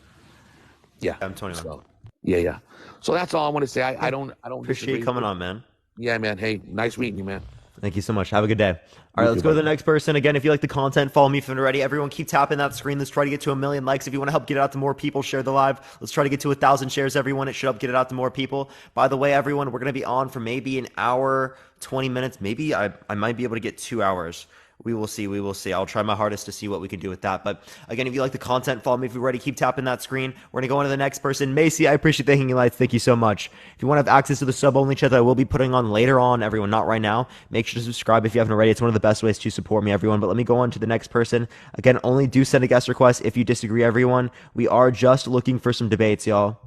Yeah. I'm 21. So, yeah. So that's all I want to say. I don't Appreciate disagree you coming with on, man. Yeah, man. Hey, nice meeting you, man. Thank you so much. Have a good day. All right, You let's too, go to the buddy. next person. Again, if you like the content, follow me if you're not already. Everyone keep tapping that screen. Let's try to get to 1 million likes. If you want to help get it out to more people, share the live. Let's try to get to 1,000 shares, everyone. It should help get it out to more people. By the way, everyone, we're going to be on for maybe an hour, 20 minutes. Maybe I might be able to get 2 hours. We will see. We will see. I'll try my hardest to see what we can do with that. But again, if you like the content, follow me if you're ready. Keep tapping that screen. We're going to go on to the next person. Macy, I appreciate the hanging lights. Thank you so much. If you want to have access to the sub-only chat that I will be putting on later on, everyone, not right now, make sure to subscribe if you haven't already. It's one of the best ways to support me, everyone. But let me go on to the next person. Again, only do send a guest request if you disagree, everyone. We are just looking for some debates, y'all.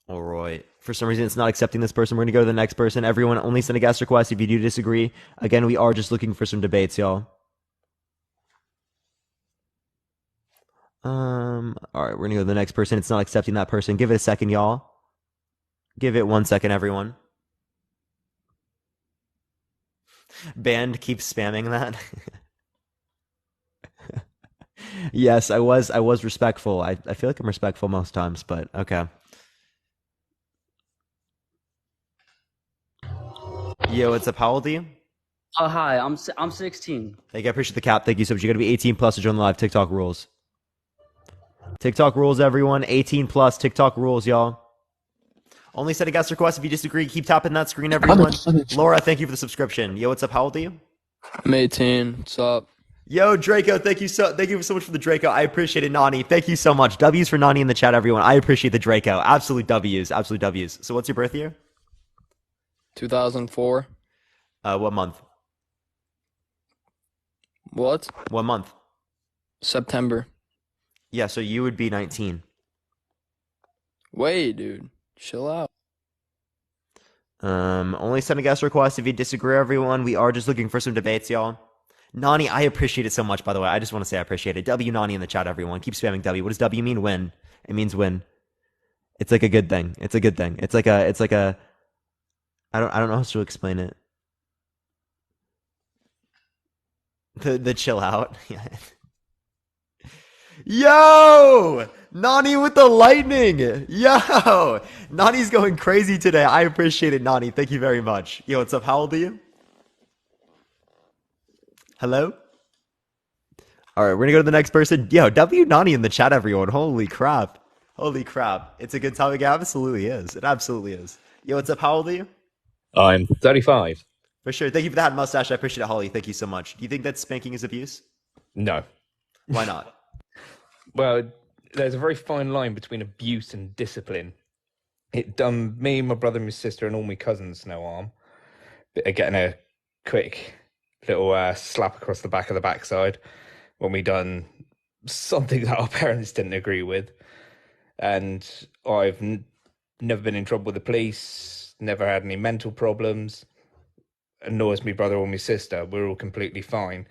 All right. For some reason, it's not accepting this person. We're going to go to the next person. Everyone, only send a guest request if you do disagree. Again, we are just looking for some debates, y'all. All right, we're going to go to the next person. It's not accepting that person. Give it a second, y'all. Give it 1 second, everyone. Band keeps spamming that. Yes, I was respectful. I feel like I'm respectful most times, but okay. Yo, what's up? How old are you? Oh, hi. I'm 16. Thank you. I appreciate the cap. Thank you so much. You got to be 18 plus to join the live. TikTok rules. TikTok rules, everyone. 18 plus. TikTok rules, y'all. Only send a guest request if you disagree. Keep tapping that screen, everyone. Laura, thank you for the subscription. Yo, what's up? How old are you? I'm 18. What's up? Yo, Draco, thank you so much for the Draco. I appreciate it, Nani. Thank you so much. W's for Nani in the chat, everyone. I appreciate the Draco. Absolute W's. Absolute W's. So what's your birth year? 2004. What month? What? What month? September. Yeah, so you would be 19. Wait, dude. Chill out. Only send a guest request if you disagree, everyone. We are just looking for some debates, y'all. Nani, I appreciate it so much, by the way. I just want to say I appreciate it. W Nani in the chat, everyone. Keep spamming W. What does W mean? Win. It means win. It's like a good thing. It's a good thing. It's like a I don't know how to explain it. The chill out. Yo! Nani with the lightning! Yo! Nani's going crazy today. I appreciate it, Nani. Thank you very much. Yo, what's up? How old are you? Hello? All right, we're going to go to the next person. Yo, W Nani in the chat, everyone. Holy crap. Holy crap. It's a good topic. It absolutely is. It absolutely is. Yo, what's up? How old are you? I'm 35. For sure. Thank you for that mustache. I appreciate it, Holly. Thank you so much. Do you think that spanking is abuse? No. Why not? Well, there's a very fine line between abuse and discipline. It done me, my brother, my sister, and all my cousins no harm. But getting a quick little slap across the back of the backside when we done something that our parents didn't agree with. And I've never been in trouble with the police, never had any mental problems, and nor has my brother or my sister. We're all completely fine.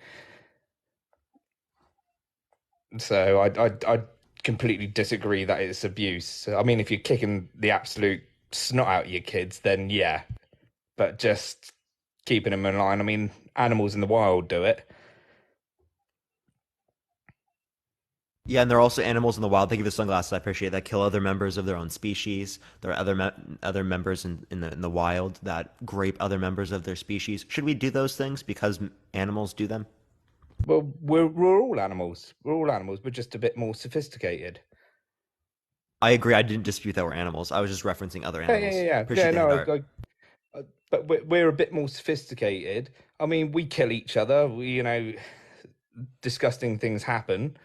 So I completely disagree that it's abuse. I mean, if you're kicking the absolute snot out of your kids, then yeah. But just keeping them in line. I mean, animals in the wild do it. Yeah, and there are also animals in the wild. Thank you for the sunglasses. I appreciate that. Kill other members of their own species. There are other members in the wild that grape other members of their species. Should we do those things because animals do them? Well, we're all animals. We're all animals. We're just a bit more sophisticated. I agree. I didn't dispute that we're animals. I was just referencing other Yeah, animals. yeah. Appreciate the No, hand art. but we're a bit more sophisticated. I mean, we kill each other. Disgusting things happen.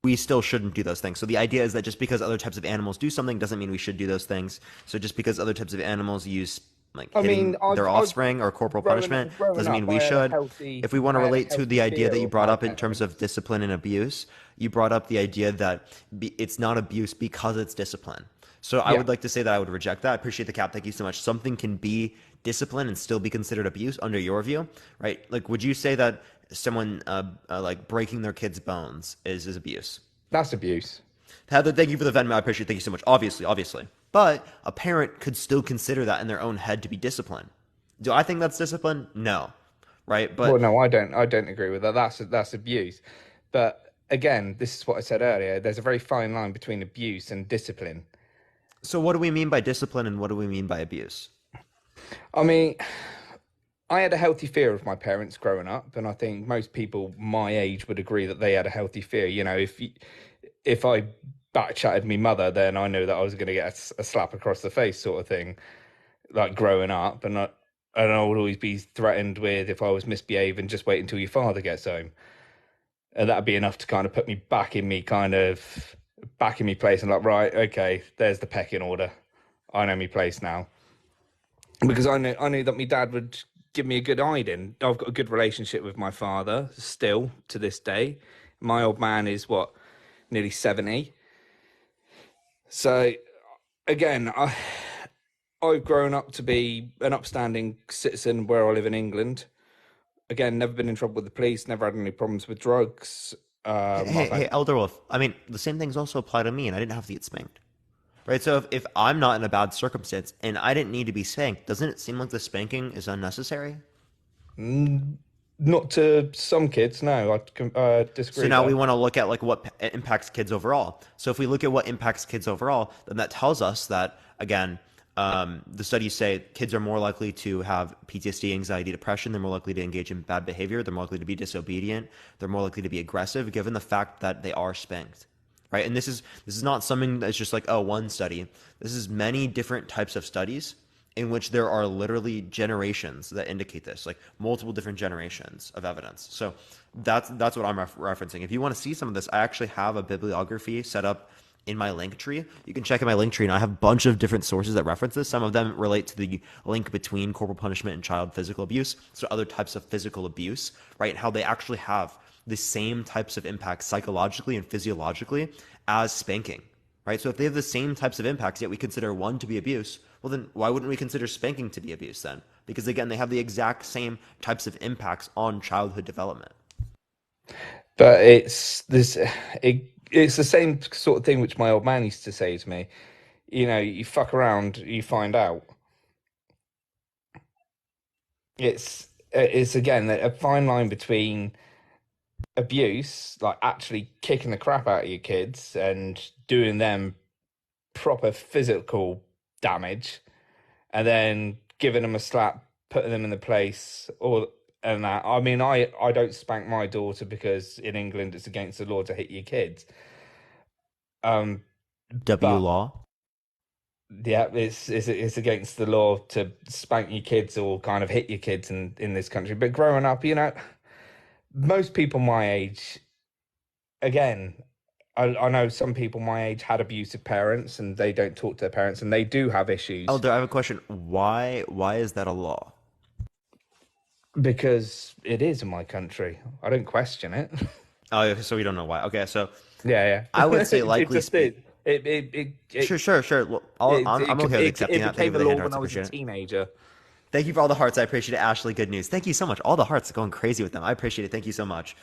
We still shouldn't do those things. So the idea is that just because other types of animals do something doesn't mean we should do those things. So just because other types of animals use like hitting their offspring or corporal punishment doesn't mean we should. If we want to relate to the idea that you brought up in terms of discipline and abuse, you brought up the idea that it's not abuse because it's discipline. So I would like to say that I would reject that. I appreciate the cap. Thank you so much. Something can be discipline and still be considered abuse under your view, right? Like, would you say that someone like breaking their kid's bones is abuse? That's abuse. Heather, thank you for the Venmo. I appreciate it. Thank you so much. Obviously. But a parent could still consider that in their own head to be discipline. Do I think that's discipline? No. Right? But well, no, I don't agree with that. That's abuse. But again, this is what I said earlier. There's a very fine line between abuse and discipline. So what do we mean by discipline and what do we mean by abuse? I mean, I had a healthy fear of my parents growing up, and I think most people my age would agree that they had a healthy fear. If I backchatted my mother, then I knew that I was going to get a slap across the face, sort of thing, like growing up, and I would always be threatened with if I was misbehaving, just wait until your father gets home, and that'd be enough to kind of put me back in me place, and like, right, okay, there's the pecking order. I know my place now, because I knew that my dad would give me a good hiding. I've got a good relationship with my father still to this day. My old man is nearly 70. So again, I've grown up to be an upstanding citizen where I live in England. Again, never been in trouble with the police, never had any problems with drugs. Hey, Elder Wolf. I mean, the same things also apply to me, and I didn't have to get spanked. Right? So if I'm not in a bad circumstance and I didn't need to be spanked, doesn't it seem like the spanking is unnecessary? Not to some kids, no. I disagree. So now we want to look at like what impacts kids overall. So if we look at what impacts kids overall, then that tells us that, again, the studies say kids are more likely to have PTSD, anxiety, depression. They're more likely to engage in bad behavior. They're more likely to be disobedient. They're more likely to be aggressive, given the fact that they are spanked. Right? And this is not something that's just like, oh, one study. This is many different types of studies in which there are literally generations that indicate this, like multiple different generations of evidence. So that's what I'm referencing. If you want to see some of this, I actually have a bibliography set up in my link tree. You can check in my link tree, and I have a bunch of different sources that reference this. Some of them relate to the link between corporal punishment and child physical abuse, so other types of physical abuse, right? And how they actually have the same types of impacts psychologically and physiologically as spanking, right? So if they have the same types of impacts, yet we consider one to be abuse, well, then why wouldn't we consider spanking to be abuse then? Because again, they have the exact same types of impacts on childhood development. But it's the same sort of thing which my old man used to say to me. You fuck around, you find out. It's again a fine line between abuse, like actually kicking the crap out of your kids and doing them proper physical damage, and then giving them a slap, putting them in the place, and that. I mean, I don't spank my daughter because in England it's against the law to hit your kids. Law. Yeah, it's against the law to spank your kids or kind of hit your kids in this country. But growing up, most people my age, again, I know some people my age had abusive parents and they don't talk to their parents and they do have issues. Elder, I have a question. Why is that a law? Because it is in my country. I don't question it. Oh, so we don't know why. Okay, so yeah. I would say likely speaking. Sure. Well, I'm okay with accepting that. It became a law when I was a teenager. Thank you for all the hearts. I appreciate it, Ashley. Good news. Thank you so much. All the hearts going crazy with them. I appreciate it. Thank you so much.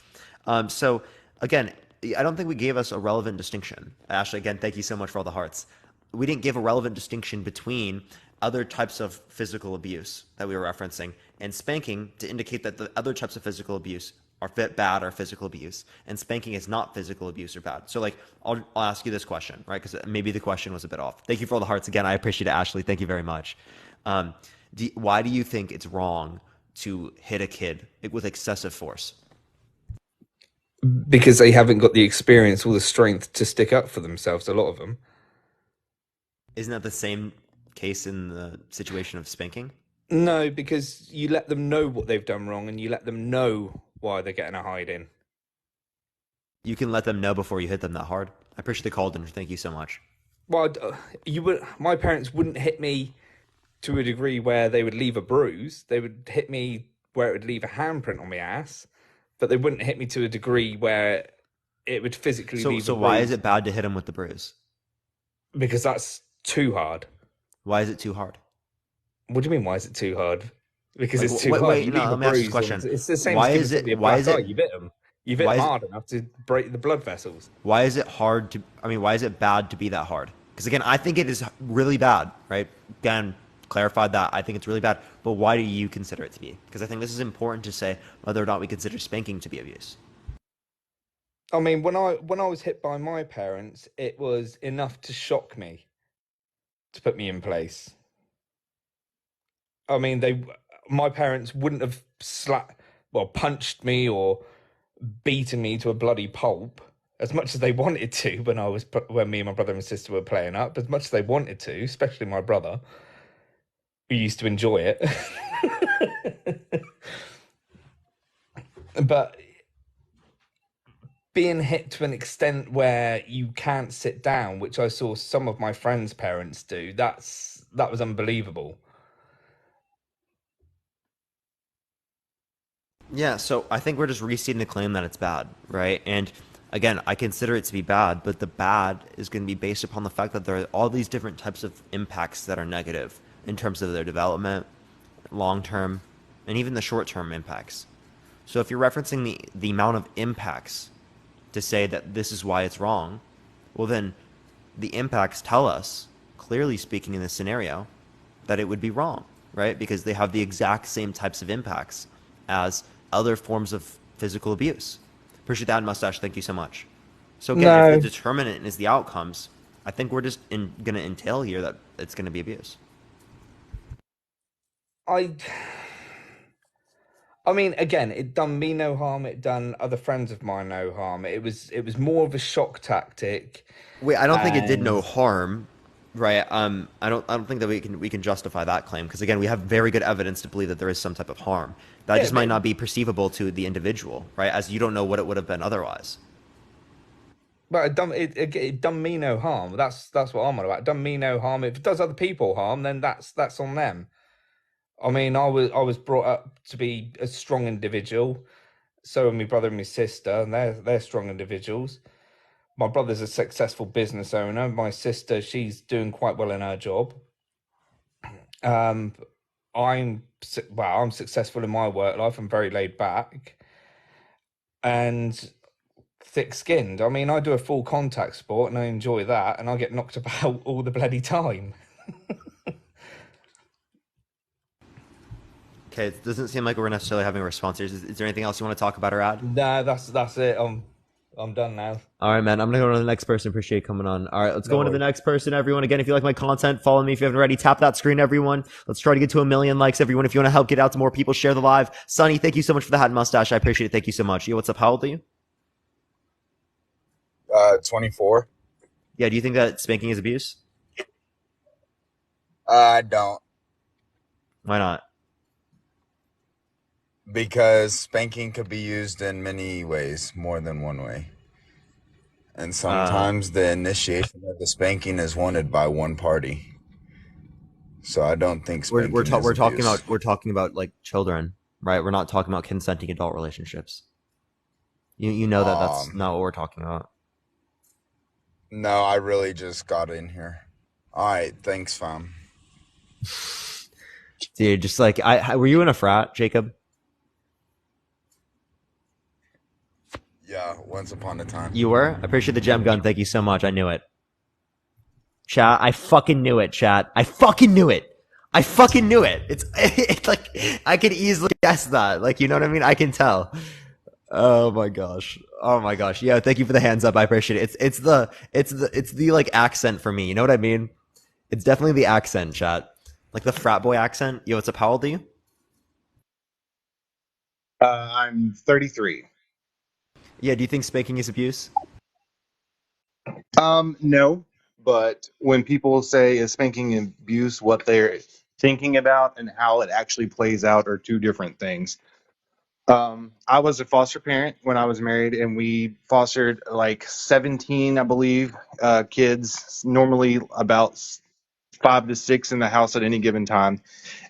So again, I don't think we gave us a relevant distinction. Ashley, again, thank you so much for all the hearts. We didn't give a relevant distinction between other types of physical abuse that we were referencing and spanking to indicate that the other types of physical abuse are bad or physical abuse, and spanking is not physical abuse or bad. So like, I'll ask you this question, right? Because maybe the question was a bit off. Thank you for all the hearts again. I appreciate it, Ashley. Thank you very much. Why do you think it's wrong to hit a kid with excessive force? Because they haven't got the experience or the strength to stick up for themselves, a lot of them. Isn't that the same case in the situation of spanking? No, because you let them know what they've done wrong and you let them know why they're getting a hiding. You can let them know before you hit them that hard. I appreciate the call, Dinner. Thank you so much. Well, my parents wouldn't hit me to a degree where they would leave a bruise. They would hit me where it would leave a handprint on my ass, but they wouldn't hit me to a degree where it would physically leave a bruise. So why is it bad to hit them with the bruise? Because that's too hard. Why is it too hard? What do you mean, why is it too hard? Because Like, it's too wait, hard. wait, You no, leave a let me ask you a bruise question. It's the same Why as is it- somebody a why black is it- eye. You bit them. You bit why them is it- hard enough to break the blood vessels. Why is it hard to, why is it bad to be that hard? Because again, I think it is really bad, right? Again, clarified that. I think it's really bad. But why do you consider it to be? Because I think this is important to say whether or not we consider spanking to be abuse. I mean, when I was hit by my parents, it was enough to shock me, to put me in place. I mean, my parents wouldn't have punched me or beaten me to a bloody pulp as much as they wanted to when me and my brother and sister were playing up, as much as they wanted to, especially my brother, who used to enjoy it. But being hit to an extent where you can't sit down, which I saw some of my friends' parents do, that was unbelievable. Yeah, so I think we're just restating the claim that it's bad, right? And again, I consider it to be bad, but the bad is going to be based upon the fact that there are all these different types of impacts that are negative in terms of their development, long-term, and even the short-term impacts. So if you're referencing the amount of impacts to say that this is why it's wrong, well then the impacts tell us, clearly speaking in this scenario, that it would be wrong, right? Because they have the exact same types of impacts as other forms of physical abuse. Appreciate that, Mustache. Thank you so much. So again, if the determinant is the outcomes, I think we're just going to entail here that it's going to be abuse. I mean, again, it done me no harm. It done other friends of mine no harm. It was more of a shock tactic. Wait, I don't think it did no harm, right? I don't think that we can justify that claim because again, we have very good evidence to believe that there is some type of harm. That just might not be perceivable to the individual, right? As you don't know what it would have been otherwise. But it done me no harm. That's what I'm on about. It done me no harm. If it does other people harm, then that's on them. I mean, I was brought up to be a strong individual. So are my brother and my sister, and they're strong individuals. My brother's a successful business owner. My sister, she's doing quite well in her job. I'm successful in my work life. I'm very laid back and thick-skinned. I mean, I do a full contact sport and I enjoy that, and I get knocked about all the bloody time. Okay, it doesn't seem like we're necessarily having a response here. Is there anything else you want to talk about or add? Nah, that's it. I'm done now. All right, man. I'm going to go to the next person. Appreciate you coming on. All right, let's go on to the next person, everyone. Again, if you like my content, follow me. If you haven't already, tap that screen, everyone. Let's try to get to 1 million likes, everyone. If you want to help get out to more people, share the live. Sonny, thank you so much for the hat and mustache. I appreciate it. Thank you so much. Yo, what's up? How old are you? 24. Yeah, do you think that spanking is abuse? I don't. Why not? Because spanking could be used in many ways, more than one way. And sometimes the initiation of the spanking is wanted by one party. So I don't think spanking we're is talking abuse. about like children, right? We're not talking about consenting adult relationships. You know that that's not what we're talking about. No, I really just got in here. All right, thanks, fam. Dude, just like were you in a frat, Jacob? Yeah, once upon a time. You were? I appreciate the gem gun. Thank you so much. I knew it. Chat, I fucking knew it, chat. I fucking knew it. I fucking knew it. It's like, I could easily guess that. Like, you know what I mean? I can tell. Oh my gosh. Oh my gosh. Yeah, thank you for the hands up. I appreciate it. It's the like accent for me. You know what I mean? It's definitely the accent, chat. Like the frat boy accent. Yo, what's up? How old are you? I'm 33. Yeah, do you think spanking is abuse? No, but when people say is spanking abuse, what they're thinking about and how it actually plays out are two different things. I was a foster parent when I was married, and we fostered like 17, I believe, kids, normally about 5 to 6 in the house at any given time.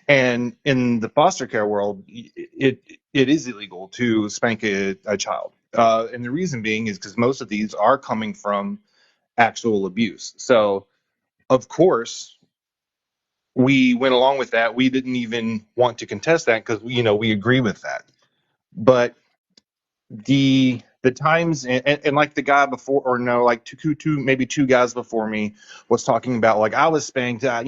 And in the foster care world, it is illegal to spank a child. And the reason being is because most of these are coming from actual abuse. So, of course, we went along with that. We didn't even want to contest that because we agree with that. But the times and like the guy before, or no, like two maybe two guys before me was talking about, like, I was spanked. I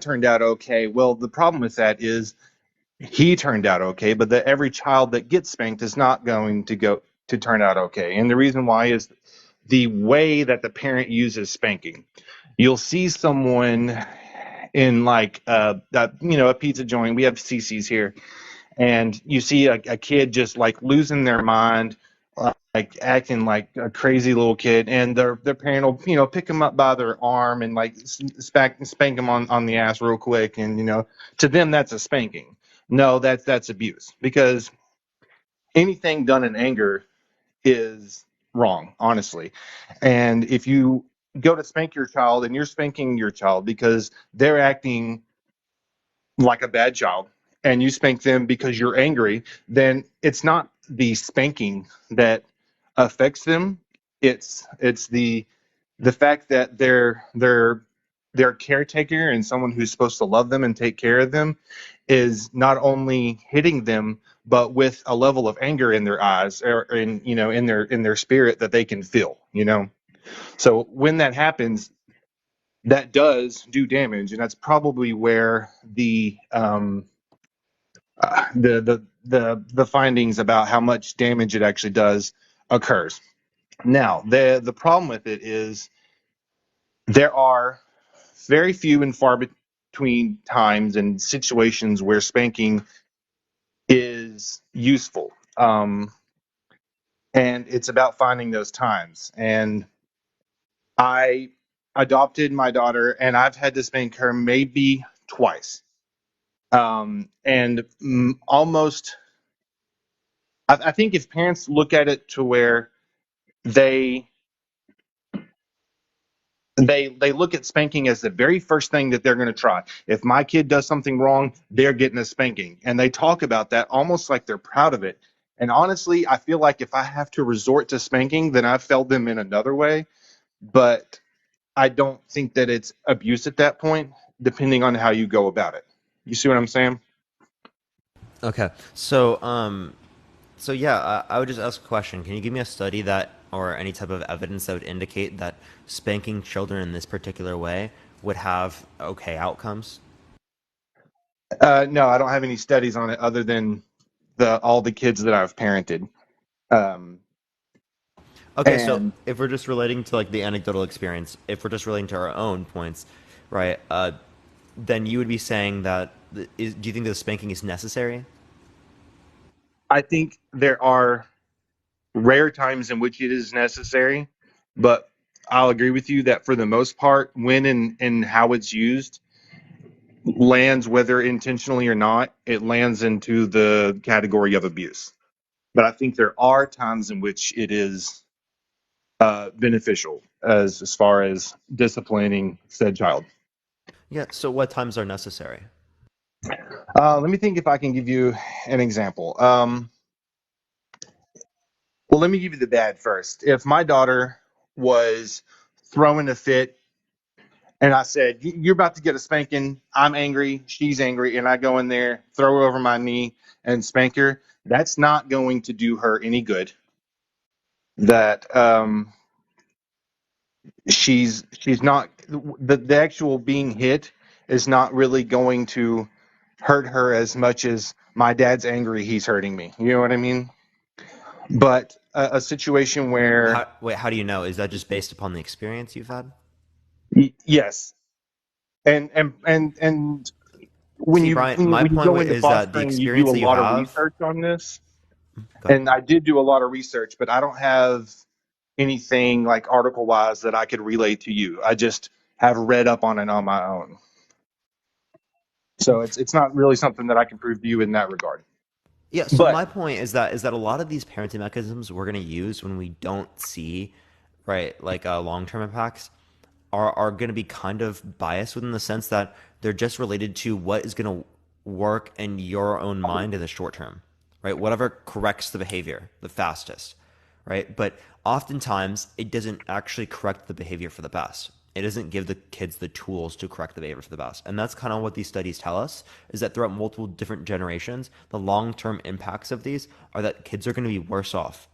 turned out okay. Well, the problem with that is he turned out okay, but that every child that gets spanked is not going to turn out okay. And the reason why is the way that the parent uses spanking. You'll see someone in like a pizza joint. We have CC's here, and you see a kid just like losing their mind, like acting like a crazy little kid, and their parent will pick them up by their arm and like spank them on the ass real quick, and to them that's a spanking. No, that's abuse, because anything done in anger is wrong, honestly. And if you go to spank your child and you're spanking your child because they're acting like a bad child, and you spank them because you're angry, then it's not the spanking that affects them. It's the fact that their caretaker and someone who's supposed to love them and take care of them is not only hitting them, but with a level of anger in their eyes, or in their spirit, that they can feel. So when that happens, that does do damage, and that's probably where the findings about how much damage it actually does occurs. Now, the problem with it is there are very few and far between times and situations where spanking is useful. And it's about finding those times. And I adopted my daughter, and I've had to spank her maybe twice. And almost, I think if parents look at it to where they they look at spanking as the very first thing that they're going to try. If my kid does something wrong, they're getting a spanking, and they talk about that almost like they're proud of it. And honestly, I feel like if I have to resort to spanking, then I've failed them in another way. But I don't think that it's abuse at that point, depending on how you go about it. You see what I'm saying? Okay. So yeah, I would just ask a question. Can you give me a study that, or any type of evidence that would indicate that spanking children in this particular way would have okay outcomes? No, I don't have any studies on it other than all the kids that I've parented. Um, Okay, so and if we're just relating to like the anecdotal experience, if we're just relating to our own points, right? Then you would be saying that do you think that spanking is necessary? I think there are rare times in which it is necessary, but I'll agree with you that for the most part, when and how it's used lands, whether intentionally or not, it lands into the category of abuse. But I think there are times in which it is beneficial as far as disciplining said child. Yeah. So what times are necessary? Let me think if I can give you an example. Well, let me give you the bad first. If my daughter was throwing a fit, and I said, "You're about to get a spanking," I'm angry, she's angry, and I go in there, throw her over my knee, and spank her, that's not going to do her any good. That she's not, the actual being hit is not really going to hurt her as much as my dad's angry, he's hurting me. You know what I mean? But a situation where How do you know? Is that just based upon the experience you've had? yes, and when See, you Brian, my when you point go into is that the fostering, you do experience a that you lot of have. research on this, Go ahead. and I did do a lot of research, but I don't have anything like article wise that I could relay to you. I just have read up on it on my own. So it's not really something that I can prove to you in that regard. Yeah, so But my point is that a lot of these parenting mechanisms we're going to use when we don't see, right, like long-term impacts are going to be kind of biased within the sense that they're just related to what is going to work in your own mind in the short term, right? Whatever corrects the behavior the fastest, right? But oftentimes it doesn't actually correct the behavior for the best. It doesn't give the kids the tools to correct the behavior for the best. And that's kind of what these studies tell us is that throughout multiple different generations, the long-term impacts of these are that kids are going to be worse off,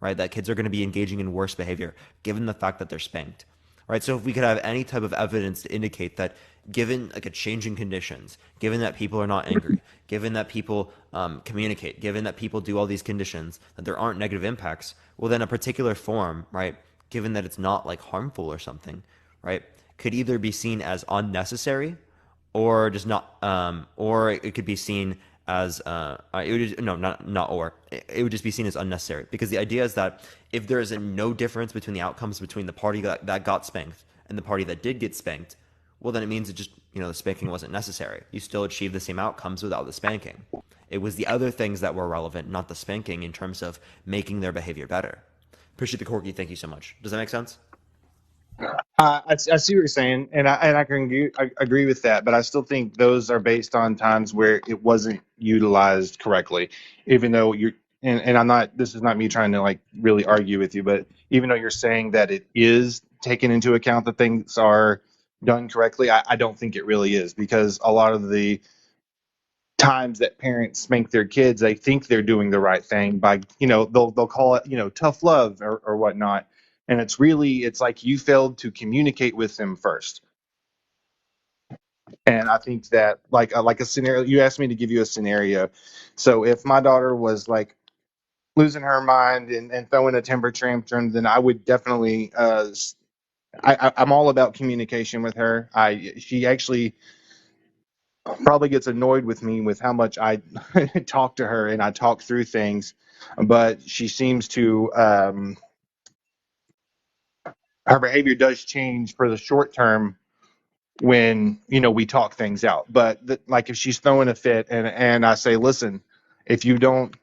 right? That kids are going to be engaging in worse behavior given the fact that they're spanked, right? So if we could have any type of evidence to indicate that given like a change in conditions, given that people are not angry, given that people communicate, given that people do all these conditions, that there aren't negative impacts, well then a particular form, right, given that it's not like harmful or something, right, could either be seen as unnecessary or just not, or it could be seen as it would just, no, not or it would just be seen as unnecessary because the idea is that if there is no difference between the outcomes between the party that got spanked and the party that did get spanked, well then it means it just the spanking wasn't necessary. You still achieved the same outcomes without the spanking. It was the other things that were relevant, not the spanking, in terms of making their behavior better. Appreciate the corky. Thank you so much. Does that make sense? I see what you're saying, and I can agree with that. But I still think those are based on times where it wasn't utilized correctly. Even though you're, and I'm not. This is not me trying to like really argue with you, but even though you're saying that it is taken into account that things are done correctly, I don't think it really is because a lot of the times that parents spank their kids, they think they're doing the right thing by, they'll call it, tough love or whatnot. And it's like you failed to communicate with them first. And I think that like a scenario, you asked me to give you a scenario. So if my daughter was like losing her mind and throwing a temper tantrum, then I would definitely, I'm all about communication with her. She actually probably gets annoyed with me with how much I talk to her and I talk through things, but she seems to her behavior does change for the short term when we talk things out. But like if she's throwing a fit and I say, listen, if you don't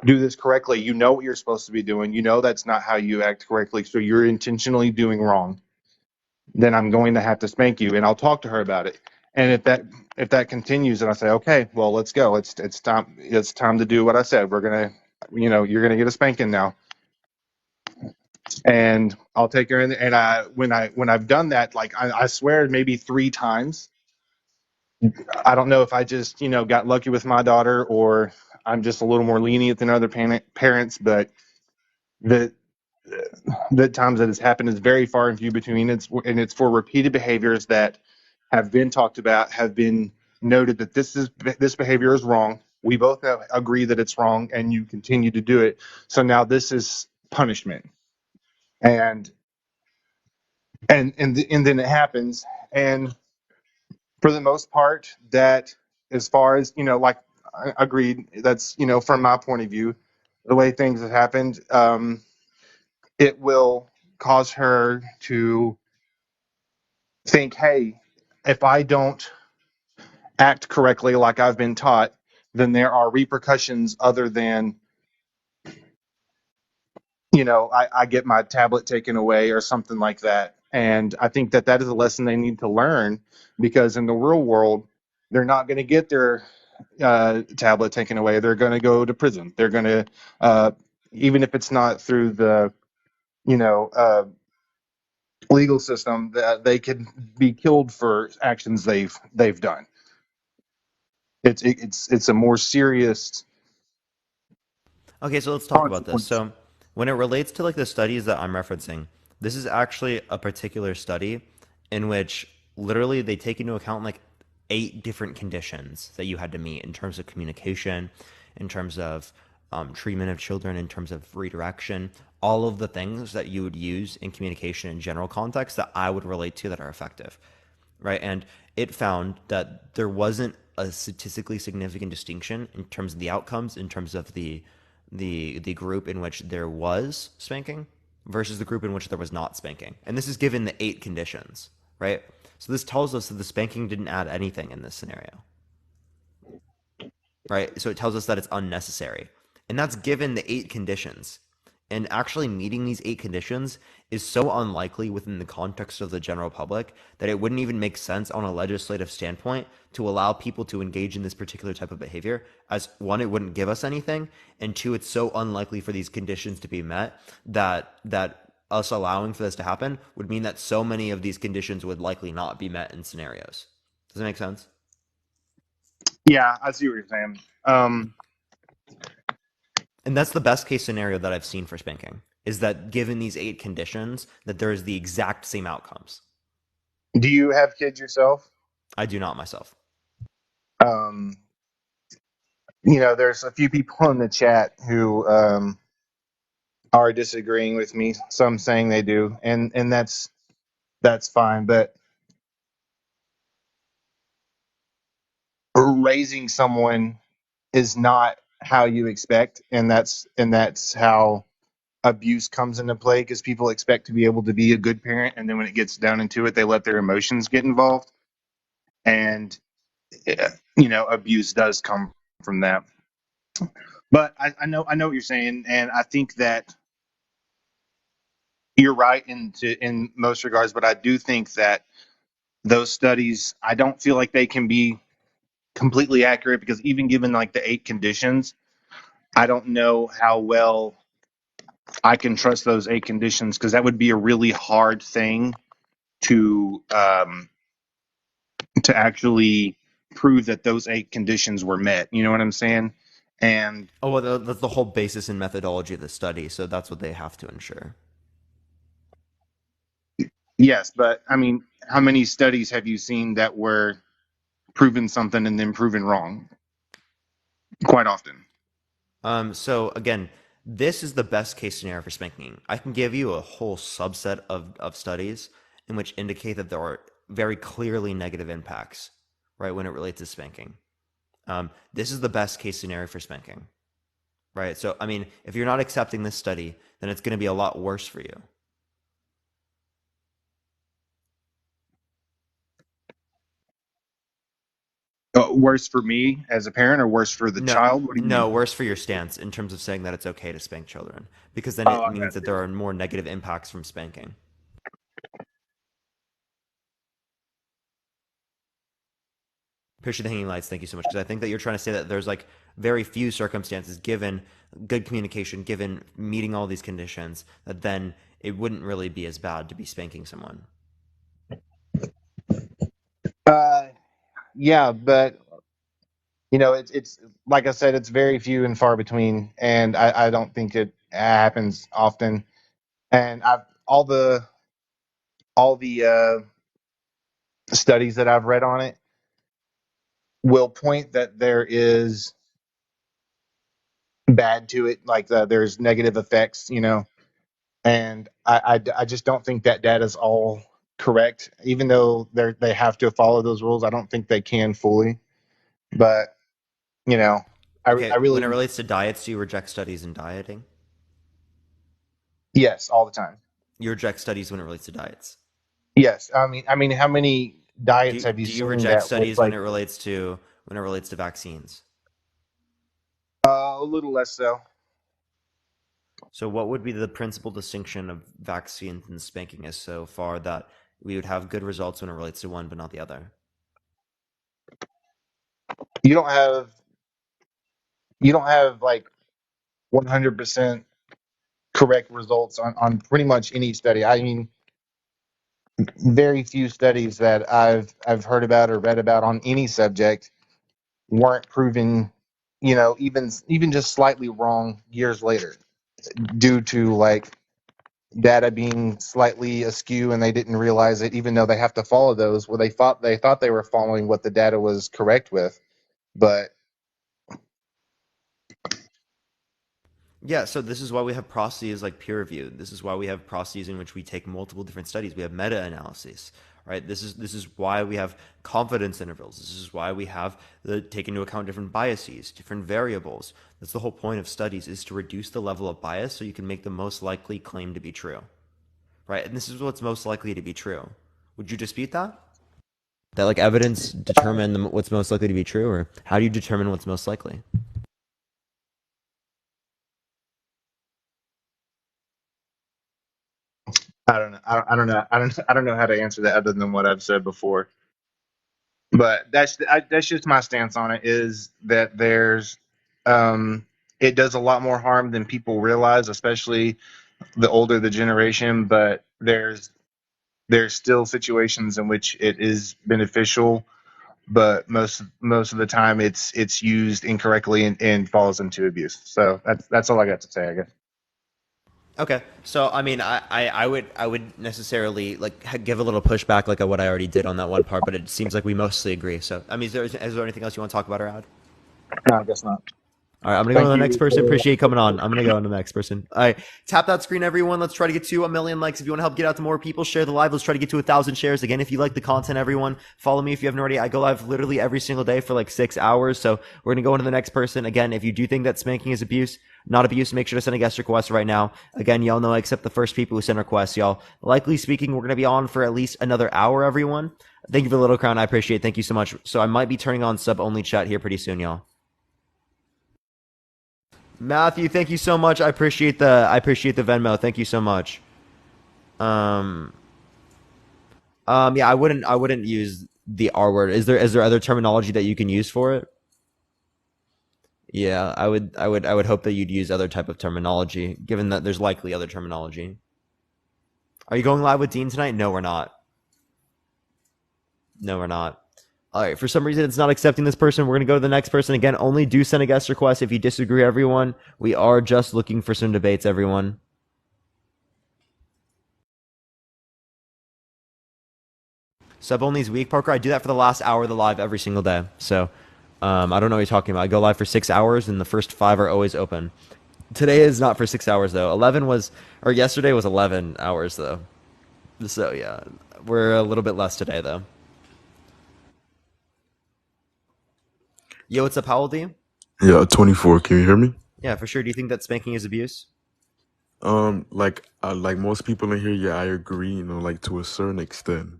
do this correctly, you know what you're supposed to be doing. You know that's not how you act correctly, so you're intentionally doing wrong. Then I'm going to have to spank you, and I'll talk to her about it. And if that continues, and I say, okay, well, let's go. It's time to do what I said. We're gonna, you're gonna get a spanking now, and I'll take her in. And when I've done that, like I swear maybe 3 times. I don't know if I just got lucky with my daughter or I'm just a little more lenient than other parents, but the the times that it's happened is very far and few between. It's for repeated behaviors that have been talked about, have been noted that this behavior is wrong. We both agree that it's wrong, and you continue to do it. So now this is punishment, and and then it happens, and for the most part, that as far as like agreed, that's from my point of view, the way things have happened, it will cause her to think, hey, if I don't act correctly like I've been taught, then there are repercussions other than, I get my tablet taken away or something like that. And I think that is a lesson they need to learn because in the real world, they're not going to get their tablet taken away. They're going to go to prison. They're going to, even if it's not through the, you know, uh, legal system, that they could be killed for actions they've done. It's a more serious Okay, so let's talk about this. consequence. So, when it relates to like the studies that I'm referencing, this is actually a particular study in which literally they take into account like 8 different conditions that you had to meet in terms of communication, in terms of treatment of children, in terms of redirection, all of the things that you would use in communication in general context that I would relate to that are effective, right? And it found that there wasn't a statistically significant distinction in terms of the outcomes, in terms of the group in which there was spanking versus the group in which there was not spanking. And this is given the 8 conditions, right? So this tells us that the spanking didn't add anything in this scenario, right? So it tells us that it's unnecessary. And that's given the 8 conditions. And actually meeting these 8 conditions is so unlikely within the context of the general public that it wouldn't even make sense on a legislative standpoint to allow people to engage in this particular type of behavior. As one, it wouldn't give us anything, and two, it's so unlikely for these conditions to be met that us allowing for this to happen would mean that so many of these conditions would likely not be met in scenarios. Does that make sense? Yeah, I see what you're saying. And that's the best case scenario that I've seen for spanking, is that given these 8 conditions, that there is the exact same outcomes. Do you have kids yourself? I do not myself. There's a few people in the chat who are disagreeing with me. Some saying they do, and that's fine. But raising someone is not how you expect, and that's how abuse comes into play, because people expect to be able to be a good parent, and then when it gets down into it, they let their emotions get involved, and abuse does come from that. But I know what you're saying, and I think that you're right in most regards. But I do think that those studies, I don't feel like they can be completely accurate, because even given like the 8 conditions, I don't know how well I can trust those 8 conditions, because that would be a really hard thing to actually prove that those 8 conditions were met. You know what I'm saying? And that's the whole basis and methodology of the study. So that's what they have to ensure. yes, but I mean, how many studies have you seen that were proven something and then proven wrong? Quite often. So again, this is the best case scenario for spanking. I can give you a whole subset of studies in which indicate that there are very clearly negative impacts, right, when it relates to spanking. This is the best case scenario for spanking, right? So, I mean, if you're not accepting this study, then it's going to be a lot worse for you. Worse for me as a parent, or worse for the child? What do you mean? Worse for your stance in terms of saying that it's okay to spank children, because then it means that there are more negative impacts from spanking. Appreciate the hanging lights. Thank you so much. Because I think that you're trying to say that there's like very few circumstances, given good communication, given meeting all these conditions, that then it wouldn't really be as bad to be spanking someone. Yeah, but it's like I said, it's very few and far between, and I don't think it happens often. And all the studies that I've read on it will point that there is bad to it, like there's negative effects, and I just don't think that data is all correct. Even though they have to follow those rules, I don't think they can fully. But I really, when it relates to diets, do you reject studies in dieting? Yes, all the time. You reject studies when it relates to diets. Yes, I mean, how many diets have you do seen? You reject that studies like, when it relates to vaccines? A little less so. So, what would be the principal distinction of vaccines and spanking is so far that we would have good results when it relates to one, but not the other? You don't have like 100% correct results on pretty much any study. I mean, very few studies that I've heard about or read about on any subject weren't proven, even just slightly wrong years later, due to like data being slightly askew and they didn't realize it, even though they have to follow those. Well, they thought they were following what the data was correct with, but Yeah, so this is why we have processes like peer review. This is why we have processes in which we take multiple different studies. We have meta-analyses, right? This is why we have confidence intervals. This is why we have the take into account different biases, different variables. That's the whole point of studies, is to reduce the level of bias so you can make the most likely claim to be true, right? And this is what's most likely to be true. Would you dispute that? That like evidence determine what's most likely to be true, or how do you determine what's most likely? I don't know. I don't know. I don't know how to answer that other than what I've said before. But that's just my stance on it. Is that um, it does a lot more harm than people realize, especially the older the generation. But there's still situations in which it is beneficial, but most of the time it's used incorrectly and falls into abuse. So that's all I got to say, I guess. Okay, so I mean, I would necessarily like give a little pushback like what I already did on that one part, but it seems like we mostly agree. So I mean, is there anything else you want to talk about or add? No, I guess not. All right, I'm gonna go to Thank the next you. person. Appreciate you coming on. I'm gonna go on to the next person. All right, tap that screen, everyone. Let's try to get to 1 million likes. If you want to help get out to more people, share the live. Let's try to get to 1,000 shares. Again, if you like the content, everyone, follow me if you haven't already. I go live literally every single day for like 6 hours. So we're gonna go into the next person. Again, if you do think that spanking is abuse, not abuse, make sure to send a guest request right now. Again, y'all know I accept the first people who send requests, y'all. Likely speaking, we're gonna be on for at least another hour, everyone. Thank you for the little crown. I appreciate it. Thank you so much. So I might be turning on sub only chat here pretty soon, y'all. Matthew, thank you so much. I appreciate the Venmo. Thank you so much. Um, yeah, I wouldn't use the R word. Is there other terminology that you can use for it? Yeah, I would hope that you'd use other type of terminology, given that there's likely other terminology. Are you going live with Dean tonight? No, we're not. No, we're not. All right, for some reason it's not accepting this person. We're going to go to the next person. Again, only do send a guest request if you disagree, everyone. We are just looking for some debates, everyone. Sub only is weak, Parker. I do that for the last hour of the live every single day. So I don't know what you're talking about. I go live for 6 hours, and the first 5 are always open. Today is not for 6 hours, though. Yesterday was 11 hours, though. So, yeah, we're a little bit less today, though. Yo, what's up? How old are you? Yeah, 24. Can you hear me? Yeah, for sure. Do you think that spanking is abuse? Like most people in here, yeah, I agree, like to a certain extent.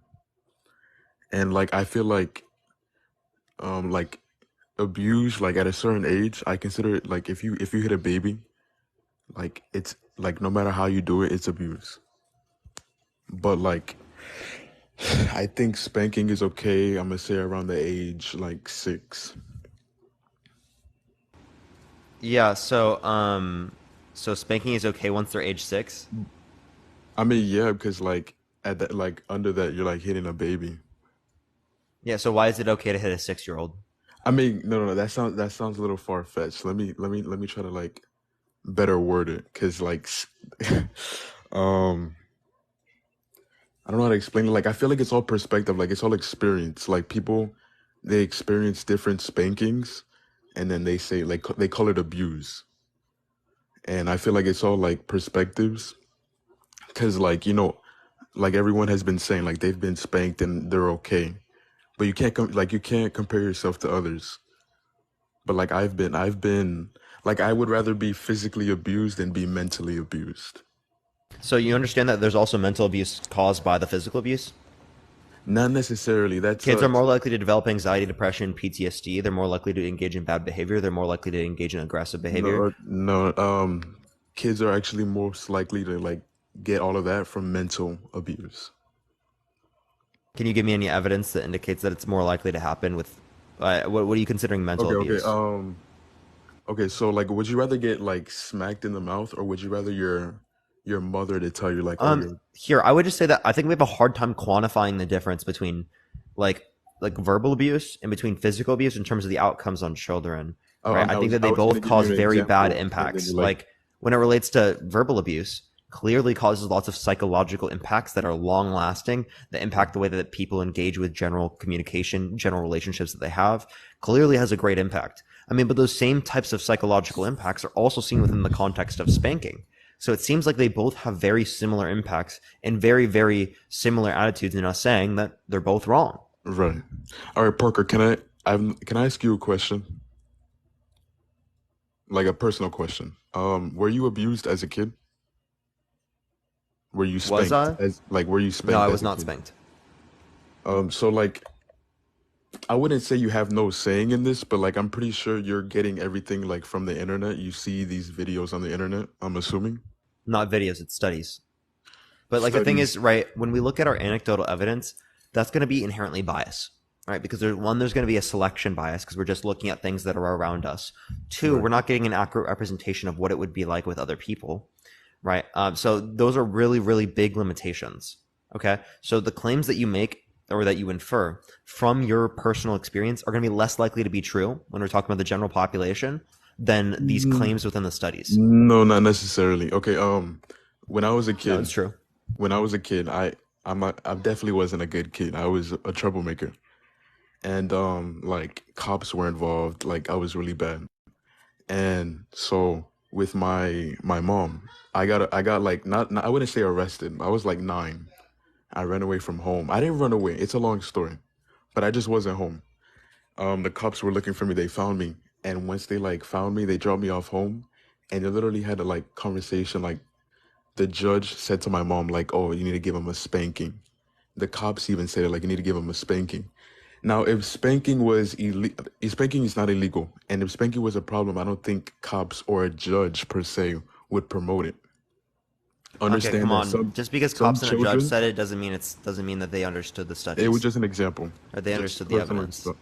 And like I feel like abuse, like at a certain age, I consider it like if you hit a baby, like it's like no matter how you do it, it's abuse. But like I think spanking is okay. I'm gonna say around the age like 6. Yeah, so spanking is okay once they're age 6? I mean, yeah, because like at that, like under that, you're like hitting a baby. Yeah, so why is it okay to hit a 6-year-old? I mean, no, that sounds a little far fetched. Let me try to like better word it, because like, um, I don't know how to explain it. Like, I feel like it's all perspective. Like, it's all experience. Like, people, they experience different spankings, and then they say like they call it abuse. And I feel like it's all like perspectives, because like like everyone has been saying, like they've been spanked and they're okay, but you can't compare yourself to others. But like I've been like I would rather be physically abused than be mentally abused. So you understand that there's also mental abuse caused by the physical abuse? Not necessarily. Kids are more likely to develop anxiety, depression, PTSD. They're more likely to engage in bad behavior. They're more likely to engage in aggressive behavior. No. Kids are actually most likely to like get all of that from mental abuse. Can you give me any evidence that indicates that it's more likely to happen with what are you considering mental abuse? Okay, so like would you rather get like smacked in the mouth, or would you rather your mother to tell you like, oh, you're Here, I would just say that I think we have a hard time quantifying the difference between like verbal abuse and between physical abuse in terms of the outcomes on children. Right? I think that they both cause very bad impacts. Like when it relates to verbal abuse, clearly causes lots of psychological impacts that are long lasting, that impact the way that people engage with general communication, general relationships that they have, clearly has a great impact. I mean, but those same types of psychological impacts are also seen within the context of spanking. So it seems like they both have very similar impacts and very, very similar attitudes in us saying that they're both wrong. Right. All right, Parker, can I ask you a question? Like a personal question. Were you abused as a kid? Were you Was I? spanked? Were you No, spanked I as was a not kid? spanked. So like I wouldn't say you have no saying in this, but like I'm pretty sure you're getting everything like from the internet. You see these videos on the internet, I'm assuming. Not videos, it's studies. But like the thing Studies. is, right, when we look at our anecdotal evidence, that's going to be inherently biased, right? Because there's going to be a selection bias because we're just looking at things that are around us. Two, Right. we're not getting an accurate representation of what it would be like with other people, right? So those are really, really big limitations. Okay. So the claims that you make or that you infer from your personal experience are going to be less likely to be true when we're talking about the general population than these Mm, claims within the studies. No, not necessarily. Okay, when I was a No, it's kid, true. I definitely wasn't a good kid. I was a troublemaker. And like cops were involved, like I was really bad. And so with my mom, I got like not I wouldn't say arrested. I was like 9. I ran away from home. I didn't run away. It's a long story, but I just wasn't home. The cops were looking for me. They found me, and once they like found me, they dropped me off home, and they literally had a like conversation. Like the judge said to my mom, like, "Oh, you need to give him a spanking." The cops even said, like, you need to give him a spanking. Now, if spanking was illegal, spanking is not illegal, and if spanking was a problem, I don't think cops or a judge per se would promote it. Okay, Understand come that on. Just because some cops and a judge children, said it doesn't mean that they understood the it was studies just an example, or they just understood the personal evidence. stuff.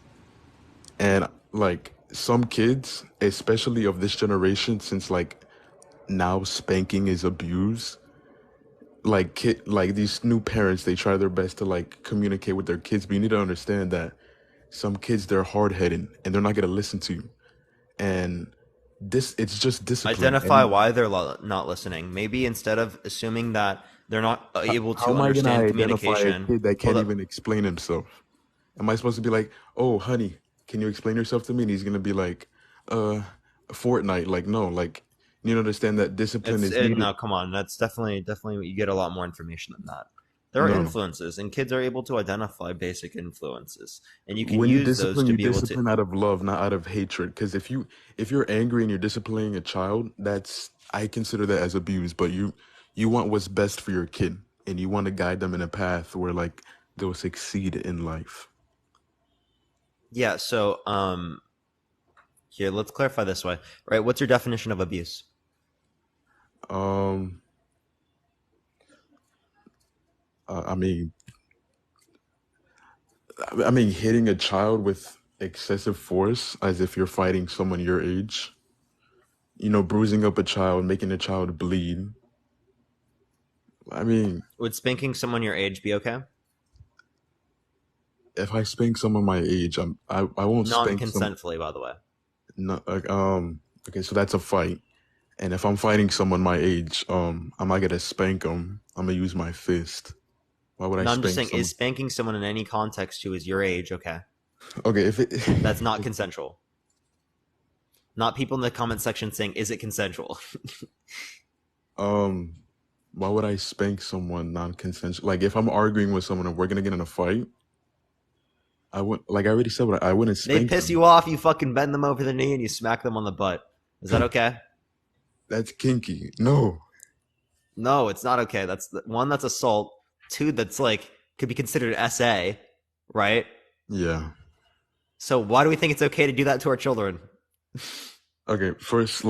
And like some kids, especially of this generation, since like now spanking is abused, like these new parents, they try their best to like communicate with their kids, but you need to understand that some kids, they're hard-headed and they're not gonna listen to you. And it's just discipline. Identify why they're not listening. Maybe instead of assuming that they're not able How to am I gonna understand identify a communication. kid that Hold can't up. even explain himself? Am I supposed to be like, "Oh, honey, can you explain yourself to me?" And he's gonna be like, "Uh, Fortnite." Like, no, like you need to understand that discipline is needed. No, come on. That's definitely you get a lot more information than that. There are No, influences, and kids are able to identify basic influences, and you can when use those to you be able to. discipline out of love, not out of hatred. Because if you're angry and you're disciplining a child, that's I consider that as abuse. But you want what's best for your kid, and you want to guide them in a path where like they'll succeed in life. Yeah. So, here, let's clarify this way. Right? What's your definition of abuse? Um, I mean, hitting a child with excessive force as if you're fighting someone your age. Bruising up a child, making a child bleed. I mean, Would spanking someone your age be okay? if I spank someone my age, I won't spank some. Non-consentfully, by the way. No, okay, so that's a fight. And if I'm fighting someone my age, I'm not gonna spank them. I'm gonna use my fist. Why would I No, I'm just spank saying, is someone? spanking someone in any context who is your age okay? Okay, if it That's not consensual. Not people in the comment section saying, is it consensual? um, why would I spank someone non-consensual? Like if I'm arguing with someone and we're gonna get in a fight, I wouldn't. Like I already said, I wouldn't They spank piss them. you off, you fucking bend them over the knee and you smack them on the butt. Is that okay? That's kinky. No. No, it's not okay. One, that's assault. Two, that's like could be considered SA, right? Yeah. So why do we think it's okay to do that to our children? Okay. First,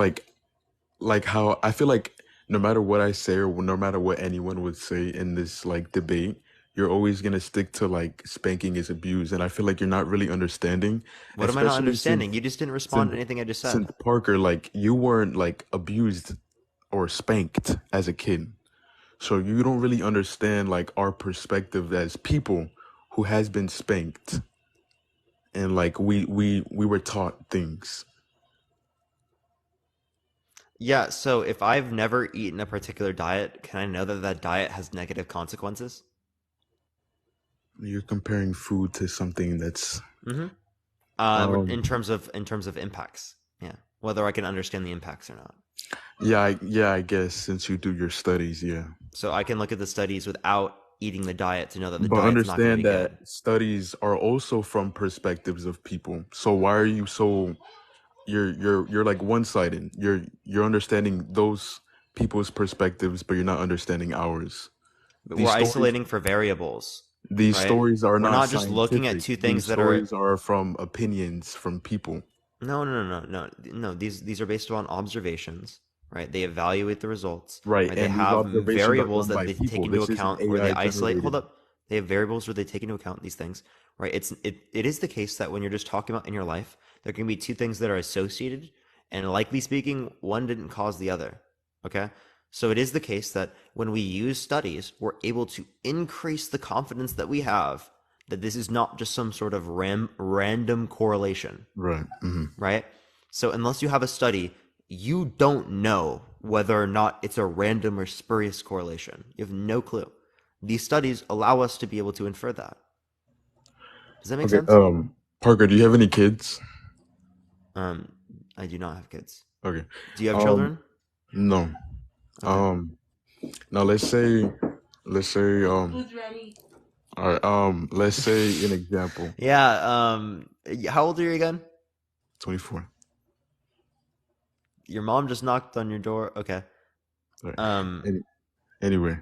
like how I feel like no matter what I say or no matter what anyone would say in this like debate, you're always gonna stick to like spanking is abuse, and I feel like you're not really understanding, What am I not especially understanding? You just didn't respond to since anything I just since said. Parker, like you weren't like abused or spanked as a kid. So you don't really understand like our perspective as people who has been spanked and like we were taught things. Yeah, so if I've never eaten a particular diet, can I know that that diet has negative consequences? You're comparing food to something that's Mm-hmm. um In terms of impacts, yeah, whether I can understand the impacts or not. yeah, I guess since you do your studies, yeah. So I can look at the studies without eating the diet to know that the But diet's not going to be understand that good. studies are also from perspectives of people. So why are you so you're like one-sided. You're understanding those people's perspectives, but you're not understanding ours. But we're These stories isolating for variables, these right? stories are We're not not just looking at scientific. two These things that are stories are from opinions from people. no. These are based on observations, right? They evaluate the results, Right. right? They And these have observations are variables done that by they take people. into This isn't account where they AI isolate. Hold generated. up, they have variables where they take into account these things, right? It is the case that when you're just talking about in your life, there can be two things that are associated, and likely speaking, one didn't cause the other. Okay. So it is the case that when we use studies, we're able to increase the confidence that we have that this is not just some sort of random correlation, Right. Hmm. right? So unless you have a study, you don't know whether or not it's a random or spurious correlation. You have no clue. These studies allow us to be able to infer that. Does that make Okay. sense? Parker, do you have any kids? Um, I do not have kids. Okay. Do you have Um, children? no. Okay. Now let's say all right, let's say an example. Yeah. How old are you again? 24. Your mom just knocked on your door. Okay. All right. Um. Any, anyway,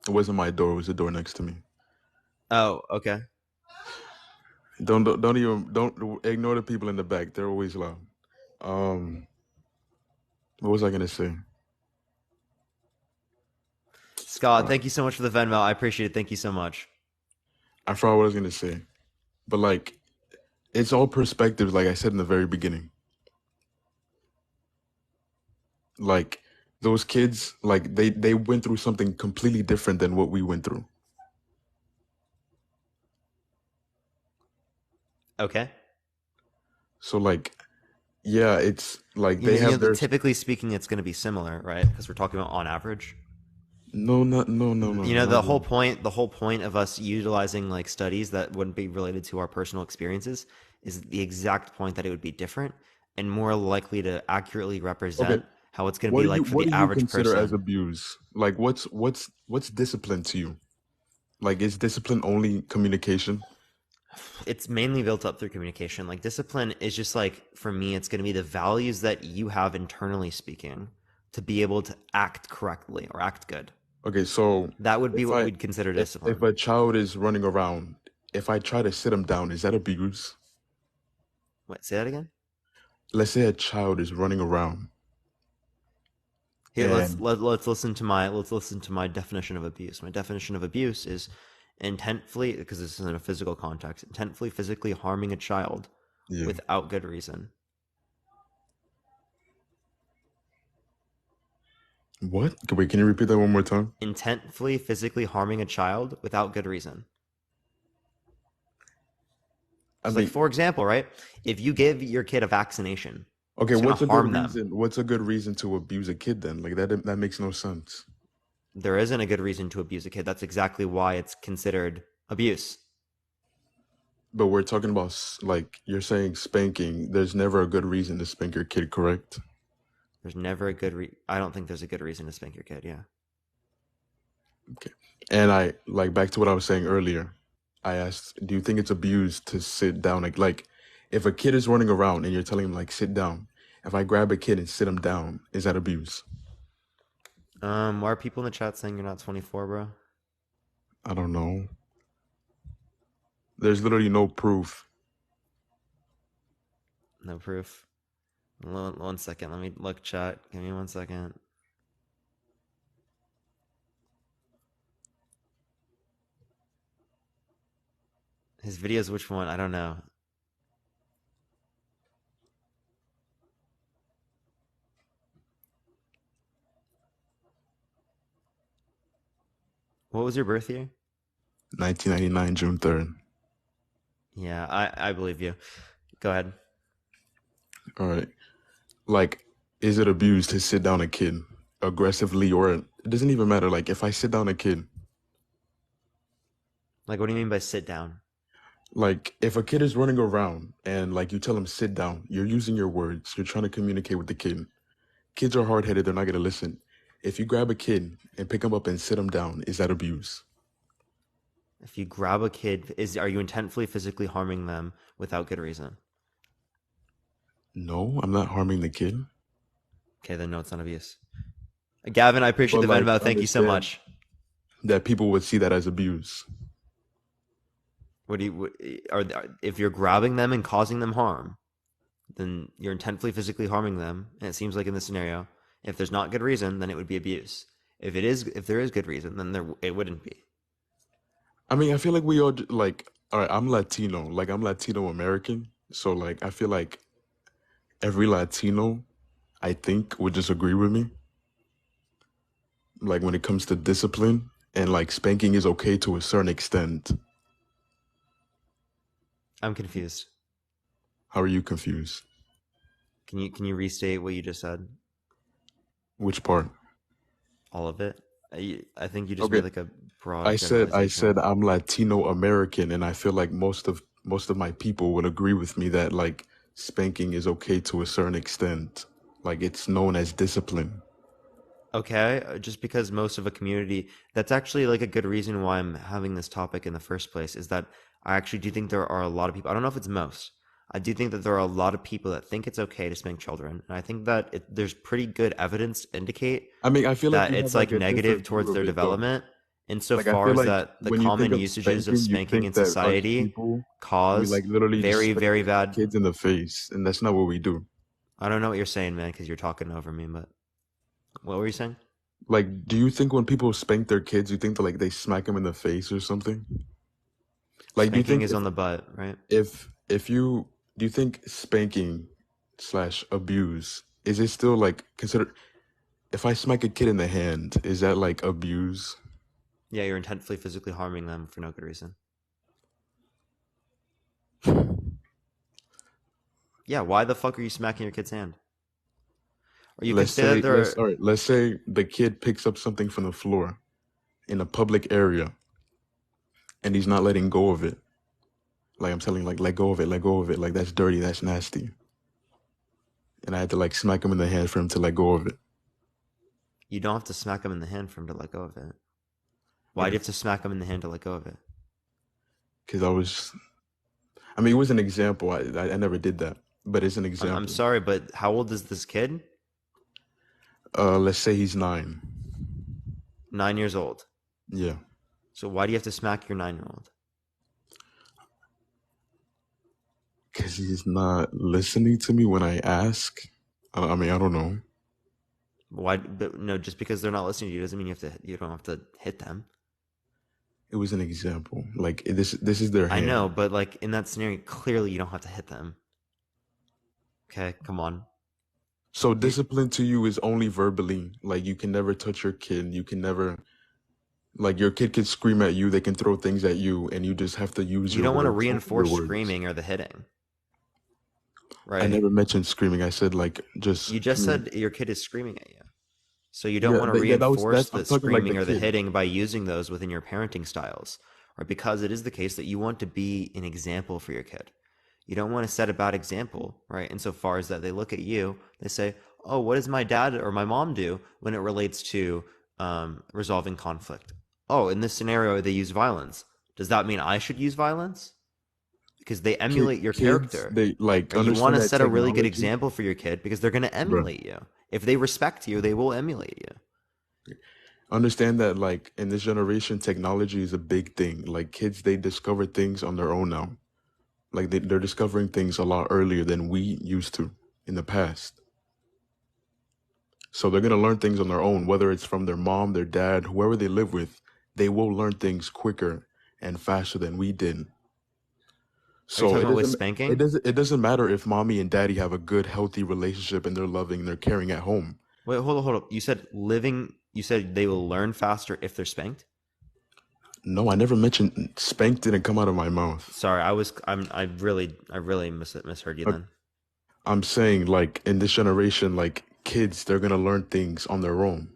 it wasn't my door, it was the door next to me. Oh. Okay. Don't ignore the people in the back. They're always loud. Um, what was I gonna say? Scott, Uh, thank you so much for the Venmo. I appreciate it. Thank you so much. I forgot what I was gonna say. But like, it's all perspectives, like I said in the very beginning. Like those kids, like they went through something completely different than what we went through. Okay. So like, yeah, it's like they You know have their typically speaking, it's going to be similar, right? Because we're talking about on average. no, not really. The whole point of us utilizing like studies that wouldn't be related to our personal experiences is the exact point that it would be different and more likely to accurately Okay, represent how it's going to be like for what the do you average consider as person. abuse? Like what's discipline to you? Like is discipline only communication? It's mainly built up through communication. Like discipline is just like for me, it's going to be the values that you have internally speaking to be able to act correctly or act good. Okay, so That would be if what I we'd consider if discipline. a child is running around, if I try to sit him down, is that abuse? What? Say that again. Let's say a child is running around Here, and let's listen to my definition of abuse. My definition of abuse is intentfully, because this is in a physical context, intentfully physically harming a child yeah. without good reason. What? Wait, can you repeat that one more time? Intentfully physically harming a child without good reason. I So, like mean, for example, right? If you give your kid a vaccination, okay, it's gonna what's a good harm them. reason? What's a good reason to abuse a kid then? Like that makes no sense. There isn't a good reason to abuse a kid. That's exactly why it's considered abuse. But we're talking about like you're saying spanking. There's never a good reason to spank your kid, correct? There's never a good I don't think there's a good reason to spank your kid. Yeah. Okay. And I like back to what I was saying earlier. I asked, do you think it's abuse to sit down? Like if a kid is running around and you're telling him like sit down, if I grab a kid and sit him down, is that abuse? Why are people in the chat saying you're not 24, bro? I don't know. There's literally no proof. No proof. One second. Let me look chat. Give me 1 second. His videos, which one? I don't know. What was your birth year? 1999, June 3rd. Yeah, I believe you. Go ahead. All right. Like is it abuse to sit down a kid aggressively, or it doesn't even matter? Like if I sit down a kid, Like, what do you mean by sit down? like if a kid is running around and like you tell him sit down, you're using your words, you're trying to communicate with the kid. Kids are hard-headed, they're not gonna listen. If you grab a kid and pick him up and sit him down, is that abuse? If you grab a kid, are you intentfully physically harming them without good reason? No, I'm not harming the kid. Okay, then no, it's not abuse. Gavin, I appreciate But the like Venmo. Thank you so understand much. that people would see that as abuse. What do you if you're grabbing them and causing them harm, then you're intentfully physically harming them, and it seems like in this scenario, if there's not good reason, then it would be abuse. If there is good reason, then it wouldn't be. I mean, I feel like we all like, all right, I'm Latino, like I'm Latino American. So like, I feel like every Latino, I think, would just agree with me. Like when it comes to discipline and like spanking is okay to a certain extent. I'm confused. How are you confused? Can you restate what you just said? Which part? All of it? I think you just Okay. made like a broad I generalization. said I'm Latino American, and I feel like most of my people would agree with me that like spanking is okay to a certain extent. Like it's known as discipline. Okay, just because most of a community, that's actually like a good reason why I'm having this topic in the first place, is that I actually do think there are a lot of people, I don't know if it's most, I do think that there are a lot of people that think it's okay to spank children. And I think that there's pretty good evidence to indicate I mean, I feel like that you it's have like like a negative different towards view their of it though. development, Like I insofar feel as like that the when you think common of usages of spanking, you spanking in think that us society people, we cause like literally just very, spank very bad. kids in the face, and that's not what we do. I don't know what you're saying, man, because you're talking over me, but what were you saying? Like, do you think when people spank their kids, you think that like they smack them in the face or something? Like, do you Spanking think is on the butt, right? if you do you think spanking slash abuse is it still like considered? If I smack a kid in the hand, is that like abuse? Yeah, you're intentfully physically harming them for no good reason. Yeah, why the fuck are you smacking your kid's hand? Or you Let's could say that say there are, all right. Let's say the kid picks up something from the floor in a public area, and he's not letting go of it. Like I'm telling, like let go of it, let go of it. Like that's dirty, that's nasty. And I had to like smack him in the hand for him to let go of it. you don't have to smack him in the hand for him to let go of it. Why do you have to smack him in the hand to let go of it? Because I mean, it was an example. I never did that, but it's an example. I'm sorry, but how old is this kid? Let's say he's 9. 9 years old. Yeah. So why do you have to smack your 9-year-old? Because he's not listening to me when I ask. I mean, I don't know. Why? But no, just because they're not listening to you doesn't mean you don't have to hit them. It was an example. Like this is their hand. I know, but like in that scenario, clearly you don't have to hit them. Okay, come on. So discipline to you is only verbally. Like you can never touch your kid. You can never, like your kid can scream at you. They can throw things at you, and you just have to use. You don't want to reinforce your words. screaming or the hitting, right? I never mentioned screaming. I said like just. You just said your kid is screaming at you, so you don't Yeah, want to yeah, reinforce the I'm talking like screaming or the kid. hitting by using those within your parenting styles, or because it is the case that you want to be an example for your kid. You don't want to set a bad example, right? Insofar as that they look at you, they say, "Oh, what does my dad or my mom do when it relates to resolving conflict? Oh, in this scenario, they use violence. Does that mean I should use violence? Because they emulate your Kids, character. they like Or you want understand to that set a really good technology. example for your kid because they're going to emulate you. If they respect you, they will emulate you. Understand that like in this generation, technology is a big thing. Like kids, they discover things on their own now. Like they're discovering things a lot earlier than we used to in the past. So they're going to learn things on their own, whether it's from their mom, their dad, whoever they live with. They will learn things quicker and faster than we did. So talking about with spanking? It doesn't matter if mommy and daddy have a good, healthy relationship and they're loving and they're caring at home. Wait, hold up. You said they will learn faster if they're spanked? No, I never mentioned spank didn't come out of my mouth. Sorry, I really misheard you then. I'm saying like in this generation, like kids, they're gonna learn things on their own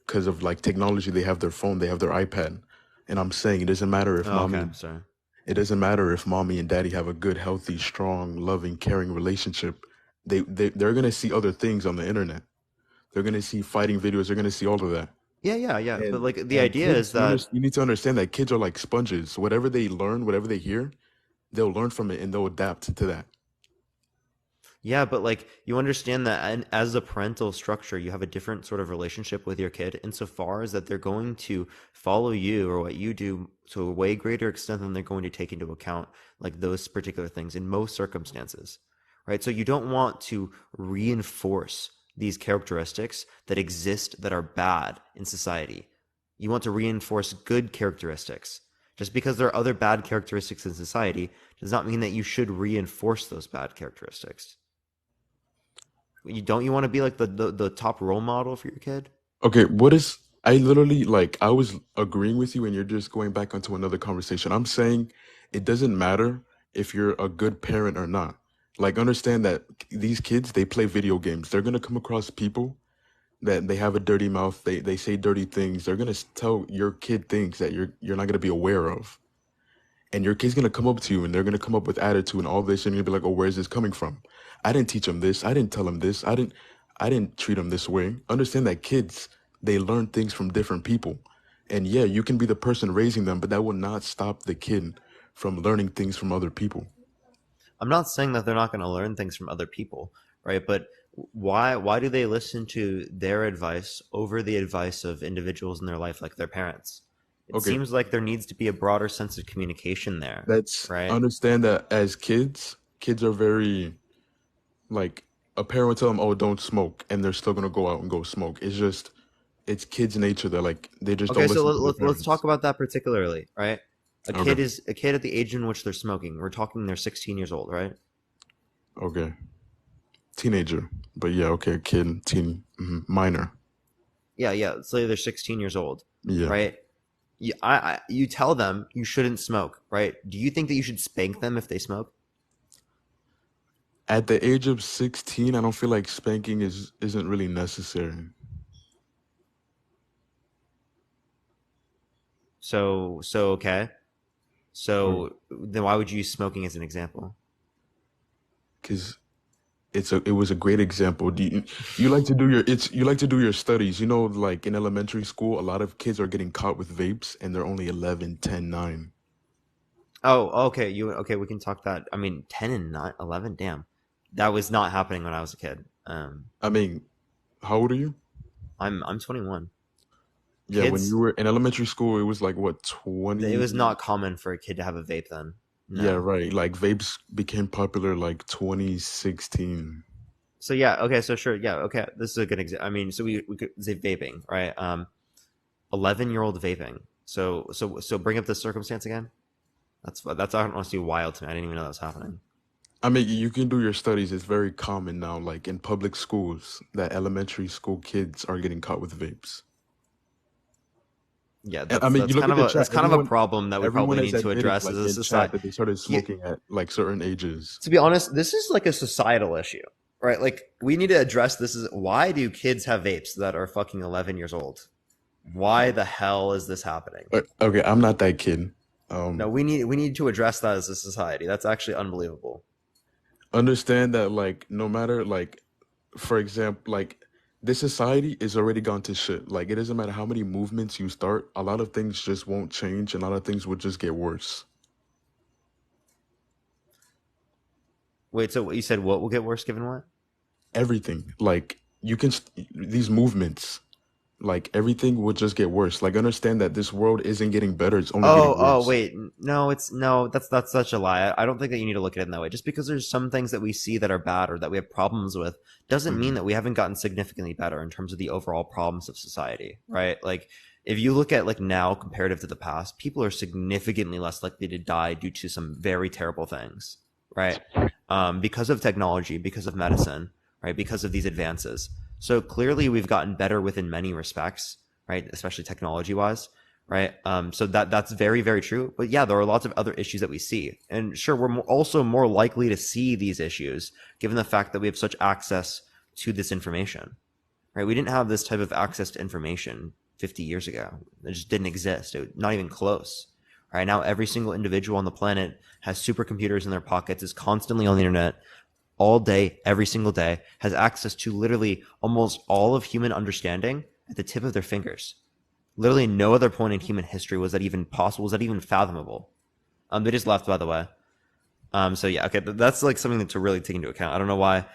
because of like technology. They have their phone, they have their iPad, and I'm saying it doesn't matter if Oh, okay, sorry. it doesn't matter if mommy and daddy have a good, healthy, strong, loving, caring relationship. They're gonna see other things on the internet. They're gonna see fighting videos. They're gonna see all of that. Yeah. But like the And idea is kids, that you need to understand that kids are like sponges. Whatever they learn, whatever they hear, they'll learn from it and they'll adapt to that. yeah, but like you understand that as a parental structure, you have a different sort of relationship with your kid insofar as that they're going to follow you or what you do to a way greater extent than they're going to take into account like those particular things in most circumstances, right? So you don't want to reinforce these characteristics that exist that are bad in society. You want to reinforce good characteristics. Just because there are other bad characteristics in society does not mean that you should reinforce those bad characteristics. Don't you want to be like the top role model for your kid? Okay, what is I literally like I was agreeing with you and you're just going back onto another conversation. I'm saying it doesn't matter if you're a good parent or not. Like understand that these kids, they play video games. They're gonna come across people that they have a dirty mouth. They say dirty things. They're gonna tell your kid things that you're not gonna be aware of. And your kid's gonna come up to you and they're gonna come up with attitude and all this, and you're gonna be like, oh, where is this coming from? I didn't teach him this. I didn't tell him this. I didn't treat him this way. Understand that kids, they learn things from different people. And yeah, you can be the person raising them, but that will not stop the kid from learning things from other people. I'm not saying that they're not going to learn things from other people, right? But why do they listen to their advice over the advice of individuals in their life like their parents? It Okay, seems like there needs to be a broader sense of communication there, that's right? understand that as kids are very like a parent would tell them, oh, don't smoke, and they're still gonna go out and go smoke. It's kids' nature that like they just Okay, don't so listen to their let's talk parents. about that particularly, right? Okay, A kid at the age in which they're smoking. We're talking they're 16 years old, right? okay, teenager, but yeah, okay, kid, teen, minor, Yeah. So they're 16 years old, yeah. right? You tell them you shouldn't smoke, right? Do you think that you should spank them if they smoke? At the age of 16, I don't feel like spanking isn't really necessary. So okay. Okay. So then why would you use smoking as an example? Because it was a great example. You like to do you like to do your studies. You know, like in elementary school, a lot of kids are getting caught with vapes and they're only 11, 10, 9. Oh, okay. We can talk that. I mean, 10 and 9, 11, damn. That was not happening when I was a kid. I mean, how old are you? I'm 21. Yeah, when you Kids, were in elementary school, it was like what, it 20? was not common for a kid to have a vape then. Yeah, No. right. Like vapes became popular like 2016. So yeah, okay, so sure, yeah, okay. This is a good example. I mean, so we could say vaping, right? 11-year-old vaping. So bring up the circumstance again. That's honestly wild to me. I didn't even know that was happening. I mean, you can do your studies. It's very common now, like in public schools, that elementary school kids are getting caught with vapes. Yeah, And I mean, you look at the that's chat. kind of a problem that we Everyone probably has need to admitted, address as like a in chat, society. that they started smoking at like certain ages. To be honest, this is like a societal issue, right? Like we need to address this. Is why do kids have vapes that are fucking 11 years old? Why the hell is this happening? Okay, I'm not that kid. No, we need to address that as a society. That's actually unbelievable. Understand that, like, no matter, like, for example, like, this society is already gone to shit. Like, it doesn't matter how many movements you start, a lot of things just won't change, and a lot of things will just get worse. Wait, so you said what will get worse given what? Everything, like, these movements, like, everything will just get worse. Like, understand that this world isn't getting better, it's only getting worse. Wait, no, that's such a lie. I don't think that you need to look at it in that way. Just because there's some things that we see that are bad or that we have problems with doesn't mean that we haven't gotten significantly better in terms of the overall problems of society, right? Like if you look at like now comparative to the past, people are significantly less likely to die due to some very terrible things, right? Because of technology, because of medicine, right? Because of these advances. So clearly we've gotten better within many respects, right? Especially technology wise, right? So that's very, very true. But yeah, there are lots of other issues that we see. And sure, we're also more likely to see these issues given the fact that we have such access to this information. right? We didn't have this type of access to information 50 years ago. It just didn't exist. Not even close. Right now, every single individual on the planet has supercomputers in their pockets, is constantly on the internet all day, every single day, has access to literally almost all of human understanding at the tip of their fingers. Literally no other point in human history was that even possible, was that even fathomable. They just left, by the way. So yeah, okay, that's like something to really take into account. I don't know why,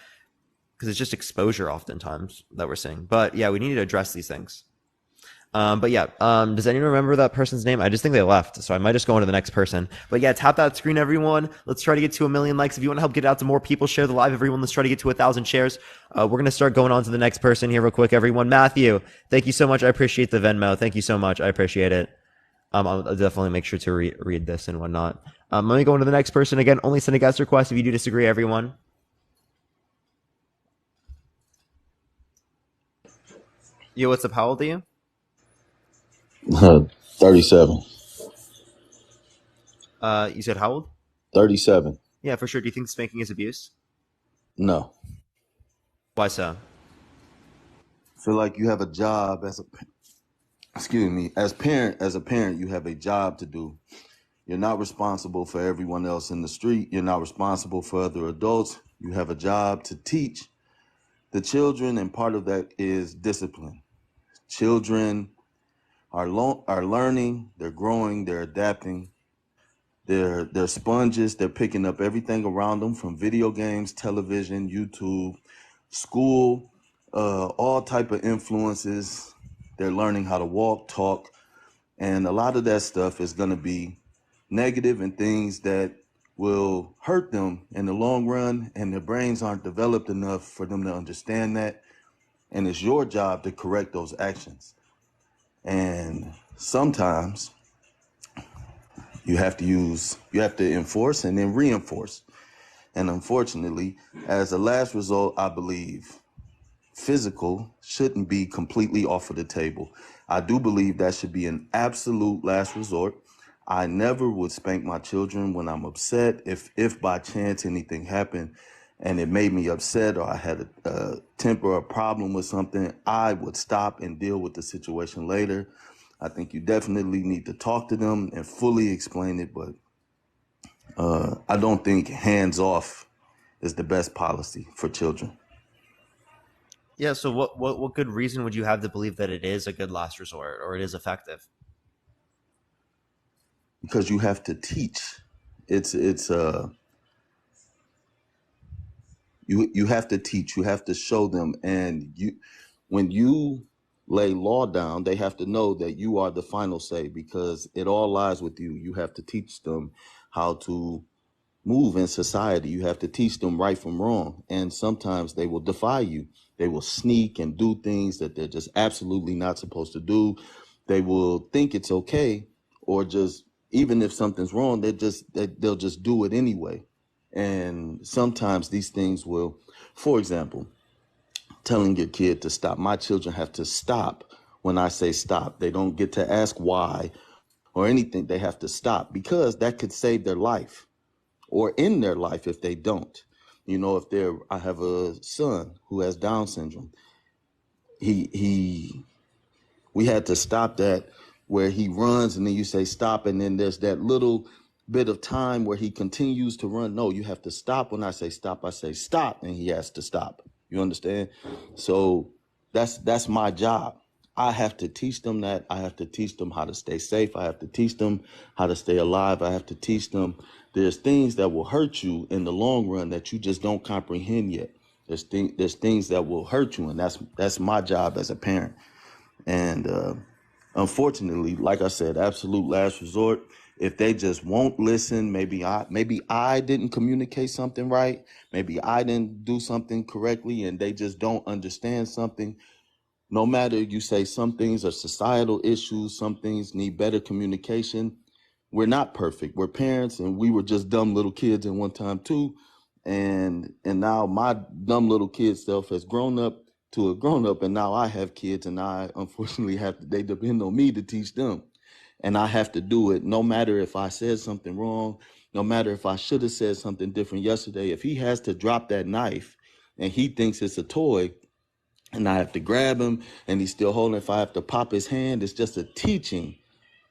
because it's just exposure oftentimes that we're seeing. But yeah, we need to address these things. But yeah, does anyone remember that person's name? I just think they left, so I might just go on to the next person. But yeah, tap that screen, everyone. Let's try to get to 1 million likes. If you want to help get it out to more people, share the live, everyone. Let's try to get to 1,000 shares. We're going to start going on to the next person here real quick, everyone. Matthew, thank you so much. I appreciate the Venmo. Thank you so much. I appreciate it. I'll definitely make sure to read this and whatnot. Let me go on to the next person. Again, only send a guest request if you do disagree, everyone. Yo, what's up? How old are you? 37. You said how old? 37. Yeah, for sure. Do you think spanking is abuse? No. Why so? I feel like you have a job as a as a parent, you have a job to do. You're not responsible for everyone else in the street. You're not responsible for other adults. You have a job to teach the children, and part of that is discipline. Children are learning, they're growing, they're adapting. They're sponges. They're picking up everything around them, from video games, television, YouTube, school, all type of influences. They're learning how to walk, talk, and a lot of that stuff is going to be negative and things that will hurt them in the long run, and their brains aren't developed enough for them to understand that. And it's your job to correct those actions. And sometimes you have to enforce and then reinforce. And unfortunately, as a last result, I believe physical shouldn't be completely off of the table. I do believe that should be an absolute last resort. I never would spank my children when I'm upset. If by chance anything happened and it made me upset, or I had a temper or a problem with something, I would stop and deal with the situation later. I think you definitely need to talk to them and fully explain it, but I don't think hands off is the best policy for children. Yeah, so what good reason would you have to believe that it is a good last resort or it is effective? Because you have to teach. You have to teach, you have to show them, and when you lay law down, they have to know that you are the final say, because it all lies with you. You have to teach them how to move in society. You have to teach them right from wrong. And sometimes they will defy you. They will sneak and do things that they're just absolutely not supposed to do. They will think it's okay, or just, even if something's wrong, they'll just do it anyway. And sometimes these things will, for example, telling your kid to stop. My children have to stop when I say stop. They don't get to ask why or anything. They have to stop, because that could save their life, or end their life if they don't. You know, I have a son who has Down syndrome. We had to stop that, where he runs and then you say stop, and then there's that little bit of time where he continues to run. No, you have to stop. When I say stop, I say stop, and he has to stop. You understand? So that's my job. I have to teach them that. I have to teach them how to stay safe. I have to teach them how to stay alive. I have to teach them there's things that will hurt you in the long run that you just don't comprehend yet. There's things that will hurt you, and that's my job as a parent. And unfortunately, like I said, absolute last resort. If they just won't listen, maybe I didn't communicate something right. Maybe I didn't do something correctly, and they just don't understand something. No matter, you say some things are societal issues, some things need better communication. We're not perfect. We're parents, and we were just dumb little kids at one time too. And now my dumb little kid self has grown up to a grown up, and now I have kids, and I unfortunately they depend on me to teach them. And I have to do it no matter if I said something wrong, no matter if I should have said something different yesterday. If he has to drop that knife and he thinks it's a toy, and I have to grab him and he's still holding. If I have to pop his hand, it's just a teaching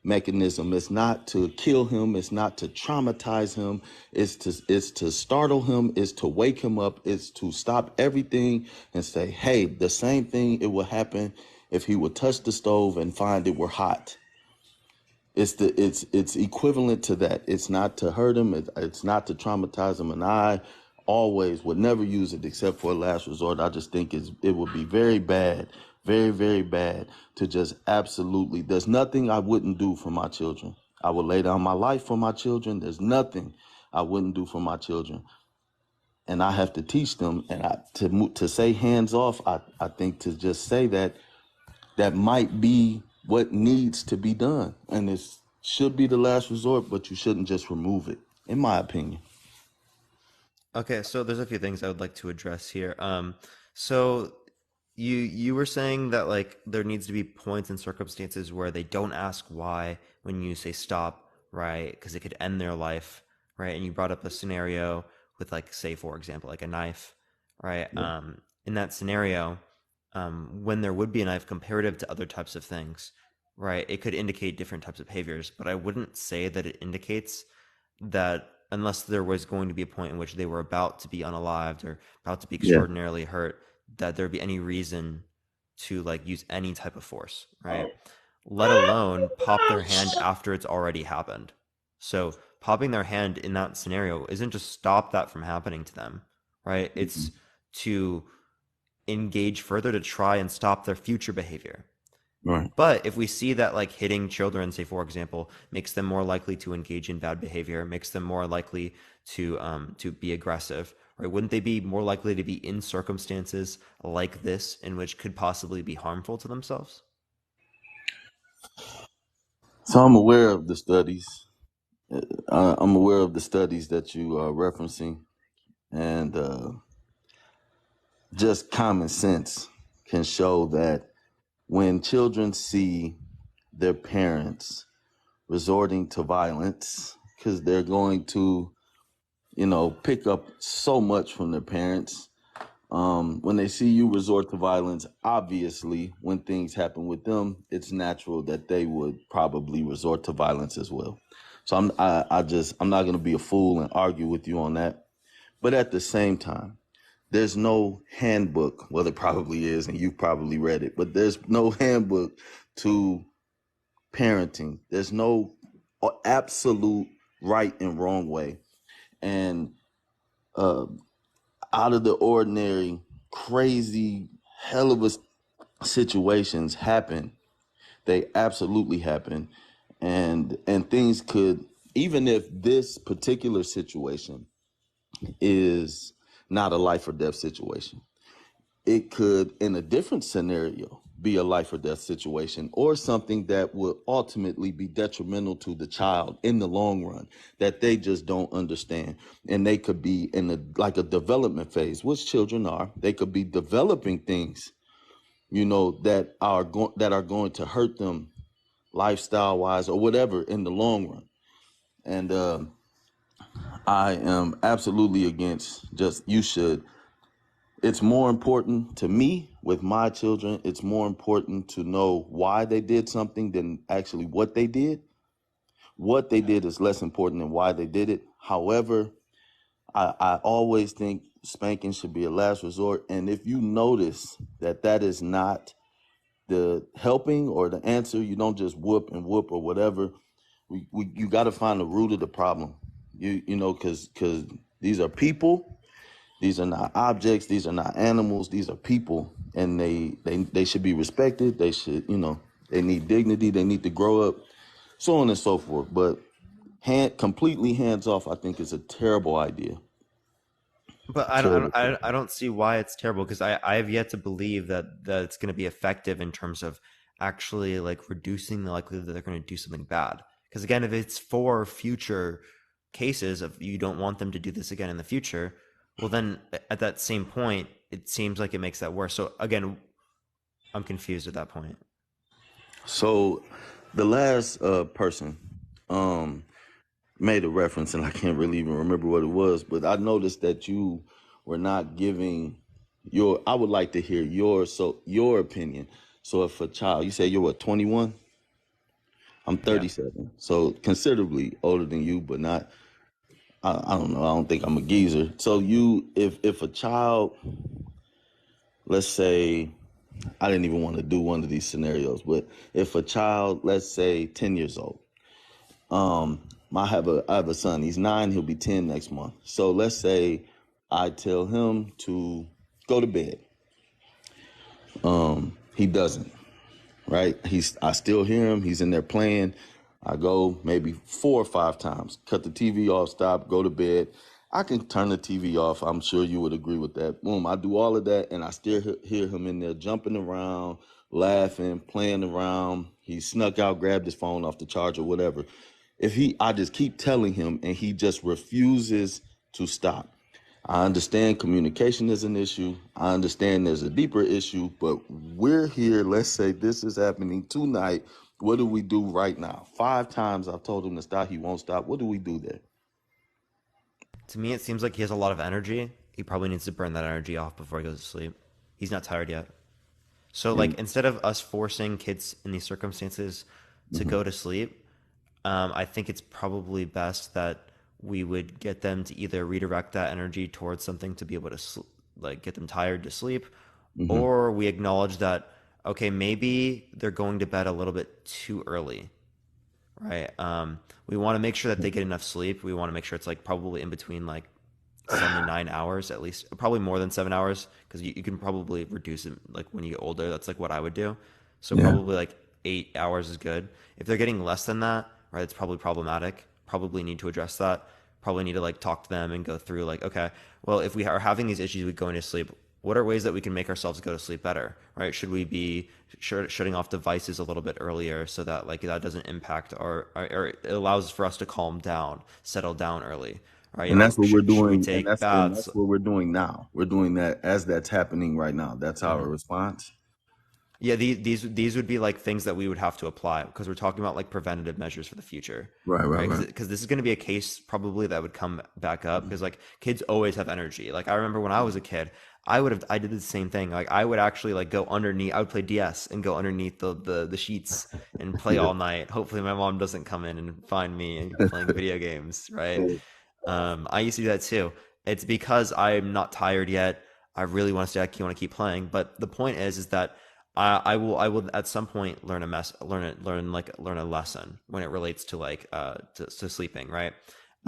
mechanism. It's not to kill him. It's not to traumatize him. It's to startle him. It's to wake him up. It's to stop everything and say, hey, the same thing, it will happen if he would touch the stove and find it were hot. It's equivalent to that. It's not to hurt him. It's not to traumatize him. And I always would never use it except for a last resort. I just think it would be very bad, very, very bad to just absolutely. There's nothing I wouldn't do for my children. I would lay down my life for my children. There's nothing I wouldn't do for my children. And I have to teach them. And to say hands off, I think to just say that might be what needs to be done. And it should be the last resort, but you shouldn't just remove it, in my opinion. Okay, so there's a few things I would like to address here. So you were saying that like there needs to be points and circumstances where they don't ask why when you say stop, right? Because it could end their life, right? And you brought up a scenario with like, say, for example, like a knife, right? Yeah. In that scenario, when there would be a knife comparative to other types of things, right? It could indicate different types of behaviors, but I wouldn't say that it indicates that unless there was going to be a point in which they were about to be unalived or about to be Yeah. extraordinarily hurt, that there'd be any reason to like use any type of force, right? Let alone pop their hand after it's already happened. So popping their hand in that scenario isn't just stop that from happening to them, right? It's to engage further to try and stop their future behavior. Right. But if we see that like hitting children, say for example, makes them more likely to engage in bad behavior, makes them more likely to be aggressive, right? Wouldn't they be more likely to be in circumstances like this in which could possibly be harmful to themselves? So I'm aware of the studies. I'm aware of the studies that you are referencing, and just common sense can show that when children see their parents resorting to violence, because they're going to, pick up so much from their parents. When they see you resort to violence, obviously, when things happen with them, it's natural that they would probably resort to violence as well. So I'm not going to be a fool and argue with you on that. But at the same time, there's no handbook. Well, there probably is, and you've probably read it, but there's no handbook to parenting. There's no absolute right and wrong way. And out of the ordinary, crazy, hell of a situations happen. They absolutely happen. And things could, even if this particular situation is not a life or death situation, it could, in a different scenario, be a life or death situation, or something that will ultimately be detrimental to the child in the long run that they just don't understand. And they could be in a development phase, which children are. They could be developing things, that are going to hurt them lifestyle wise or whatever in the long run. And I am absolutely against it's more important to me with my children. It's more important to know why they did something than actually what they did. What they did is less important than why they did it. However, I always think spanking should be a last resort. And if you notice that is not the helping or the answer, you don't just whoop or whatever. You got to find the root of the problem. Because these are people. These are not objects. These are not animals. These are people, and they should be respected. They should, they need dignity. They need to grow up, so on and so forth. But completely hands off, I think, is a terrible idea. But I don't see why it's terrible, because I have yet to believe that it's going to be effective in terms of actually like reducing the likelihood that they're going to do something bad. Because again, if it's for future cases of you don't want them to do this again in the future, well then at that same point, it seems like it makes that worse. So again, I'm confused at that point. So the last person made a reference, and I can't really even remember what it was, but I noticed that you were not giving I would like to hear your opinion. So if a child, you say you're what, 21? I'm Yeah. 37, so considerably older than you, but not. I don't know. I don't think I'm a geezer. So if a child, let's say, I didn't even want to do one of these scenarios, but if a child, let's say 10 years old, I have a son. He's 9. He'll be 10 next month. So let's say I tell him to go to bed. He doesn't. Right? I still hear him. He's in there playing. I go maybe 4 or 5 times, cut the TV off, stop, go to bed. I can turn the TV off. I'm sure you would agree with that. Boom. I do all of that, and I still hear him in there jumping around, laughing, playing around. He snuck out, grabbed his phone off the charger, whatever. I just keep telling him, and he just refuses to stop. I understand communication is an issue. I understand there's a deeper issue, but we're here. Let's say this is happening tonight. What do we do right now? 5 times I've told him to stop. He won't stop. What do we do there? To me, it seems like he has a lot of energy. He probably needs to burn that energy off before he goes to sleep. He's not tired yet. So, like, instead of us forcing kids in these circumstances to go to sleep, I think it's probably best that we would get them to either redirect that energy towards something to be able to get them tired to sleep, or we acknowledge that, okay, maybe they're going to bed a little bit too early, right? We want to make sure that they get enough sleep. We want to make sure it's like probably in between like 7 to 9 hours at least, probably more than 7 hours, because you can probably reduce it like when you get older. That's like what I would do. So Yeah. probably like 8 hours is good. If they're getting less than that, right, it's probably problematic. Probably need to address that. Probably need to like talk to them and go through like, okay, well, if we are having these issues with going to sleep, what are ways that we can make ourselves go to sleep better, right? Should we be shutting off devices a little bit earlier so that like that doesn't impact or it allows for us to calm down, settle down early, right? And that's what we're Should we doing, and take that's baths? what we're doing now. We're doing that as that's happening right now. That's our response. Yeah, these would be like things that we would have to apply because we're talking about like preventative measures for the future, Right. Because this is going to be a case probably that would come back up because like kids always have energy. Like I remember when I was a kid, I did the same thing. Like I would actually like go underneath. I would play DS and go underneath the sheets and play all night. Hopefully my mom doesn't come in and find me and playing video games, right? I used to do that too. It's because I'm not tired yet. I really want to stay. I want to keep playing. But the point is that I will at some point learn a lesson when it relates to like to sleeping, right?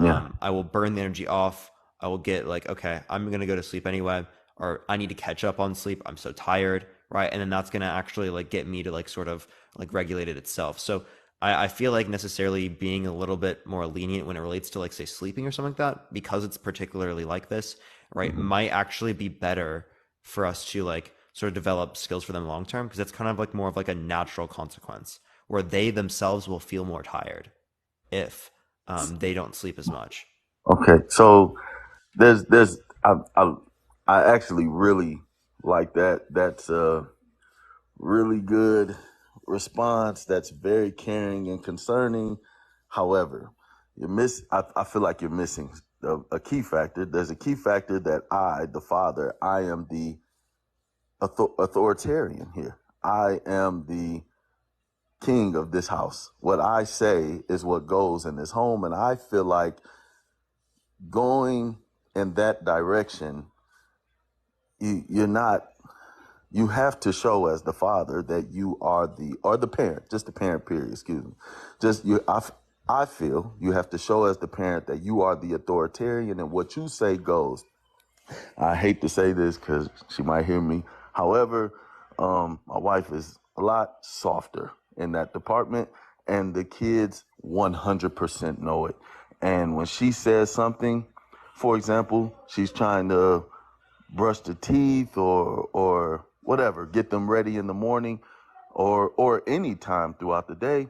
Yeah. I will burn the energy off. I will get like, okay, I'm gonna go to sleep anyway, or I need to catch up on sleep. I'm so tired, right? And then that's gonna actually like get me to like sort of like regulate it itself. So I feel like necessarily being a little bit more lenient when it relates to like say sleeping or something like that, because it's particularly like this, right? Might actually be better for us to like sort of develop skills for them long term because that's kind of like more of like a natural consequence where they themselves will feel more tired if they don't sleep as much. Okay. So there's I actually really like that. That's a really good response. That's very caring and concerning. However, I feel like you're missing a key factor. There's a key factor that the father, I am the authoritarian here. I am the king of this house. What I say is what goes in this home. And I feel like going in that direction, you have to show as the father that you are or the parent, just the parent, period, excuse me. I feel you have to show as the parent that you are the authoritarian and what you say goes. I hate to say this because she might hear me. However, my wife is a lot softer in that department, and the kids 100% know it. And when she says something, for example, she's trying to brush the teeth or whatever, get them ready in the morning or any time throughout the day.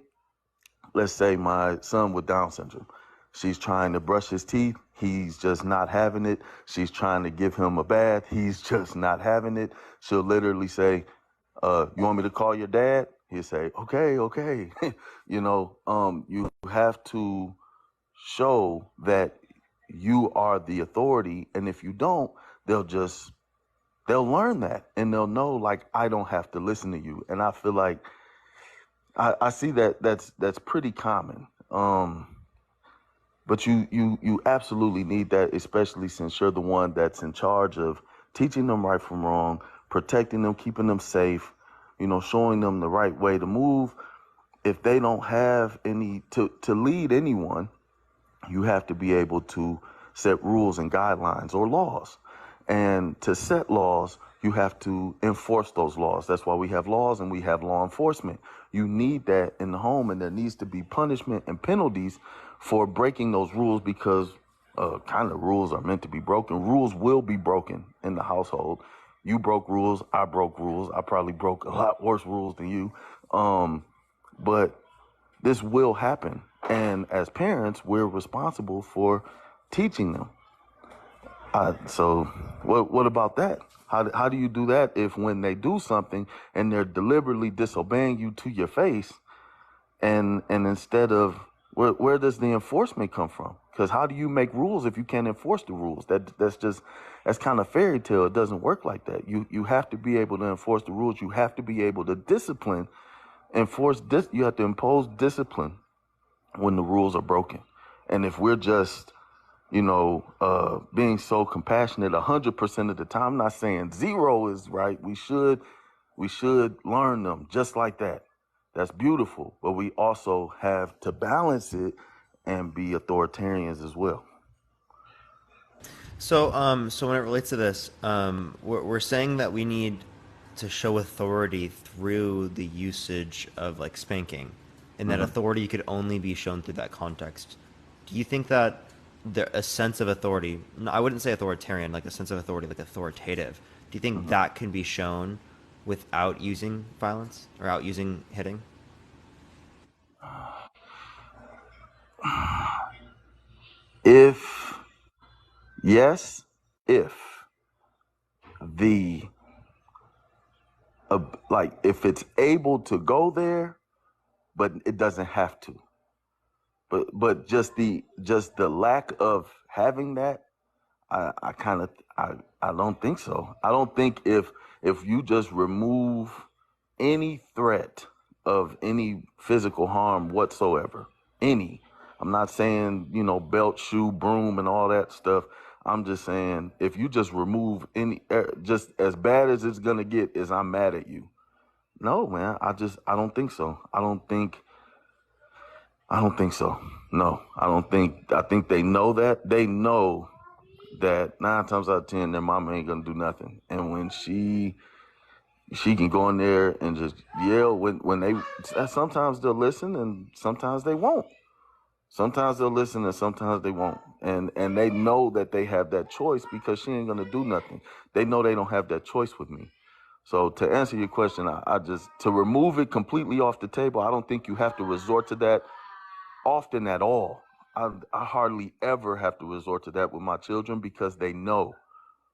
Let's say my son with Down syndrome. She's trying to brush his teeth. He's just not having it. She's trying to give him a bath. He's just not having it. She'll literally say, you want me to call your dad? He'll say, okay. You have to show that you are the authority. And if you don't, they'll just they'll learn that and they'll know like I don't have to listen to you. And I feel like I see that that's pretty common. But you absolutely need that, especially since you're the one that's in charge of teaching them right from wrong, protecting them, keeping them safe, showing them the right way to move. If they don't have any to lead anyone, you have to be able to set rules and guidelines or laws. And to set laws, you have to enforce those laws. That's why we have laws and we have law enforcement. You need that in the home, and there needs to be punishment and penalties for breaking those rules, because kind of rules are meant to be broken. Rules will be broken in the household. You broke rules. I broke rules. I probably broke a lot worse rules than you. But this will happen. And as parents, we're responsible for teaching them. So what about that? How do you do that if when they do something and they're deliberately disobeying you to your face, and instead of, where does the enforcement come from? Because how do you make rules if you can't enforce the rules? That's kind of fairy tale. It doesn't work like that. You have to be able to enforce the rules. You have to be able to discipline, you have to impose discipline when the rules are broken. And if we're just being so compassionate 100% of the time, I'm not saying zero is right. We should learn them just like that. That's beautiful. But we also have to balance it and be authoritarians as well. So when it relates to this, we're saying that we need to show authority through the usage of like spanking, and that authority could only be shown through that context. Do you think that a sense of authority, I wouldn't say authoritarian, like a sense of authority, like authoritative, do you think that can be shown without using violence or out using hitting? If the if it's able to go there, but it doesn't have to. But just the lack of having that, I don't think so. I don't think if you just remove any threat of any physical harm whatsoever, I'm not saying, belt, shoe, broom, and all that stuff. I'm just saying if you just remove just as bad as it's gonna get is I'm mad at you. No, man, I don't think so. I don't think so. No, I think they know that. They know that 9 times out of 10, their mama ain't gonna do nothing. And when she can go in there and just yell when they, sometimes they'll listen and sometimes they won't. Sometimes they'll listen and sometimes they won't. And they know that they have that choice because she ain't gonna do nothing. They know they don't have that choice with me. So to answer your question, I just, to remove it completely off the table, I don't think you have to resort to that often at all. I hardly ever have to resort to that with my children because they know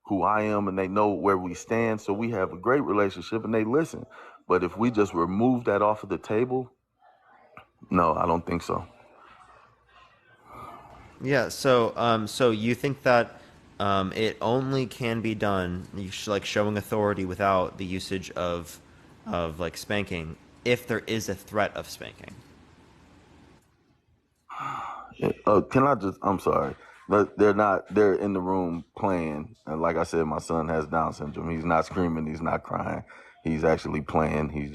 who I am and they know where we stand. So we have a great relationship and they listen. But if we just remove that off of the table, no, I don't think so. Yeah. So you think that it only can be done, like showing authority without the usage of like spanking, if there is a threat of spanking. I'm sorry, but they're in the room playing. And like I said, my son has Down syndrome. He's not screaming. He's not crying. He's actually playing. He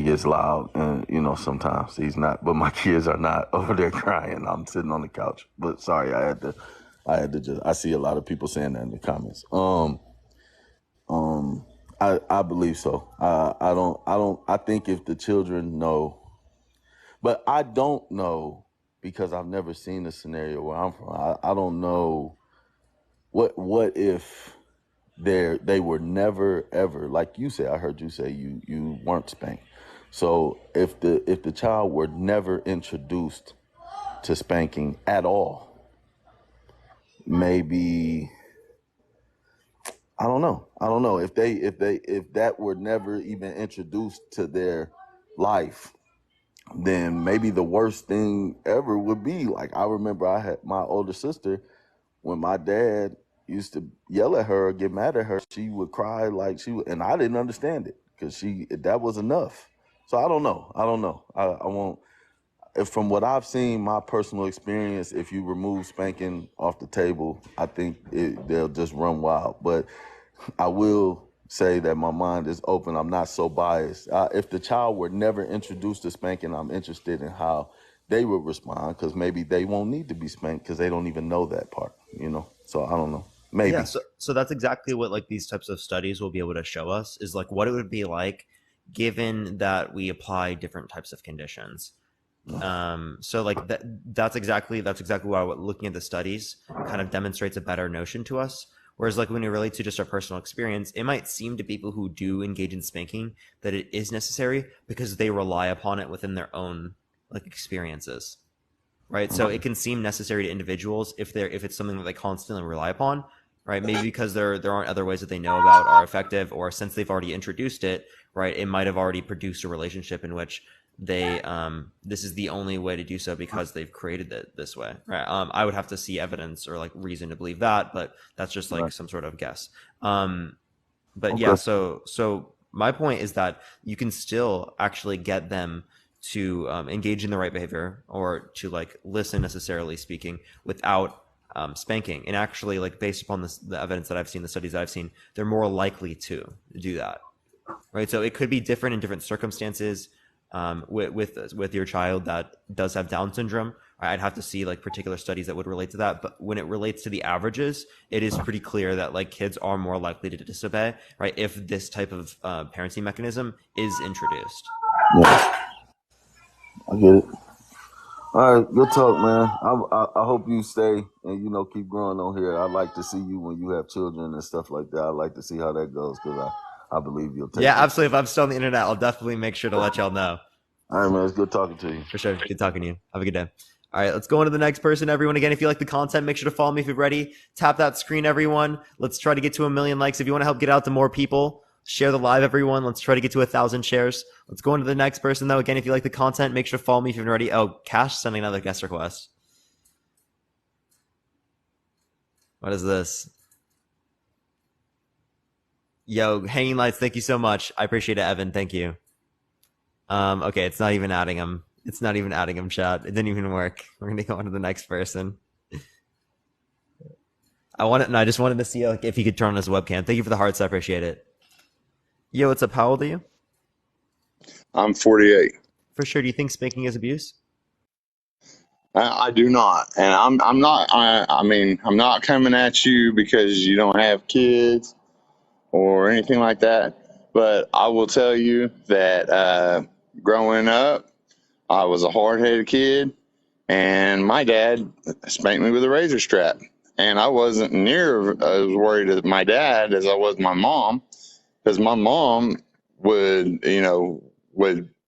gets loud and, sometimes he's not, but my kids are not over there crying. I'm sitting on the couch, but sorry, I had to just, I see a lot of people saying that in the comments. I believe so. I think if the children know, but I don't know because I've never seen the scenario where I'm from. I don't know what if they were never ever, like you said, I heard you say you weren't spanked. So if the child were never introduced to spanking at all, maybe I don't know if that were never even introduced to their life, then maybe the worst thing ever would be, like, I remember I had my older sister when my dad, used to yell at her or get mad at her, she would cry like and I didn't understand it because that was enough. So I don't know. I won't. From what I've seen, my personal experience, if you remove spanking off the table, I think they'll just run wild. But I will say that my mind is open. I'm not so biased. If the child were never introduced to spanking, I'm interested in how they would respond, because maybe they won't need to be spanked because they don't even know that part, So I don't know. Maybe. Yeah, so that's exactly what like these types of studies will be able to show us, is like what it would be like given that we apply different types of conditions. So like that's exactly why looking at the studies kind of demonstrates a better notion to us. Whereas like when you relate to just our personal experience, it might seem to people who do engage in spanking that it is necessary because they rely upon it within their own like experiences. Right. So it can seem necessary to individuals if it's something that they constantly rely upon, right? Maybe because there aren't other ways that they know about are effective, or since they've already introduced it, right, it might have already produced a relationship in which they this is the only way to do so because they've created it this way, right? I would have to see evidence or like reason to believe that, but that's just like some sort of guess. But yeah, so my point is that you can still actually get them to engage in the right behavior, or to like listen, necessarily speaking, without spanking. And actually, like based upon the evidence that I've seen, the studies that I've seen, they're more likely to do that, right? So it could be different in different circumstances. With your child that does have Down syndrome, I'd have to see like particular studies that would relate to that. But when it relates to the averages, it is pretty clear that like kids are more likely to disobey, right, if this type of parenting mechanism is introduced. Yeah, I get it. All right, good talk, man. I hope you stay and keep growing on here. I'd like to see you when you have children and stuff like that. I'd like to see how that goes, because I believe you'll take it. Absolutely. If I'm still on the internet, I'll definitely make sure to let y'all know. All right, man. It's good talking to you. For sure. Good talking to you. Have a good day. All right, let's go on to the next person, everyone. Again, if you like the content, make sure to follow me if you're ready. Tap that screen, everyone. Let's try to get to 1 million likes. If you want to help get out to more people, share the live, everyone. Let's try to get to 1,000 shares. Let's go on to the next person, though. Again, if you like the content, make sure to follow me if you're ready. Oh, Cash sending another guest request. What is this? Yo, Hanging Lights, thank you so much. I appreciate it, Evan. Thank you. Okay, it's not even adding him. It's not even adding him, chat. It didn't even work. We're gonna go on to the next person. I just wanted to see like if he could turn on his webcam. Thank you for the hearts. I appreciate it. Yo, what's up? How old are you? I'm 48. For sure. Do you think spanking is abuse? I do not, and I'm not. I mean, I'm not coming at you because you don't have kids or anything like that. But I will tell you that growing up, I was a hard-headed kid, and my dad spanked me with a razor strap. And I wasn't near as worried as my dad as I was my mom, because my mom would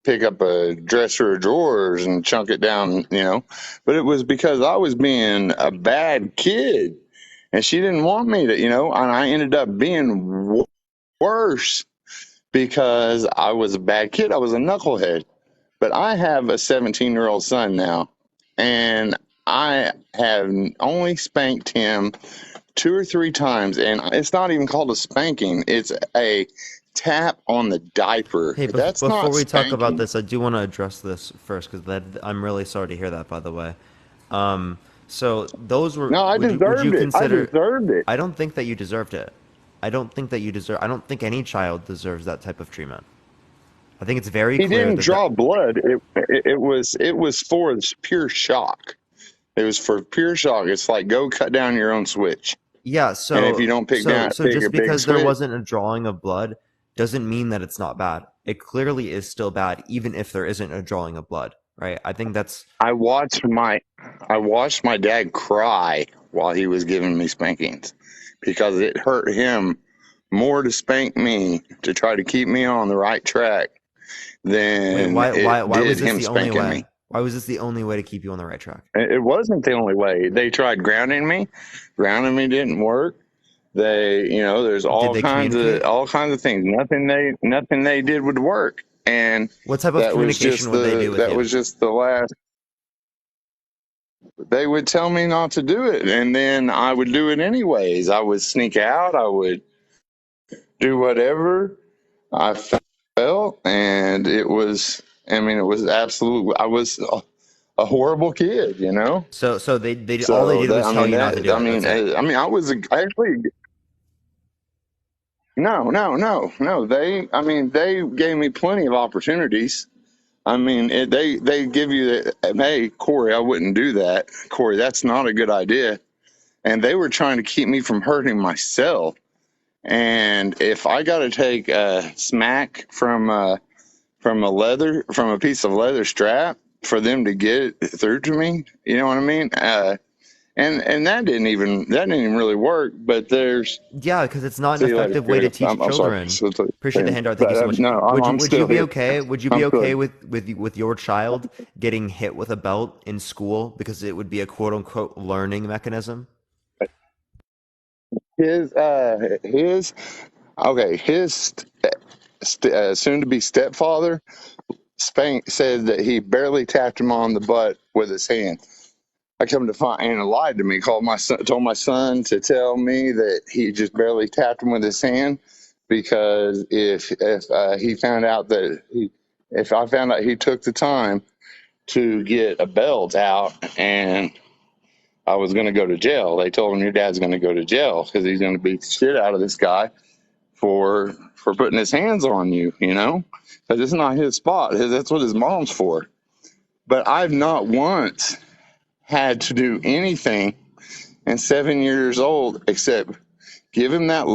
pick up a dresser of drawers and chunk it down, But it was because I was being a bad kid, and she didn't want me to, and I ended up being worse because I was a bad kid. I was a knucklehead. But I have a 17-year-old son now, and I have only spanked him 2 or 3 times, and it's not even called a spanking. It's a tap on the diaper. Hey, That's before not we talk about spanking. this, I do want to address this first, because I'm really sorry to hear that, by the way. So those were... No, I would you deserved it. I consider... deserved it. I don't think that you deserved it. I don't think any child deserves that type of treatment. I think it's very He clear didn't that draw blood. It was for pure shock. It was for pure shock. It's like, go cut down your own switch. Yeah, And if you don't pick so a just big because there switch, wasn't a drawing of blood doesn't mean that it's not bad. It clearly is still bad, even if there isn't a drawing of blood, right? I think that's... I watched my dad cry while he was giving me spankings, because it hurt him more to spank me to try to keep me on the right track than Why it was did this him the only spanking way? me. Why was this the only way to keep you on the right track? It wasn't the only way. They tried grounding me. Grounding me didn't work. There's all they kinds communicate? of things. Nothing they did would work. And What type of that was communication just would they do with you? the last. they would tell me not to do it, and then I would do it anyways. I would sneak out. I would do whatever I felt, and it was. I mean, it was absolutely. I was a horrible kid, you know. So they all they So did that, was I tell mean, you not to do I it. mean, That's it. I mean, I was actually no. I mean, they gave me plenty of opportunities. I mean, they give you the, hey, Corey, I wouldn't do that. Corey, that's not a good idea. And they were trying to keep me from hurting myself. And if I got to take a smack from a piece of leather strap for them to get it through to me, you know what I mean? And that didn't even really work. But there's Yeah, because it's not an see you later, effective way Gary. to teach I'm sorry. children. Appreciate the handout. Thank you But so much. no, I'm Would you still be here. okay? Would you I'm be still okay here. with your child getting hit with a belt in school because it would be a quote unquote learning mechanism? His soon to be stepfather said that he barely tapped him on the butt with his hand. I come to find and lied to me. Told my son to tell me that he just barely tapped him with his hand, because if he found out that if I found out he took the time to get a belt out and I was going to go to jail, they told him your dad's going to go to jail because he's going to beat the shit out of this guy for putting his hands on you, you know, because it's not his spot. That's what his mom's for. But I've not once had to do anything in 7 years old except give him that